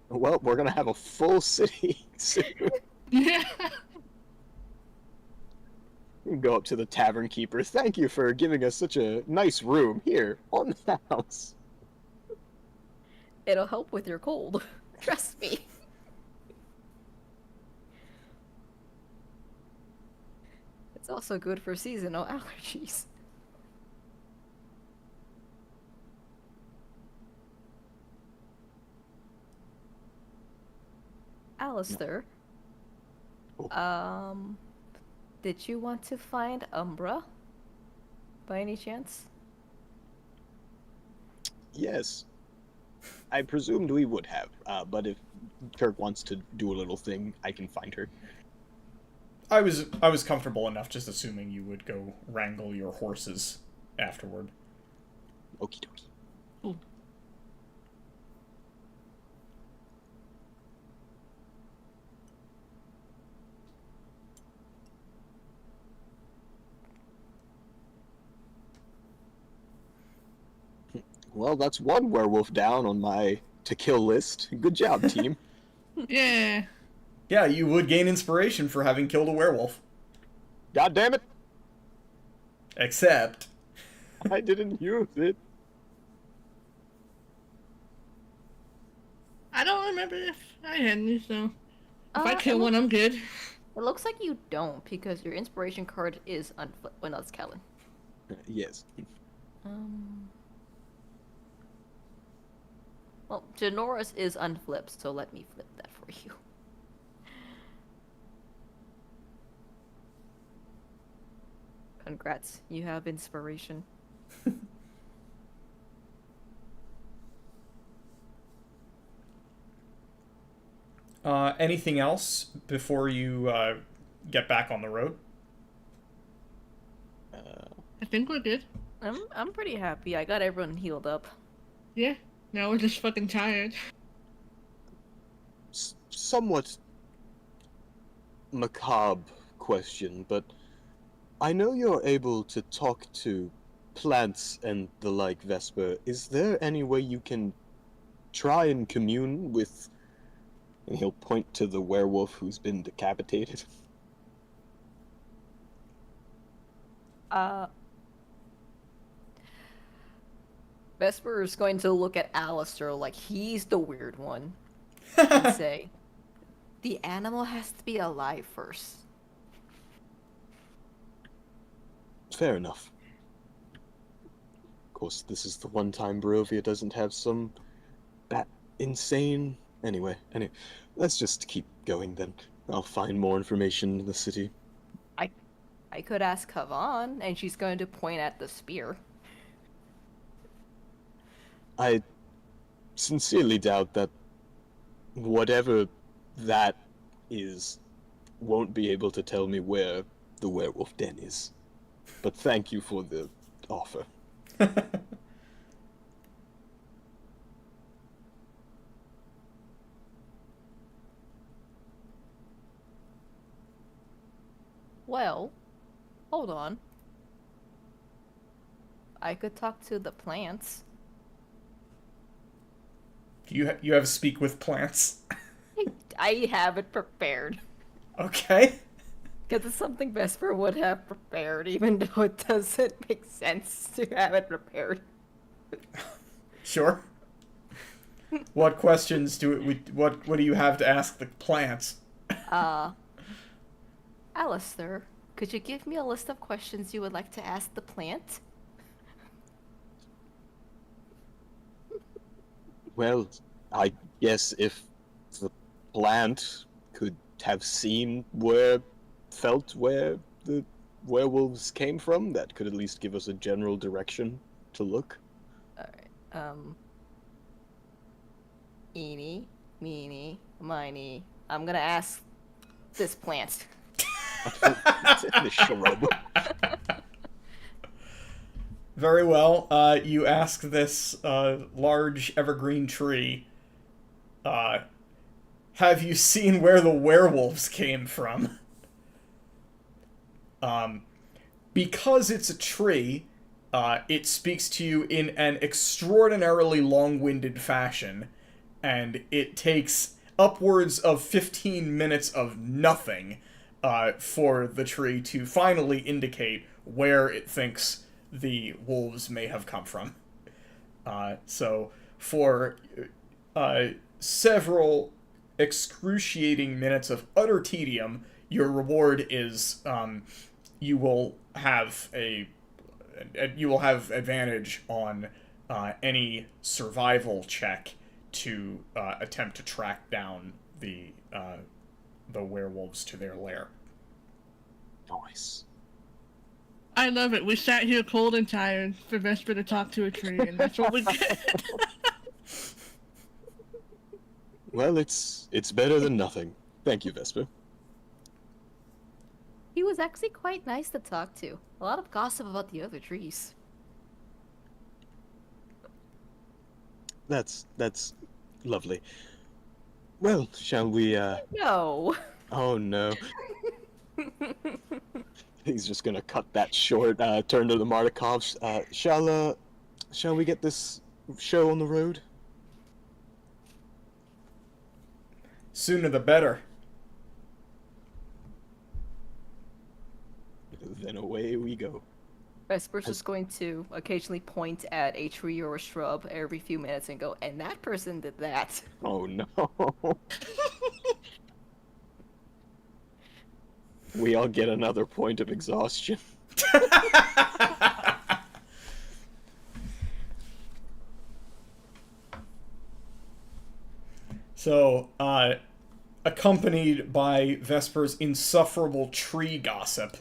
Well, we're gonna have a full city soon. Yeah. Go up to the tavern keeper. Thank you for giving us such a nice room here on the house. It'll help with your cold. Trust me. It's also good for seasonal allergies. Alistair, Oh. did you want to find Umbra? By any chance? Yes. I presumed we would have, but if Kirk wants to do a little thing, I can find her. I was comfortable enough just assuming you would go wrangle your horses afterward. Okie dokie. Well, that's one werewolf down on my to-kill list. Good job, team. Yeah. Yeah, you would gain inspiration for having killed a werewolf. God damn it! Except, I didn't use it. I don't remember if I had any, so if I it kill one, I'm good. It looks like you don't, because your inspiration card is unflipped. Well, no, it's Kellen. Yes. Well, Janora's is unflipped, so let me flip that for you. Congrats, you have inspiration. anything else before you get back on the road? I think we're good. I'm pretty happy. I got everyone healed up. Yeah. Now we're just fucking tired. Somewhat macabre question, but I know you're able to talk to plants and the like, Vesper. Is there any way you can try and commune with... And he'll point to the werewolf who's been decapitated. Vesper is going to look at Alistair like he's the weird one and say, the animal has to be alive first. Fair enough. Of course, this is the one time Barovia doesn't have some... that insane... Anyway, let's just keep going then. I'll find more information in the city. I could ask Kavan, and she's going to point at the spear. I sincerely doubt that whatever that is won't be able to tell me where the werewolf den is. But thank you for the offer. Well, hold on. I could talk to the plants. You have speak with plants. I have it prepared. Okay. Because it's something Vesper would have prepared, even though it doesn't make sense to have it prepared. Sure. What questions what do you have to ask the plants? Alistair, could you give me a list of questions you would like to ask the plant? Well, I guess if the plant could have felt where the werewolves came from, that could at least give us a general direction to look. Alright, eeny, meeny, miny. I'm gonna ask this plant. The shrub. Very well. You ask this large evergreen tree, have you seen where the werewolves came from? Because it's a tree, it speaks to you in an extraordinarily long-winded fashion, and it takes upwards of 15 minutes of nothing for the tree to finally indicate where it thinks the wolves may have come from. So, for several excruciating minutes of utter tedium, your reward is you will have advantage on any survival check to attempt to track down the werewolves to their lair. Nice. I love it. We sat here cold and tired for Vesper to talk to a tree, and that's what we did. Well, it's better than nothing. Thank you, Vesper. He was actually quite nice to talk to. A lot of gossip about the other trees. That's lovely. Well, shall we, No. Oh no. He's just gonna cut that short, turn to the Martikovs. Shall we get this show on the road? Sooner the better. Then away we go. Vesper's just going to occasionally point at a tree or a shrub every few minutes and go, and that person did that. Oh no. We all get another point of exhaustion. So, accompanied by Vesper's insufferable tree gossip,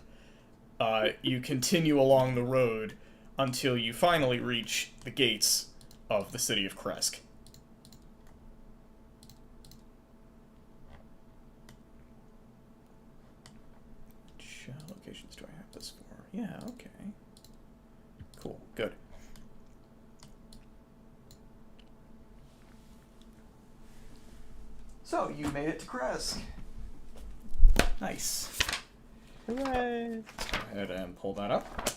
you continue along the road until you finally reach the gates of the city of Kresk. Which locations do I have this for? Yeah, okay. Cool, good. So, you made it to Kresk. Nice. Hooray! Let's go ahead and pull that up.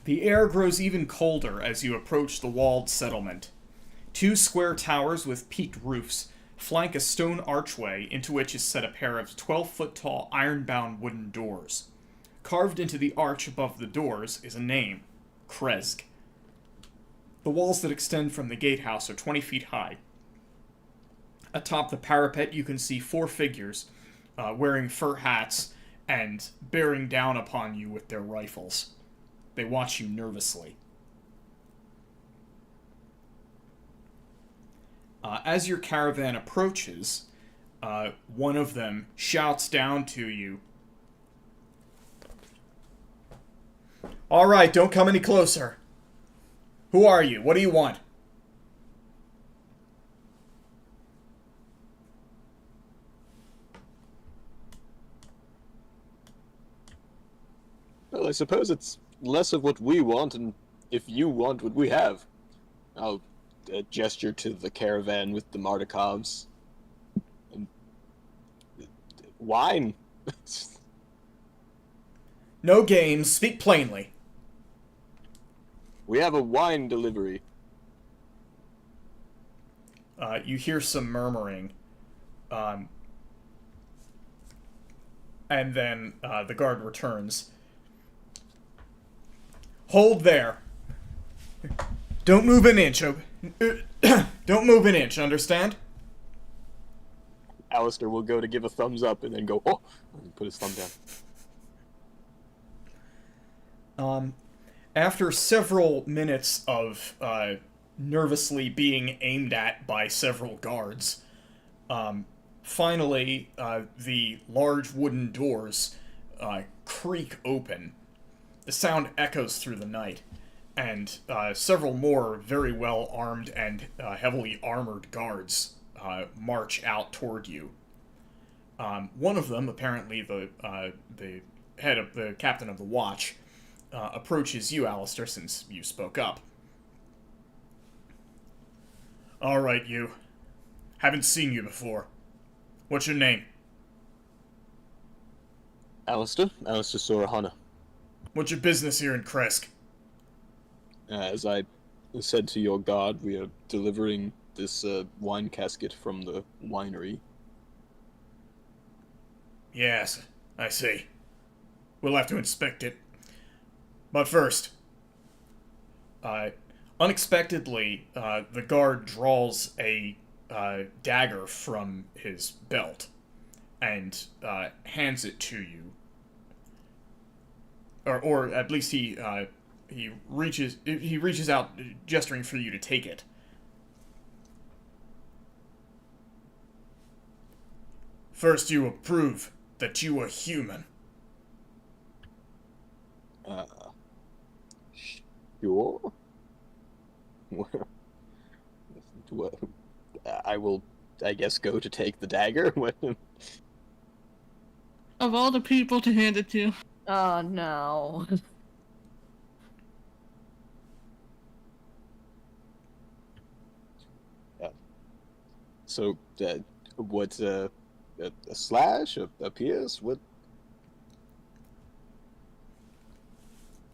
The air grows even colder as you approach the walled settlement. Two square towers with peaked roofs flank a stone archway into which is set a pair of 12-foot-tall iron-bound wooden doors. Carved into the arch above the doors is a name, Kresk. The walls that extend from the gatehouse are 20 feet high. Atop the parapet you can see four figures, wearing fur hats and bearing down upon you with their rifles. They watch you nervously. As your caravan approaches, one of them shouts down to you All right, don't come any closer. Who are you? What do you want? Well, I suppose it's less of what we want, and if you want what we have. I'll gesture to the caravan with the Mardikovs. And wine. No games. Speak plainly. We have a wine delivery. You hear some murmuring. And then the guard returns. Hold there. Don't move an inch. Don't move an inch, understand? Alistair will go to give a thumbs up and then go, oh, and put his thumb down. After several minutes of nervously being aimed at by several guards, finally the large wooden doors creak open. The sound echoes through the night, and several more very well armed and heavily armored guards march out toward you. One of them, apparently the head of the captain of the watch, approaches you, Alistair, since you spoke up. All right, you. Haven't seen you before. What's your name? Alistair Sorahana. What's your business here in Kresk? As I said to your guard, we are delivering this wine casket from the winery. Yes, I see. We'll have to inspect it. But first, unexpectedly, the guard draws a dagger from his belt and hands it to you. Or at least he reaches out, gesturing for you to take it. First, you will prove that you are human. Sure. Well, I will, I guess, go to take the dagger. Of all the people to hand it to. Oh no. So, what, a slash? A pierce? What?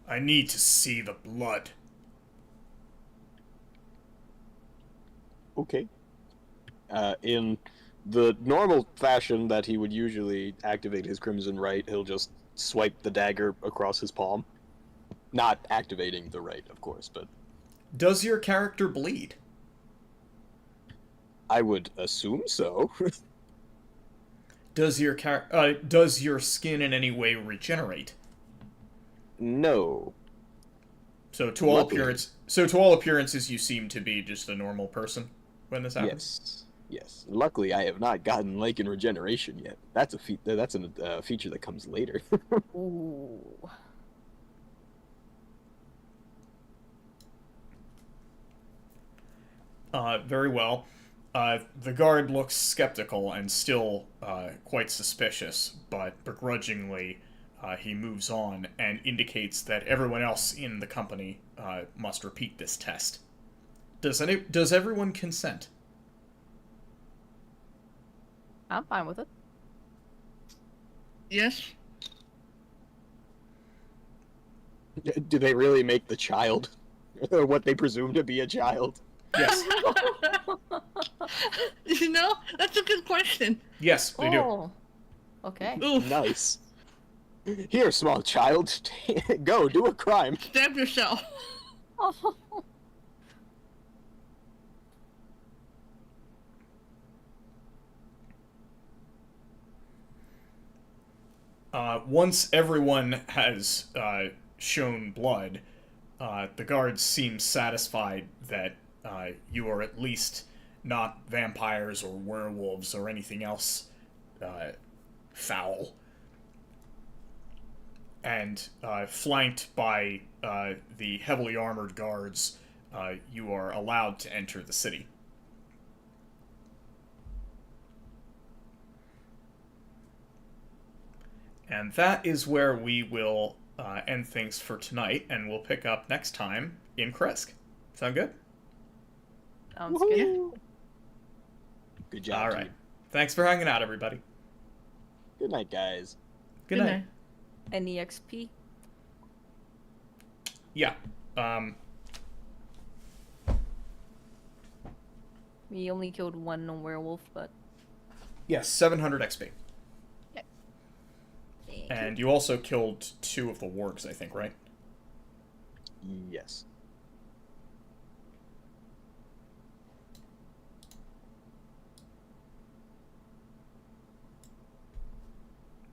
I need to see the blood. Okay. In the normal fashion that he would usually activate his Crimson Right, he'll just swipe the dagger across his palm. Not activating the right, of course, but... Does your character bleed? I would assume so. Does your skin in any way regenerate? No. So to all Luckily. appearances, you seem to be just a normal person when this happens. Yes. Luckily, I have not gotten Lycan regeneration yet. That's a feature that comes later. Ooh. Very well. The guard looks skeptical and still quite suspicious, but begrudgingly he moves on and indicates that everyone else in the company must repeat this test. Does everyone consent? I'm fine with it. Yes? Do they really make the child? Or what they presume to be a child? Yes. You know, that's a good question. Yes, they do. Oh. Okay. Oof. Nice. Here, small child. Go, do a crime. Stab yourself. Oh. Once everyone has shown blood, the guards seem satisfied that you are at least not vampires or werewolves or anything else foul. And and flanked by the heavily armored guards, you are allowed to enter the city. And that is where we will end things for tonight, and we'll pick up next time in Krisk. Sound good? Sounds good. Yeah. Good job. All right. Team. Thanks for hanging out, everybody. Good night, guys. Good night. Any XP? Yeah. We only killed one werewolf, but Yes, 700 XP. thank And you also killed 2 of the wargs, I think, right? Yes.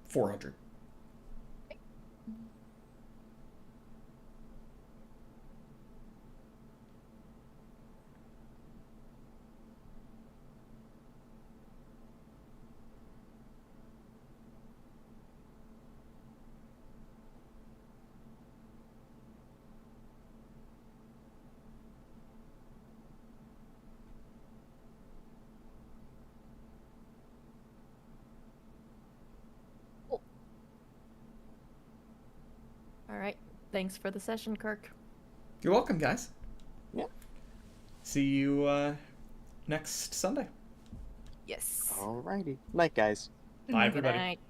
$400. All right. Thanks for the session, Kirk. You're welcome, guys. Yeah. See you next Sunday. Yes. Alrighty. Night, guys. Bye, Good everybody. night.